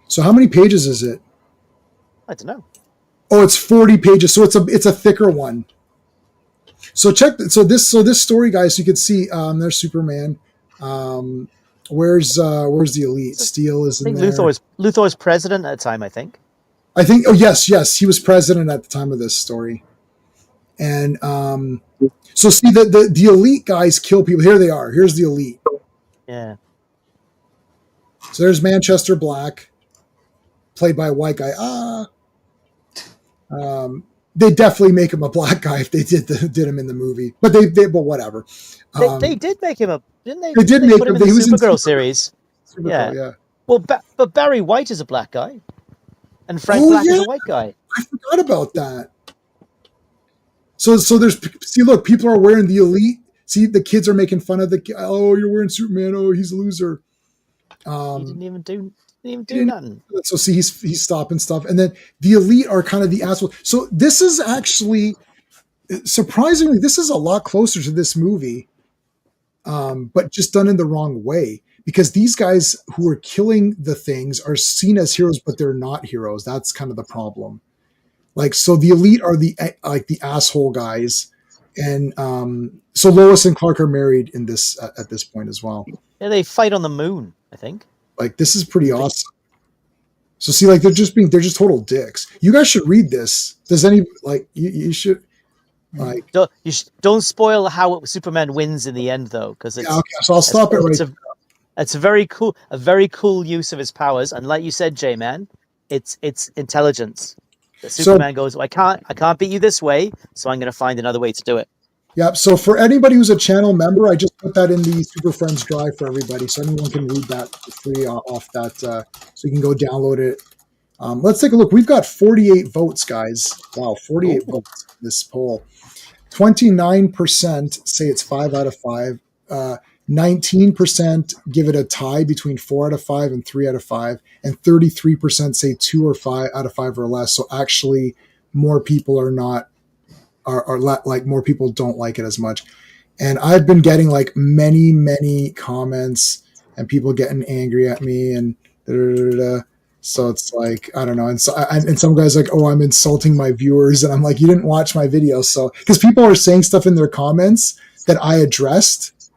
So how many pages is it? I don't know. Oh, it's 40 pages. So it's a thicker one. So this story, guys, you can see there's Superman. Where's the Elite? Steel is in there. Luthor was president at the time, I think. Oh yes, he was president at the time of this story. And so see the Elite guys kill people. Here they are. Here's the Elite. Yeah. So there's Manchester Black, played by a white guy. They definitely make him a black guy if they did him in the movie. But but whatever. They did make him didn't they? They did make put him. in the He was in Supergirl series. Supergirl, yeah. Well, but Barry White is a black guy, and Frank Black is a white guy. I forgot about that. So there's look, people are wearing the Elite. See, the kids are making fun of you're wearing Superman. Oh, he's a loser. He didn't even do nothing. So see, he's stopping stuff, and then the Elite are kind of the assholes. So this is actually surprisingly, this is a lot closer to this movie, but just done in the wrong way. Because these guys who are killing the things are seen as heroes, but they're not heroes. That's kind of the problem. So the Elite are the asshole guys, and so Lois and Clark are married in this at this point as well. Yeah, they fight on the moon, I think. This is pretty awesome. So see, they're just total dicks. You guys should read this. Does any you should don't spoil how Superman wins in the end though, because it's okay. So I'll stop it right. It's a very cool use of his powers, and like you said, J-Man, it's intelligence. Superman goes, I can't beat you this way, so I'm going to find another way to do it. Yeah. So for anybody who's a channel member, I just put that in the Super Friends Drive for everybody, so anyone can read that for free off that. So you can go download it. Let's take a look. We've got 48 votes, guys. Wow, 48 votes in this poll. 29% say it's 5 out of 5. 19% give it a tie between 4 out of 5 and 3 out of 5, and 33% say 2 or 5 out of 5 or less. So actually, more people more people don't like it as much. And I've been getting like many comments and people getting angry at me and so it's like, I don't know. And so and some guys like, oh, I'm insulting my viewers, and I'm like, you didn't watch my video. So because people are saying stuff in their comments that I addressed,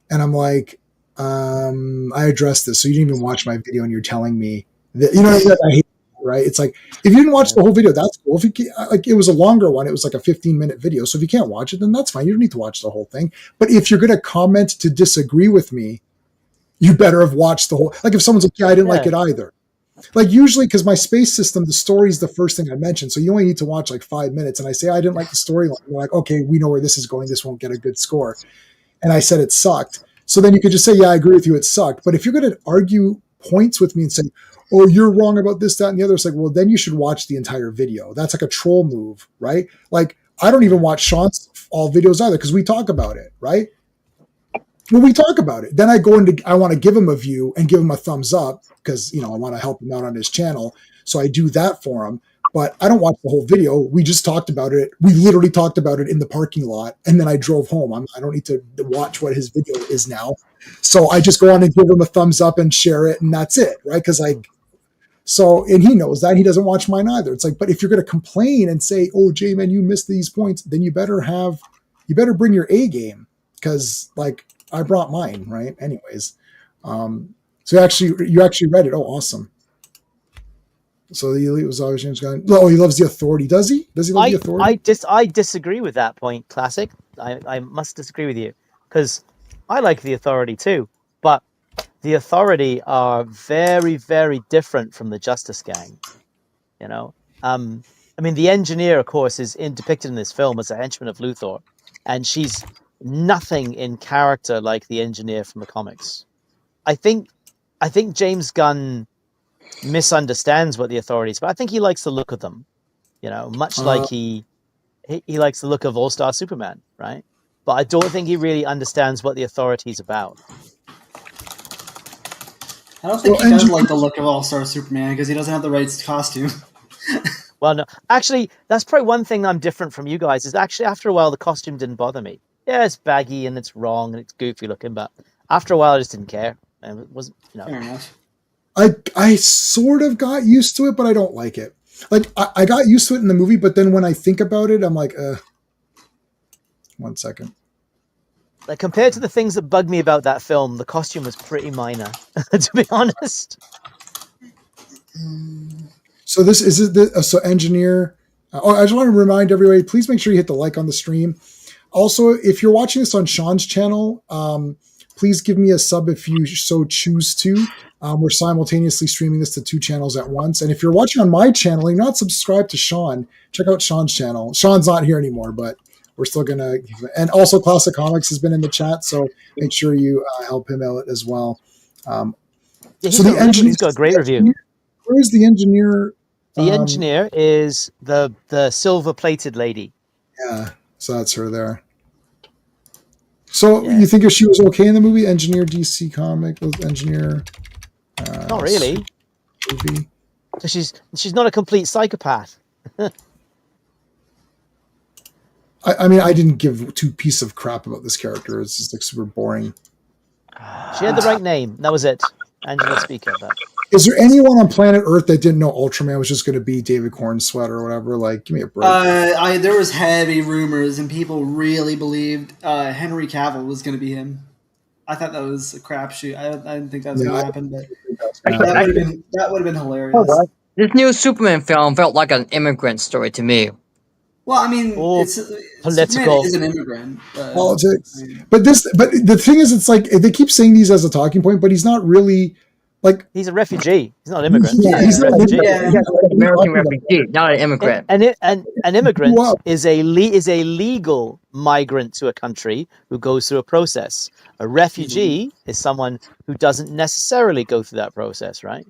and I'm like, I addressed this, so you didn't even watch my video, and you're telling me that, you know, I hate it, right? It's like, if you didn't watch the whole video, that's cool. If you like, it was a longer one, it was like a 15-minute video. So if you can't watch it, then that's fine. You don't need to watch the whole thing. But if you're going to comment to disagree with me, you better have watched the whole. Like if someone's like, yeah, I didn't like it either. Like usually, because my space system, the story is the first thing I mention. So you only need to watch like 5 minutes. And I say, I didn't like the storyline. They're like, okay, we know where this is going. This won't get a good score. And I said it sucked. So then you could just say, yeah, I agree with you. It sucked. But if you're going to argue points with me and say, oh, you're wrong about this, that, and the other, it's like, well, then you should watch the entire video. That's like a troll move, right? Like I don't even watch Sean's all videos either because we talk about it, right? When we talk about it, then I want to give him a view and give him a thumbs up because, you know, I want to help him out on his channel. So I do that for him, but I don't watch the whole video. We just talked about it. We literally talked about it in the parking lot, and then I drove home. I don't need to watch what his video is now. So I just go on and give him a thumbs up and share it, and that's it, right? And he knows that. He doesn't watch mine either. It's like, but if you're going to complain and say, oh, J-Man, you missed these points, then you better bring your A game, because like, I brought mine, right? Anyways, so you actually read it. Oh, awesome. So the elite was always James Gunn. Oh, he loves the Authority. Does he? Does he love the Authority? I disagree with that point, Classic. I must disagree with you because I like the Authority too, but the Authority are very, very different from the Justice Gang. You know, I mean, the Engineer, of course, is depicted in this film as a henchman of Luthor, and she's nothing in character like the Engineer from the comics. I think James Gunn misunderstands what the Authority is, but I think he likes the look of them, you know, much like he likes the look of All-Star Superman, right? But I don't think he really understands what the Authority is about. I don't think he does like the look of All-Star Superman because he doesn't have the right costume. Well, no, actually, that's probably one thing I'm different from you guys, is actually after a while the costume didn't bother me. Yeah, it's baggy and it's wrong and it's goofy looking, but after a while I just didn't care. And it wasn't, you know. Fair enough. I sort of got used to it, but I don't like it. Like I got used to it in the movie, but then when I think about it, I'm like, 1 second. Like compared to the things that bugged me about that film, the costume was pretty minor, to be honest. So this is so Engineer. I just want to remind everybody, please make sure you hit the like on the stream. Also, if you're watching this on Sean's channel, please give me a sub if you so choose to. We're simultaneously streaming this to 2 channels at once. And if you're watching on my channel and you're not subscribed to Sean, check out Sean's channel. Sean's not here anymore, but we're still going to. And also Classic Comics has been in the chat, so make sure you help him out as well. Yeah, so the Engineer, he's got a great review. Where's the Engineer? The Engineer is the silver-plated lady. Yeah, so that's her there. So you think if she was okay in the movie? Engineer, DC comic, Engineer. Not really. Movie. So she's not a complete psychopath. I mean, I didn't give 2 pieces of crap about this character. It's just like super boring. She had the right name. That was it. Angela Speaker. Is there anyone on planet Earth that didn't know Ultraman was just going to be David Cornsweat or whatever? Like, give me a break. There was heavy rumors, and people really believed Henry Cavill was going to be him. I thought that was a crapshoot. I didn't think that was going to happen, but that would have been hilarious. Oh, this new Superman film felt like an immigrant story to me. Well, I mean, it's political. Superman is an immigrant. Politics. But the thing is, it's like they keep saying these as a talking point, but he's not really. Like, he's a refugee. He's not an immigrant. Yeah, he's a refugee. Yeah. American refugee, not an immigrant. And an immigrant is a legal migrant to a country who goes through a process. A refugee is someone who doesn't necessarily go through that process, right?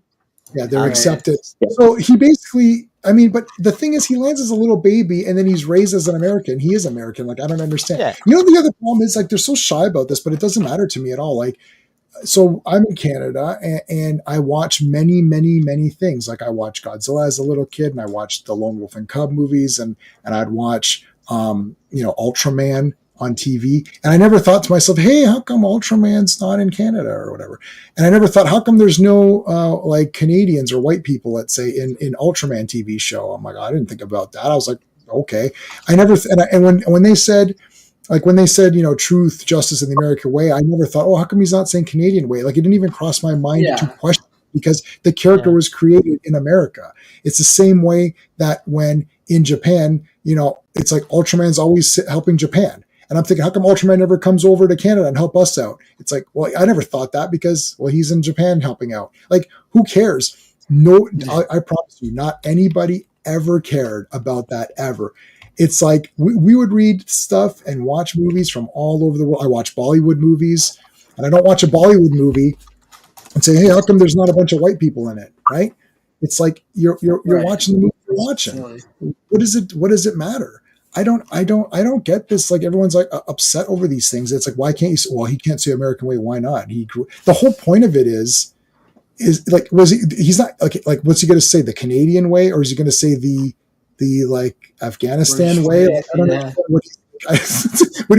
Yeah, they're Okay. accepted. So he basically, I mean, but the thing is, he lands as a little baby and then he's raised as an American. He is American. Like, I don't understand. Yeah. You know, the other problem is, like, they're so shy about this, but it doesn't matter to me at all. Like, so I'm in Canada and I watch many, many, many things. Like, I watched Godzilla as a little kid and I watched the Lone Wolf and Cub movies and I'd watch, Ultraman on TV. And I never thought to myself, hey, how come Ultraman's not in Canada or whatever? And I never thought, how come there's no like Canadians or white people, let's say, in Ultraman TV show? I'm like, I didn't think about that. I was like, okay. I never, and when they said, truth, justice, and the American way, I never thought, oh, how come he's not saying Canadian way? Like, it didn't even cross my mind to question, because the character was created in America. It's the same way that when in Japan, it's like Ultraman's always helping Japan. And I'm thinking, how come Ultraman never comes over to Canada and help us out? It's like, well, I never thought that because, well, he's in Japan helping out. Like, who cares? No, I promise you, not anybody ever cared about that ever. It's like we would read stuff and watch movies from all over the world. I watch Bollywood movies, and I don't watch a Bollywood movie and say, hey, how come there's not a bunch of white people in it? Right? It's like you're watching the movie you're watching. What does it matter? I don't get this. Like, everyone's like upset over these things. It's like, why can't you say, well, he can't say American way. Why not? The whole point of it is like, he's not like, what's he going to say? The Canadian way? Or is he going to say the like Afghanistan way? Like, I don't know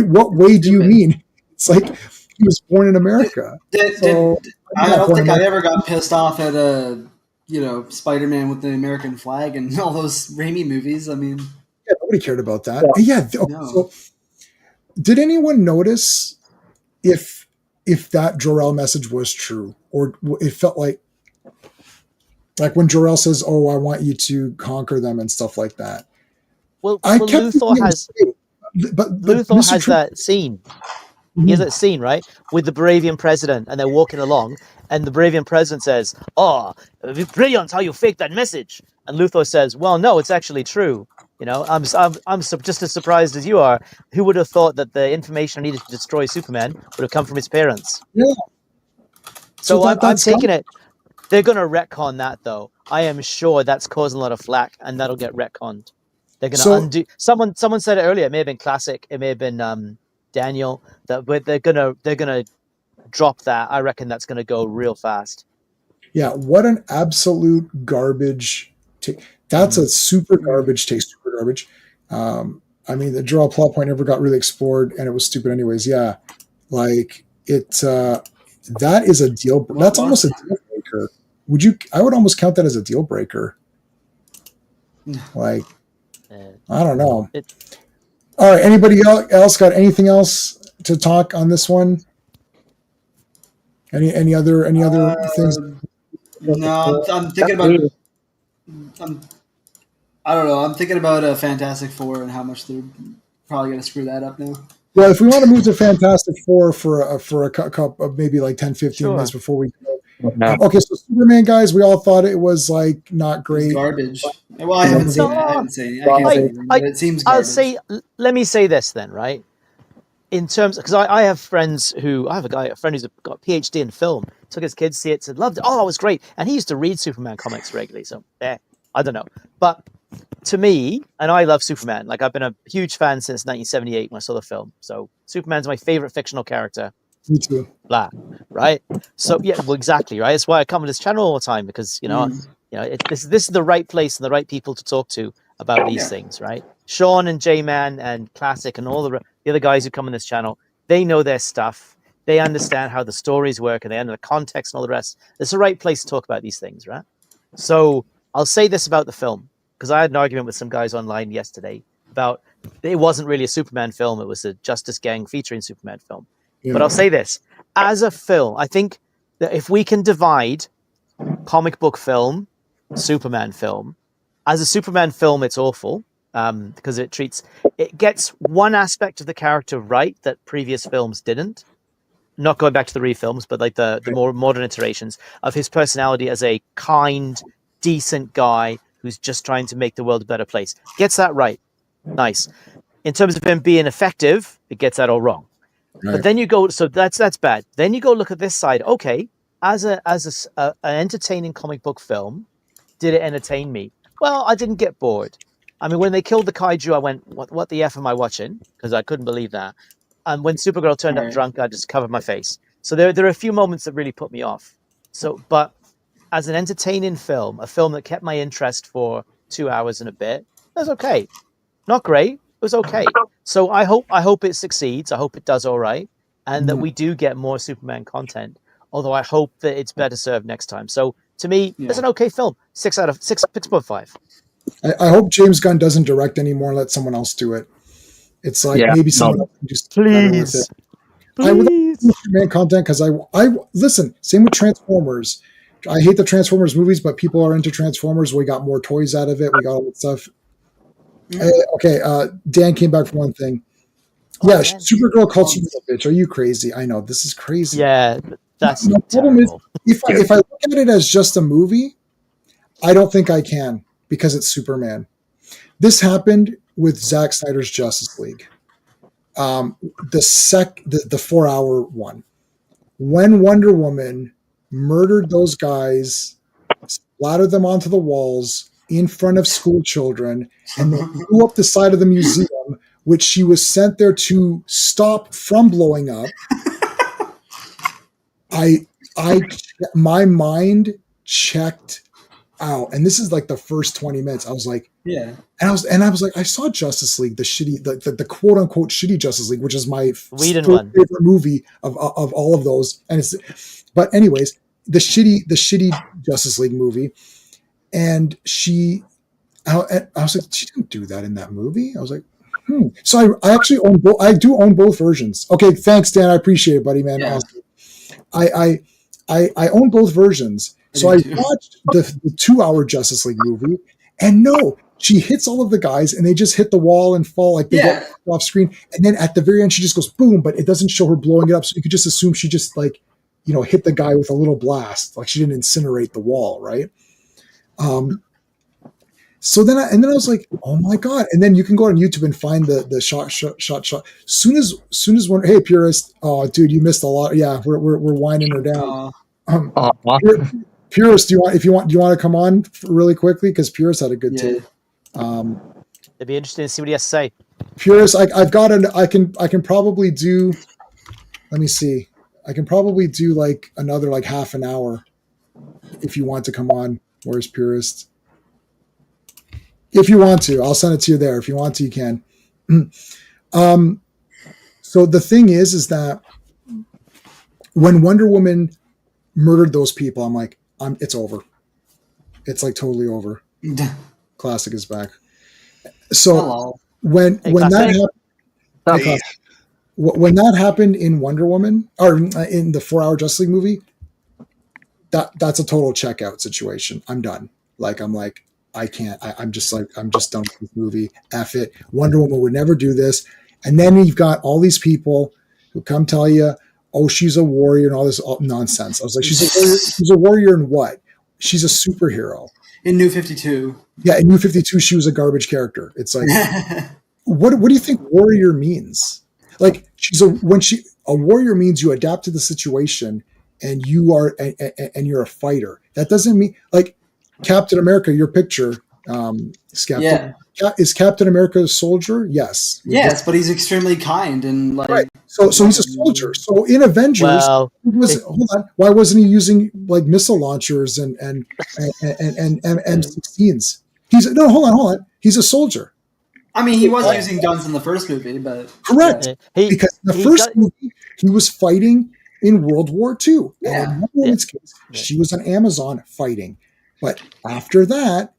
what way do you mean? It's like, he was born in America. I don't think I ever got pissed off at Spider-Man with the American flag and all those Raimi movies. I mean, yeah, nobody cared about that. Yeah. So, did anyone notice if that Jor-El message was true, or it felt like when Jor-El says, "Oh, I want you to conquer them" and stuff like that? Well, Luthor has that scene. He has that scene, right, with the Baravian president, and they're walking along, and the Baravian president says, "Oh, brilliant how you faked that message." And Luthor says, "Well, no, it's actually true. I'm just as surprised as you are. Who would have thought that the information I needed to destroy Superman would have come from his parents?" Yeah. So I'm taking it. They're going to retcon that, though. I am sure that's causing a lot of flack, and that'll get retconned. They're going to undo. Someone said it earlier. It may have been Classic. It may have been Daniel. But they're gonna drop that. I reckon that's going to go real fast. Yeah. What an absolute garbage take. That's a super garbage take. Super garbage. I mean, the Jor-El plot point never got really explored, and it was stupid anyways. Yeah. Like, it. That is a deal. That's almost a deal breaker. I would almost count that as a deal breaker. Like, I don't know. All right. Anybody else got anything else to talk on this one? Any other things? No, I'm thinking about. I don't know. I'm thinking about Fantastic Four and how much they're probably going to screw that up now. Well, if we want to move to Fantastic Four for a couple of maybe like 10, 15 minutes before we go. Okay, so Superman, guys, we all thought it was like not great. Garbage. Well, I haven't seen it. I can't say anything, but it seems garbage. Let me say this then, right? In terms, because I have friends I have a friend who's got a PhD in film, took his kids to see it, said, loved it. Oh, it was great. And he used to read Superman comics regularly. So, I don't know. But to me, and I love Superman, like, I've been a huge fan since 1978 when I saw the film. So Superman's my favorite fictional character. Me too. Blah, right? So, yeah, well, exactly, right? That's why I come on this channel all the time, because, this is the right place and the right people to talk to about these things, right? Sean and J-Man and Classic and all the other guys who come on this channel, they know their stuff. They understand how the stories work and they understand the context and all the rest. It's the right place to talk about these things, right? So I'll say this about the film, because I had an argument with some guys online yesterday about it wasn't really a Superman film. It was a Justice Gang featuring Superman film. Yeah. But I'll say this. As a film, I think that if we can divide comic book film, Superman film, as a Superman film, it's awful. Because it gets one aspect of the character right that previous films didn't. Not going back to the refilms, but like the more modern iterations of his personality as a kind, decent guy who's just trying to make the world a better place. Gets that right. Nice. In terms of him being effective, it gets that all wrong. Right. But then you go, so that's bad. Then you go look at this side. Okay, as an entertaining comic book film, did it entertain me? Well, I didn't get bored. I mean, when they killed the kaiju, I went, "What the f am I watching?" Because I couldn't believe that. And when Supergirl turned up drunk, I just covered my face. So there are a few moments that really put me off. So, but as an entertaining film, a film that kept my interest for 2 hours and a bit, it was okay. Not great, it was okay. So I hope it succeeds. I hope it does all right, and that we do get more Superman content. Although I hope that it's better served next time. So to me, it's an okay film. 6 out of 6.5. I hope James Gunn doesn't direct anymore and let someone else do it. It's like maybe someone else can just please. I would like Superman content because I listen. Same with Transformers. I hate the Transformers movies, but people are into Transformers. We got more toys out of it. We got all that stuff. Okay, Dan came back for one thing. Yeah, Supergirl called Supergirl bitch. Are you crazy? I know this is crazy. Yeah, that's my problem is if I look at it as just a movie, I don't think I can because it's Superman. This happened with Zack Snyder's Justice League. The 4-hour one. When Wonder Woman murdered those guys, splattered them onto the walls in front of school children, and then blew up the side of the museum, which she was sent there to stop from blowing up. My mind checked out, and this is like the first 20 minutes. I was like, and I was like, I saw Justice League, the quote unquote shitty Justice League, which is my favorite movie of all of those. And but anyways, the shitty Justice League movie, and I was like, she didn't do that in that movie. I was like, So I actually own both. I do own both versions. Okay, thanks, Dan. I appreciate it, buddy, man. Yeah. Awesome. I own both versions. So I watched the 2-hour Justice League movie, and no, she hits all of the guys, and they just hit the wall and fall like they get off screen. And then at the very end, she just goes boom, but it doesn't show her blowing it up. So you could just assume she just hit the guy with a little blast, like she didn't incinerate the wall, right? So then I was like, oh my God. And then you can go on YouTube and find the shot. Soon as one, hey purist, oh dude, you missed a lot. Yeah, we're winding her down. Purist, do you want to come on really quickly? Because Purist had a good take. It'd be interesting to see what he has to say. Purist, I can probably do, let me see. I can probably do like another like half an hour if you want to come on. Where's Purist? If you want to, I'll send it to you there. If you want to, you can. So the thing is that when Wonder Woman murdered those people, I'm like, it's over. It's like totally over. Classic is back. So when that happened in Wonder Woman or in the 4-hour Justice League movie, that's a total checkout situation. I'm done. I can't. I'm just done with this movie. F it. Wonder Woman would never do this. And then you've got all these people who come tell you, oh, she's a warrior and all this nonsense. I was like, she's a warrior in what? She's a superhero. In New 52. Yeah, in New 52, she was a garbage character. It's like, what do you think warrior means? Like a warrior means you adapt to the situation and you're a fighter. That doesn't mean like Captain America, your picture, is Captain America a soldier? Yes. Yes, but he's extremely kind and like. Right. So he's a soldier. So in Avengers, hold on, why wasn't he using like missile launchers and M16s? Hold on. He's a soldier. I mean, he was using guns in the first movie, but correct. Because in the first movie, he was fighting in World War II. Yeah. And in Wonder Woman's case, she was on Amazon fighting. But after that,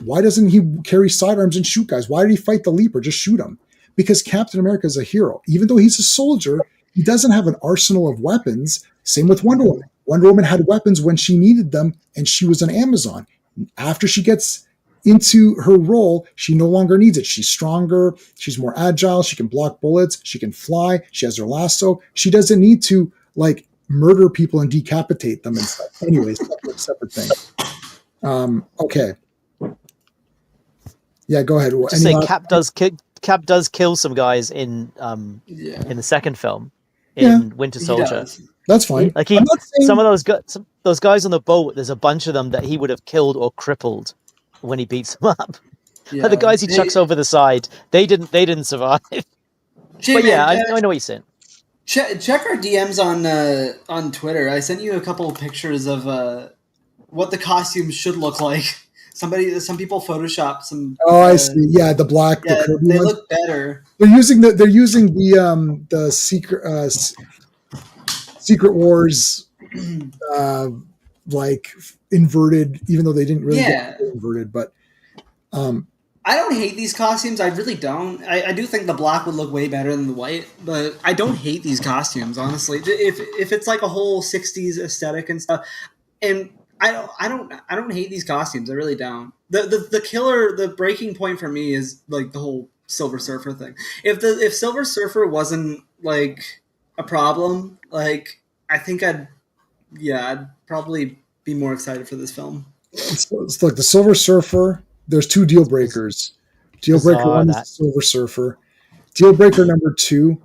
why doesn't he carry sidearms and shoot guys? Why did he fight the Leaper? Just shoot him. Because Captain America is a hero. Even though he's a soldier, he doesn't have an arsenal of weapons. Same with Wonder Woman. Wonder Woman had weapons when she needed them, and she was an Amazon. After she gets into her role, she no longer needs it. She's stronger. She's more agile. She can block bullets. She can fly. She has her lasso. She doesn't need to like murder people and decapitate them and stuff. Anyways, separate thing. Okay. Yeah, go ahead. Just say Cap does kill some guys in the second film in Winter Soldier. That's fine. Like I'm not saying... some of those guys on the boat, there's a bunch of them that he would have killed or crippled when he beats them up. Yeah. Like the guys he chucks over the side, they didn't survive. But yeah, I know what you're saying. Check our DMs on Twitter. I sent you a couple of pictures of what the costumes should look like. Some people Photoshop some. Oh, I see. Yeah, the black. Yeah, the Kirby they ones. look better. They're using the Secret Wars like inverted, even though they didn't really get inverted, but. I don't hate these costumes. I really don't. I do think the black would look way better than the white, but I don't hate these costumes, honestly. If it's like a whole 60s aesthetic and stuff, and I don't hate these costumes. I really don't. The breaking point for me is like the whole Silver Surfer thing. If Silver Surfer wasn't like a problem, like I think I'd probably be more excited for this film. It's like the Silver Surfer. There's two deal breakers. Deal breaker one is the Silver Surfer. Deal breaker number 2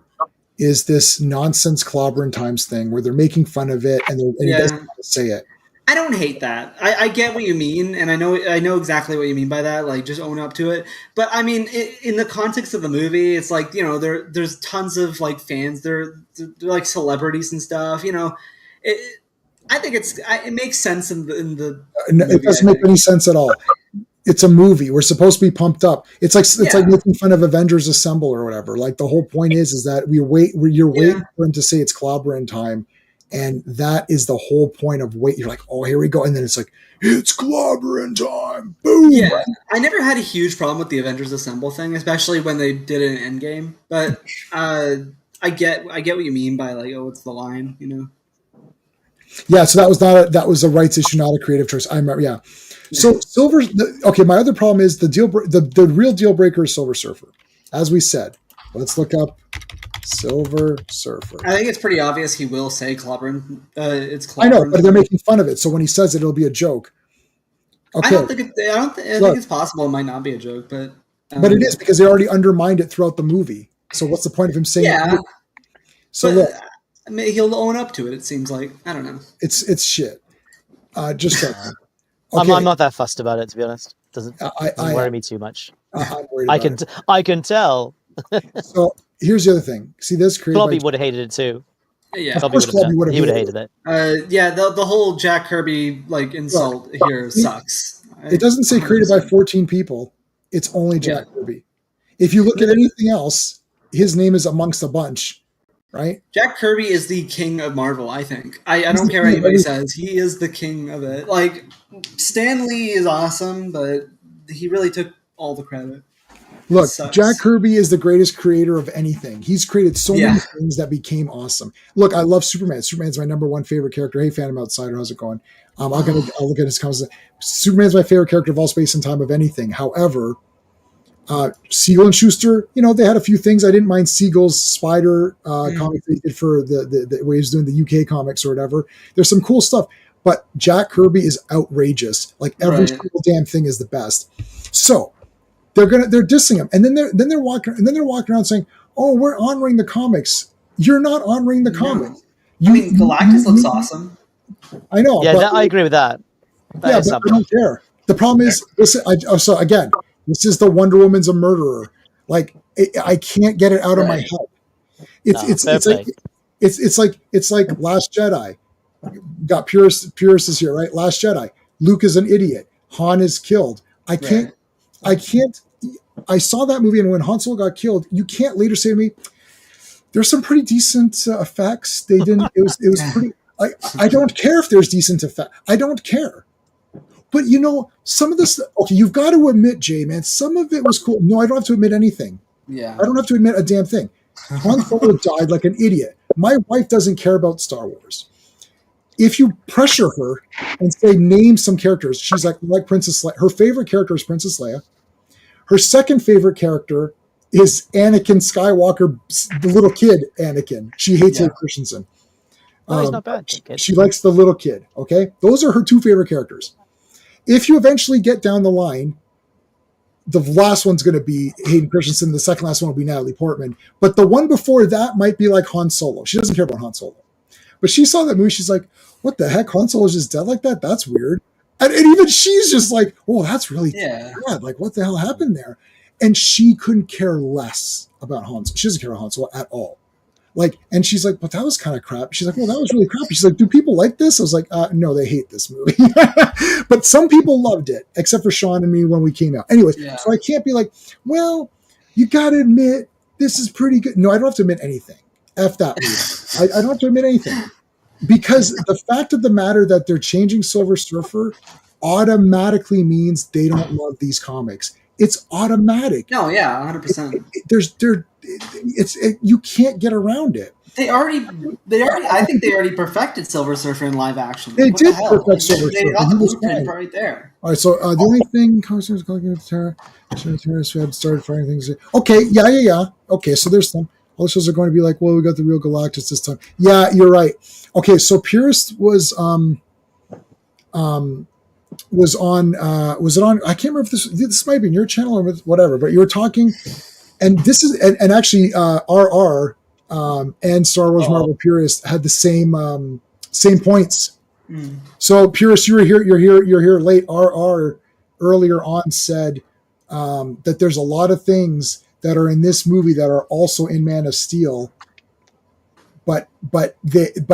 is this nonsense Clobberin Times thing where they're making fun of it and he doesn't want to say it. I don't hate that. I get what you mean, and I know exactly what you mean by that. Like, just own up to it. But I mean, in the context of the movie, it's like, you know, there's tons of like fans. They're like celebrities and stuff. You know, I think it makes sense in the. It doesn't make any sense at all. It's a movie. We're supposed to be pumped up. It's like making fun of Avengers Assemble or whatever. Like the whole point is that you're waiting for him to say it's Clobberin Time, and that is the whole point of wait. You're like, oh, here we go, and then it's like it's Clobberin Time. Boom. Yeah, I never had a huge problem with the Avengers Assemble thing, especially when they did it in Endgame. But I get what you mean by like, oh, it's the line, you know. Yeah, so that was a rights issue, not a creative choice. I remember. Yeah. So my other problem is the real deal breaker is Silver Surfer. As we said, let's look up Silver Surfer. I think it's pretty obvious he will say Clobberin. It's Clobberin. I know, but they're making fun of it. So when he says it, it'll be a joke. Okay. I think it's possible it might not be a joke, but it is because they already undermined it throughout the movie. So what's the point of him saying it? So look, he'll own up to it. It seems like, I don't know. It's shit. Just okay. I'm not that fussed about it, to be honest. Doesn't worry me too much. I'm worried I can tell. So here's the other thing. See this? Clobby would have hated it too. Yeah, he would have hated it. The whole Jack Kirby like insult here sucks. It doesn't say created by 14 people. It's only Jack Kirby. If you look at anything else, his name is amongst a bunch. Right? Jack Kirby is the king of Marvel, I think. I don't care what anybody says. He is the king of it. Like, Stan Lee is awesome, but he really took all the credit. Look, Jack Kirby is the greatest creator of anything. He's created so many things that became awesome. Look, I love Superman. Superman's my number one favorite character. Hey, Phantom Outsider, how's it going? I'll look at his comments. Superman's my favorite character of all space and time of anything. However, Siegel and Schuster, you know, they had a few things. I didn't mind Siegel's Spider comic they did for the way he was doing the UK comics or whatever. There's some cool stuff, but Jack Kirby is outrageous. Like every single damn thing is the best. So they're dissing him, and then they're walking around saying, "Oh, we're honoring the comics." You're not honoring the comics. Galactus looks awesome. I know. Yeah, I agree with that. But I don't care. The problem is, so again. This is the Wonder Woman's a murderer. Like I can't get it out of my head. It's like Last Jedi. Got Purist is here, right? Last Jedi. Luke is an idiot. Han is killed. I can't. I saw that movie, and when Han Solo got killed, you can't later say to me, "There's some pretty decent effects." They didn't. It was pretty. I don't care if there's decent effects. I don't care. But you know, some of this, okay, you've got to admit, Jay, man, some of it was cool. No, I don't have to admit anything. Yeah. I don't have to admit a damn thing. Han Solo died like an idiot. My wife doesn't care about Star Wars. If you pressure her and say, name some characters, she's like Princess Leia. Her favorite character is Princess Leia. Her second favorite character is Anakin Skywalker, the little kid Anakin. She hates Hayden Christensen. No, he's not bad. She likes the little kid, okay? Those are her two favorite characters. If you eventually get down the line, the last one's going to be Hayden Christensen. The second last one will be Natalie Portman. But the one before that might be like Han Solo. She doesn't care about Han Solo. But she saw that movie. She's like, what the heck? Han Solo is just dead like that? That's weird. And even she's just like, oh, that's really bad. Like, what the hell happened there? And she couldn't care less about Han Solo. She doesn't care about Han Solo at all. Like, and she's like, but that was kind of crap. She's like, well, that was really crappy. She's like, do people like this? I was like, no, they hate this movie. But some people loved it, except for Sean and me when we came out. Anyways, so I can't be like, well, you got to admit, this is pretty good. No, I don't have to admit anything. F that movie. I don't have to admit anything. Because the fact of the matter that they're changing Silver Surfer automatically means they don't love these comics. It's automatic. No, yeah, 100%. You can't get around it. They already. I think they already perfected Silver Surfer in live action. They did perfect Silver Surfer. They got the blueprint right there. All right, so the only thing concerns terrorists who have started firing things. Okay, yeah. Okay, so there's some. All the shows are going to be like, well, we got the real Galactus this time. Yeah, you're right. Okay, so Purist was on was it on, I can't remember if this might be in your channel or whatever, but you were talking, and this is and actually RR and Star Wars Marvel Purist had the same points. So Purist, you're here late. RR earlier on said that there's a lot of things that are in this movie that are also in Man of Steel, but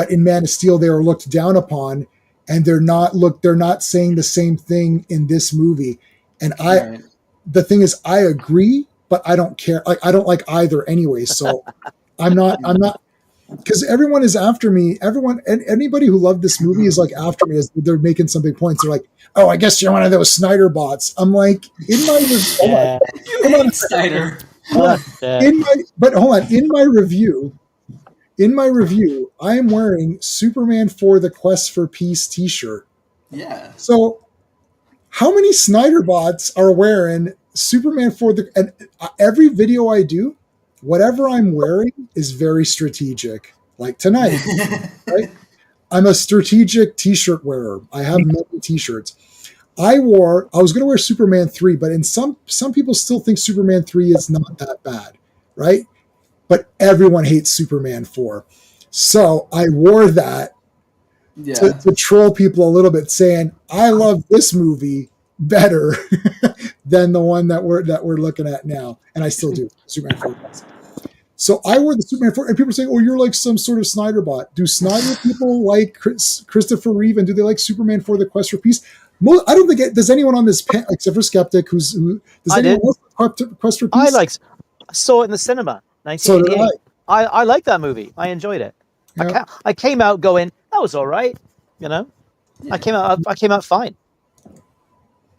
in Man of Steel they are looked down upon, and they're not saying the same thing in this movie. And the thing is, I agree, but I don't care. Like, I don't like either anyway. So I'm not, because everyone is after me. Everyone and anybody who loved this movie is like after me as they're making some big points.'re like, oh, I guess you're one of those Snyder bots. I'm like, in my Snyder. In my review, I am wearing Superman for the Quest for Peace t-shirt. Yeah. So how many Snyder bots are wearing Superman for the, and every video I do, whatever I'm wearing is very strategic. Like tonight, right? I'm a strategic t-shirt wearer. I have many t-shirts. I was going to wear Superman 3, but some people still think Superman 3 is not that bad, right? But everyone hates Superman 4. So I wore that to troll people a little bit, saying, I love this movie better than the one that we're looking at now. And I still do, Superman 4. So I wore the Superman 4, and people are saying, oh, you're like some sort of Snyder bot. Do Snyder people like Christopher Reeve, and do they like Superman for the Quest for Peace? I don't think does anyone on this panel, except for Skeptic, does anyone else Quest for Peace? I saw it in the cinema, 1988. So I like that movie. I enjoyed it. Yeah. I came out going, that was all right. You know, I came out fine.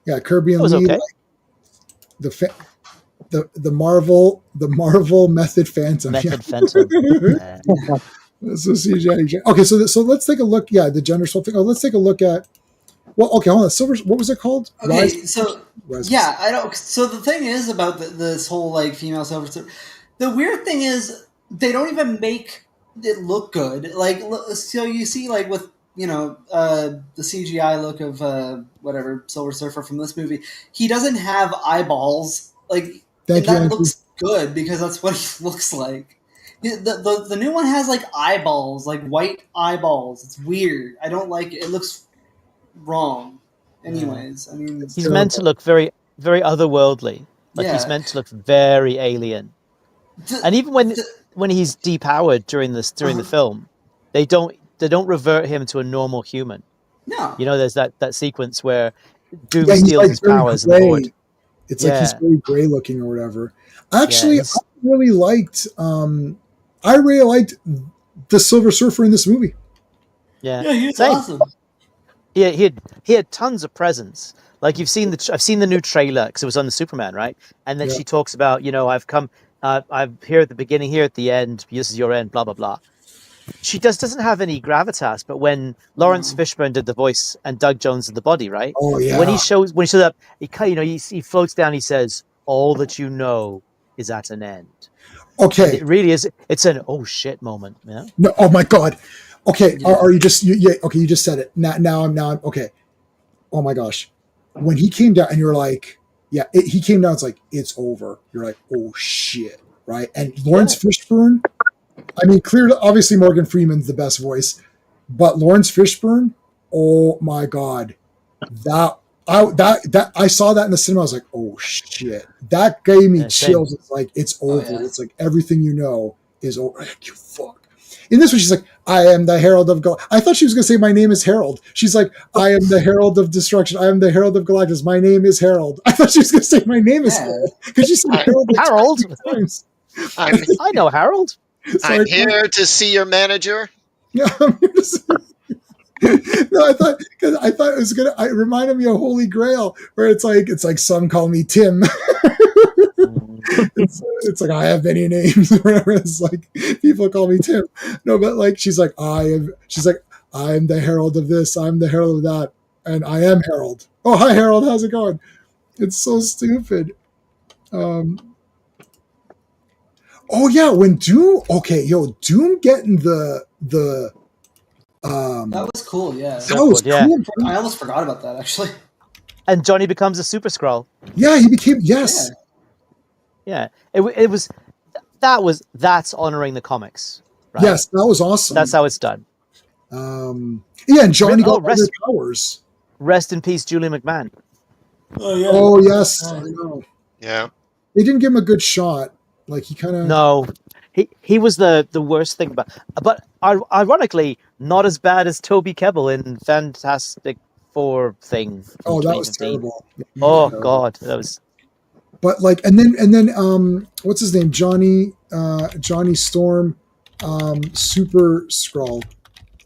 Yeah, Kirby and Lee, okay. The Marvel Method Phantom. Phantom. So CGI. Okay, so let's take a look. Yeah, the gender swap thing. Oh, let's take a look at. Well, okay, hold on. Silver. What was it called? Okay, I don't. So the thing is about this whole like female Silver Surfer. The weird thing is they don't even make it look good. Like, so you see, like with the CGI look of whatever Silver Surfer from this movie, he doesn't have eyeballs. Like, that looks good because that's what he looks like. The new one has like eyeballs, like white eyeballs. It's weird. I don't like it. It looks wrong. Anyways, I mean, he's meant to look very, very otherworldly. Like he's meant to look very alien. And even when he's depowered during the film, they don't revert him to a normal human. No, there's that sequence where Doom steals his powers and board. It's like he's very gray looking or whatever. Actually, I really liked the Silver Surfer in this movie. Yeah, he's awesome. He had tons of presence. Like I've seen the new trailer because it was on the Superman, right? And then she talks about, I'm here at the beginning, here at the end. This is your end, blah blah blah. She doesn't have any gravitas, but when Lawrence Fishburne did the voice and Doug Jones did the body, right? Oh yeah. When he shows up, he floats down. He says, "All that you know is at an end." Okay. And it really is. It's an oh shit moment. Yeah. No. Oh my god. Okay. Yeah. Are you just okay? You just said it. Now I'm okay. Oh my gosh. When he came down, and you're like, he came down. It's like it's over. You're like, oh shit, right? And Lawrence Fishburne. I mean, clearly, obviously, Morgan Freeman's the best voice, But Lawrence Fishburne, oh my God, I saw that in the cinema. I was like, oh shit, that gave me chills. It's like it's over. Oh, yeah. It's like everything you know is over. Like, you fuck. In this one, she's like, I am the Herald of I thought she was going to say, my name is Harold. She's like, I am the Herald of Destruction. I am the Herald of Galactus. My name is Harold. I thought she was going to say, my name is Harold. Because she said Harold. Harold? I know Harold. I'm here to see your manager. Yeah, I'm here to see. No, I thought it was gonna. It reminded me of Holy Grail, where it's like some call me Tim. it's like I have many names. Whatever. It's like people call me Tim. No, but like she's like I'm the herald of this. I'm the herald of that, and I am Harold. Oh, hi Harold. How's it going? It's so stupid. Oh yeah, when Doom. Okay, Doom getting the. That was cool, yeah. That was cool. I almost forgot about that, actually. And Johnny becomes a Super Skrull. Yeah, he became, yes. Yeah. That's honoring the comics. Right? Yes, that was awesome. That's how it's done. Yeah, and Johnny got all their powers. Rest in peace, Julie McMahon. Oh, yeah. Oh, yes. I know. Yeah. They didn't give him a good shot. Like, he kind of... No. He was the worst thing about, but ironically, not as bad as Toby Kebbell in Fantastic Four thing. Oh, that was terrible. Oh God, that was. But like, and then what's his name? Johnny Storm, Super Skrull.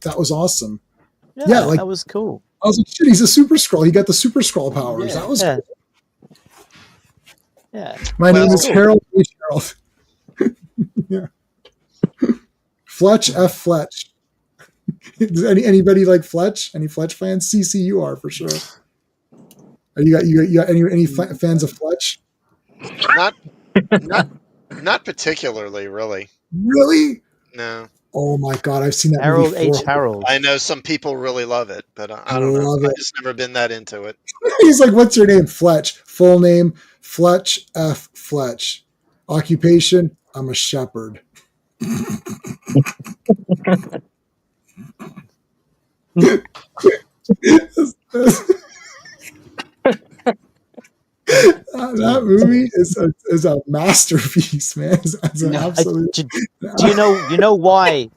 That was awesome. Yeah, like that was cool. I was like, shit, he's a Super Skrull. He got the Super Skrull powers. Yeah. That was cool. Yeah. My name is Harold H. Harold. Yeah. Fletch F. Fletch. Does anybody like Fletch? Any Fletch fans? CC, you are for sure. You got any fans of Fletch? Not particularly, really. Really? No. Oh my God, I've seen that Harold movie H. Harold. I know some people really love it, but I don't know. I've just never been that into it. He's like, "What's your name?" Fletch. Full name: Fletch F. Fletch. Occupation: I'm a shepherd. That movie is a masterpiece, man. It's an absolute... Do you know why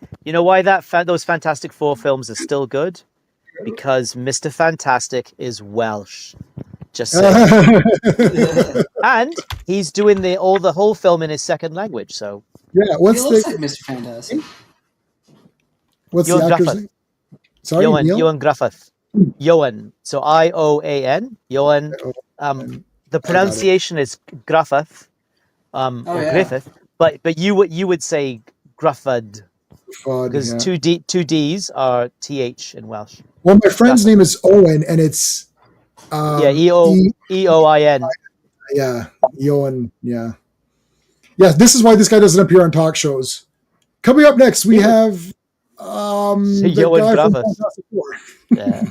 those Fantastic Four films are still good? Because Mr. Fantastic is Welsh. Just saying. And he's doing the whole film in his second language. So yeah, he looks like Mr. Fantastic. What's Ewan the actor's Gruffith. name? Sorry, Ewan Gruffith. Ewan. So Ioan. Ewan. The pronunciation is Gruffith, or Griffith, but you would say Grufford because two D's are TH in Welsh. Well, my friend's name is Owen, and it's Eoin. Yeah, Eoin. Yeah. This is why this guy doesn't appear on talk shows. Coming up next, we have the guy from Fantastic Four. Yeah.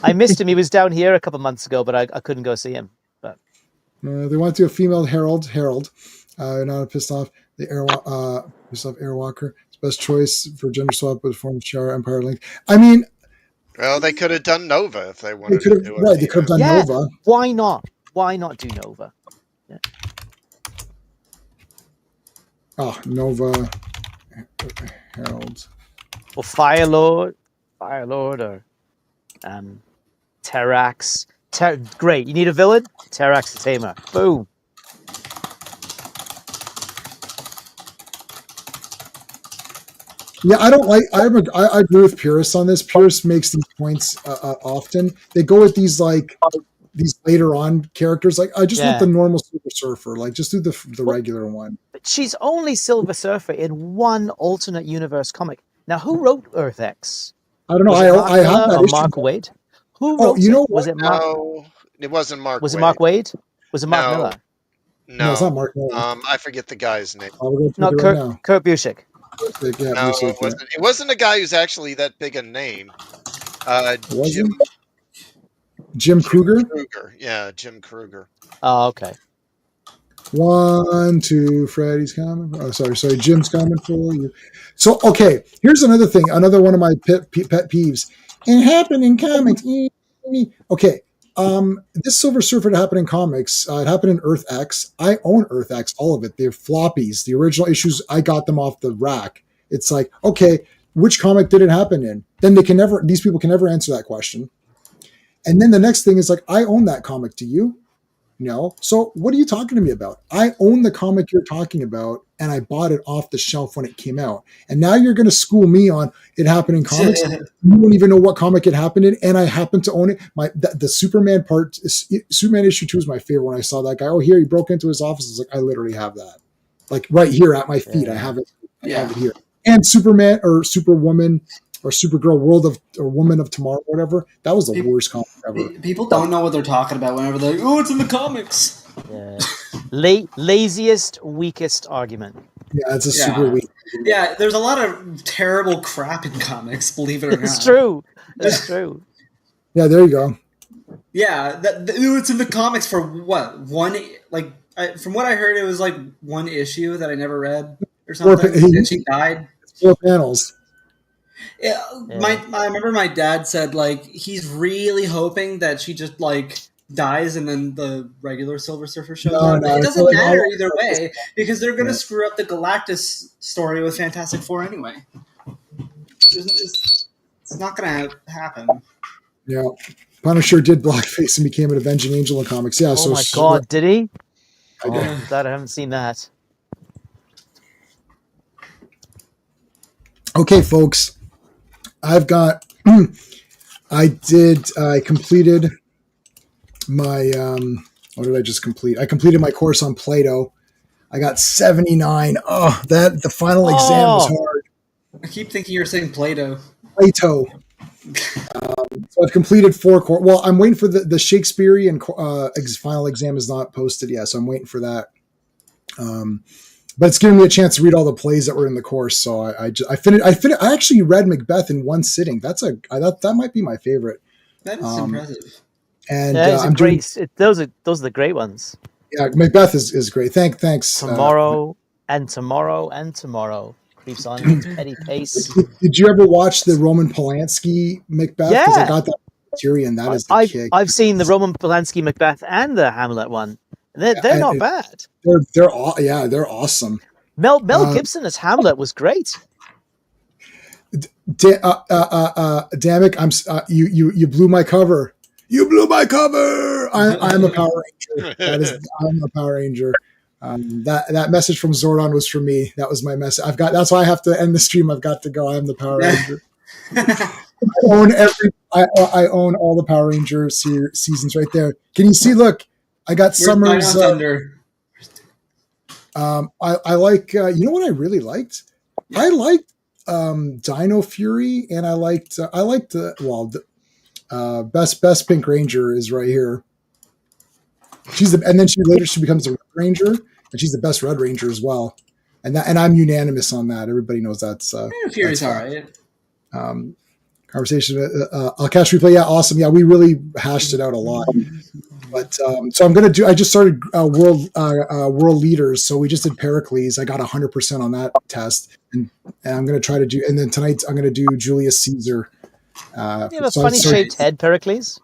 I missed him. He was down here a couple months ago, but I couldn't go see him. But they want to do a female Harold. Not pissed off. The Airwalker. It's best choice for gender swap with form of Shara Empire Link. I mean, well, they could have done Nova if they wanted to do it. Right, they could have done Nova. Why not? Why not do Nova? Yeah. Oh, Nova Harold. Or Firelord, or Terrax. Great. You need a villain? Terrax the Tamer. Boom. Yeah, I agree with Pierce on this. Pierce makes these points often. They go with these later on characters. Like, I just want the normal Silver Surfer. Like, just do the regular one. But she's only Silver Surfer in one alternate universe comic. Now, who wrote Earth X? I don't know. I have that issue. Mark Waid? Who wrote it? Was it Mark? No, it wasn't Mark. Was it Mark Waid? Was it Mark Miller? No, it's not Mark Miller. I forget the guy's name. No, Kurt Busiek. No, it wasn't. It wasn't a guy who's actually that big a name. Jim Kruger? Yeah, Jim Kruger. Oh, okay. 1, 2, Freddy's coming. Oh, sorry, Jim's coming for you. So, okay, here's another thing. Another one of my pet peeves. It happened in comics. Okay, this Silver Surfer happened in comics. It happened in Earth X. I own Earth X, all of it. They're floppies. The original issues, I got them off the rack. It's like, okay, which comic did it happen in? Then these people can never answer that question. And then the next thing is like, I own that comic. Do you? No. So what are you talking to me about? I own the comic you're talking about, and I bought it off the shelf when it came out. And now you're going to school me on it happened in comics. You don't even know what comic it happened in, and I happen to own it. The Superman Superman issue 2 is my favorite. When I saw that guy, he broke into his office. I was like, I literally have that, like right here at my feet. I have it. I have it here. And Superman or Superwoman or Supergirl, Woman of Tomorrow, whatever. That was the worst comic ever. People don't know what they're talking about whenever they're like, oh, it's in the comics. Yeah. Laziest, weakest argument. Yeah, it's a super weak. Yeah, there's a lot of terrible crap in comics, believe it or not. It's true. It's true. Yeah, there you go. Yeah, it's in the comics for what? From what I heard, it was like one issue that I never read or something, and she died. 4 panels. Yeah, I remember my dad said like he's really hoping that she just like dies and then the regular Silver Surfer shows up. It doesn't matter either way because they're going to screw up the Galactus story with Fantastic Four anyway. It's not going to happen. Yeah, Punisher did blackface and became an avenging angel in comics. Yeah. Oh my God, did he? I'm glad I haven't seen that. Okay, folks. I completed my, what did I just complete? I completed my course on Play-Doh. I got 79. Oh, the final exam was hard. I keep thinking you're saying Play-Doh. Play-Doh. So I've completed 4 courses. Well, I'm waiting for the Shakespearean final exam is not posted yet, so I'm waiting for that. But it's giving me a chance to read all the plays that were in the course. So I actually read Macbeth in one sitting. That might be my favorite. That is impressive. And those are the great ones. Yeah, Macbeth is great. Thanks. Tomorrow and tomorrow and tomorrow creeps on at its petty pace. Did you ever watch the Roman Polanski Macbeth? Yeah, because I got that Tyrion. That is the kick. I've seen the Roman Polanski Macbeth and the Hamlet one. They're not bad. They're awesome. Mel Gibson as Hamlet was great. Damn it! You blew my cover. You blew my cover. I'm a Power Ranger. I'm a Power Ranger. That message from Zordon was for me. That was my message. That's why I have to end the stream. I've got to go. I am the Power Ranger. I own all the Power Ranger seasons right there. Can you see? Look. I got Summer's. I like. You know what I really liked? I liked Dino Fury, and I liked. Best Pink Ranger is right here. And then she becomes a Red Ranger, and she's the best Red Ranger as well. And I'm unanimous on that. Everybody knows that's. Fury's all right. Conversation. I'll catch replay. Yeah, awesome. Yeah, we really hashed it out a lot. But so I'm gonna do. I just started world leaders. So we just did Pericles. I got 100% on that test, and I'm gonna try to do. And then tonight I'm gonna do Julius Caesar. You have a funny shaped head, Pericles.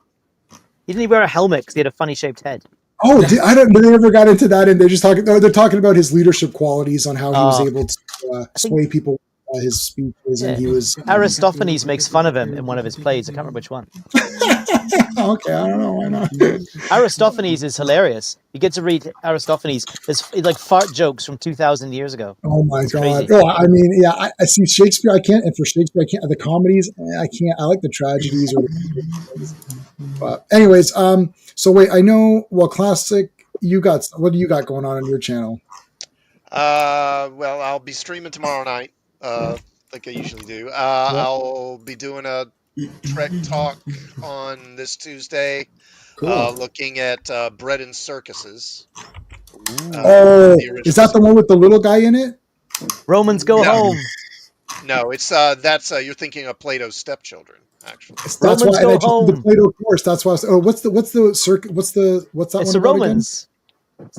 He didn't wear a helmet because he had a funny shaped head. Oh, I don't. They never got into that, and they're just talking. They're talking about his leadership qualities on how he was able to sway people. His speeches, and he was. Aristophanes makes fun of him in one of his plays. I can't remember which one. Okay, I don't know why not. Aristophanes is hilarious. You get to read Aristophanes. There's like fart jokes from 2,000 years ago. Oh my God! Oh, I mean, yeah, I see Shakespeare. I can't, and for Shakespeare, I can't. The comedies, I can't. I like the tragedies. But anyways, so wait, I know. Well, classic. What do you got going on your channel? Well, I'll be streaming tomorrow night. Like I usually do. I'll be doing a Trek talk on this Tuesday. Cool. Looking at Bread and Circuses. Is that the one with the little guy in it? Romans go home. No, it's that's you're thinking of Plato's Stepchildren. Actually, that's why I home. The Plato course. That's why. What's that? It's the Romans.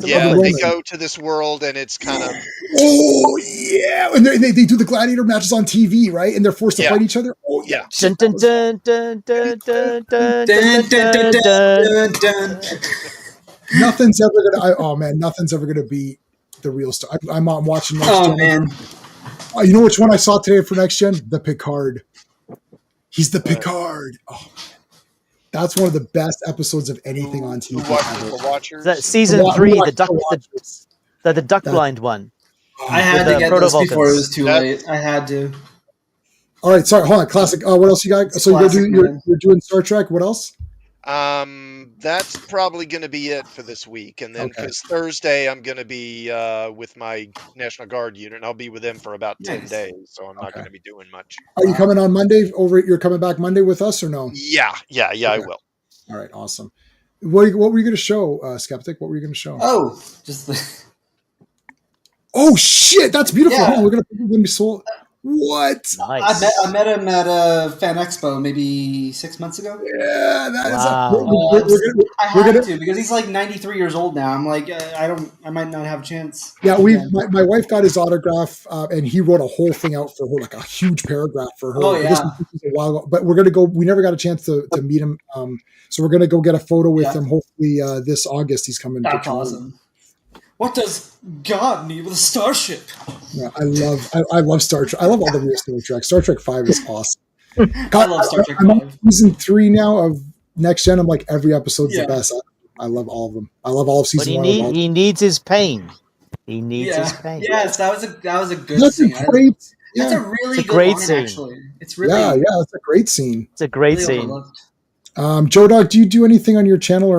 Yeah, they go to this world, and it's kind of... Oh, yeah. And they do the gladiator matches on TV, right? And they're forced to fight each other. Oh, yeah. Dun, dun, dun, dun, dun, dun, dun, dun, dun, dun. Nothing's ever gonna beat the real stuff. I'm watching Next Gen. Man. You know which one I saw today for Next Gen? The Picard. He's the Picard. Oh, that's one of the best episodes of anything on TV. That season 3, the duck blind one. I had to get this before it was too late. I had to. All right, sorry, hold on. Classic. What else you got? So you're doing Star Trek. What else? That's probably going to be it for this week, and then because Thursday I'm going to be with my National Guard unit, and I'll be with them for about 10 days, so I'm not going to be doing much. Are you coming on Monday? You're coming back Monday with us, or no? Yeah, okay. I will. All right, awesome. What were you going to show, Skeptic? What were you going to show? Oh, just the. Oh shit, that's beautiful. Yeah. We're going to be sold. What? Nice. I met him at a Fan Expo maybe 6 months ago. Yeah, that is. I had to because he's like 93 years old now. I'm like, I might not have a chance. Yeah, my wife got his autograph, and he wrote a whole thing out for her, like a huge paragraph for her. Oh yeah. This was a while ago, but we're gonna go. We never got a chance to meet him, so we're gonna go get a photo with him. Hopefully, this August he's coming. That's awesome. What does God need with a starship? Yeah, I love Star Trek. I love all the real Star Trek. Star Trek 5 is awesome. God, I love Star Trek 5. I'm on season 3 now of Next Gen. I'm like, every episode's the best. I love all of them. I love all of season 1. He needs his pain. He needs his pain. Yes, that was a good scene. That's a really good scene. Actually, it's really it's a great scene. It's a great scene. Joe Dog, do you do anything on your channel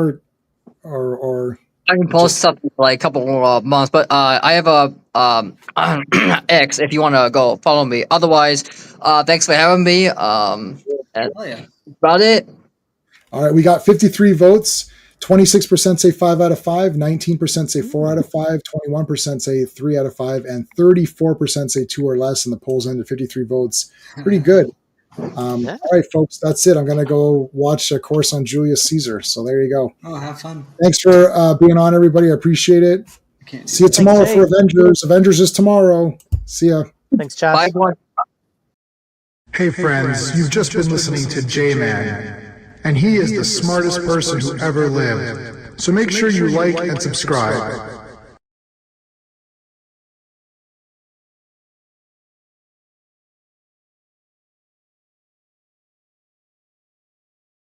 or? I can post something for like a couple more months, but I have a X if you want to go follow me. Otherwise, thanks for having me. About it. All right, we got 53 votes. 26% say 5 out of 5, 19% say 4 out of 5, 21% say 3 out of 5, and 34% say 2 or less. And the polls ended 53 votes. Pretty good. All right, folks, that's it. I'm going to go watch a course on Julius Caesar. So there you go. Oh, have fun. Thanks for being on, everybody. I appreciate it. See you tomorrow for Avengers. Avengers is tomorrow. See ya. Thanks, Chad. Bye, everyone. Hey, friends. You've just been listening to J-Man, and he is the smartest person who ever lived. So make sure you like and subscribe.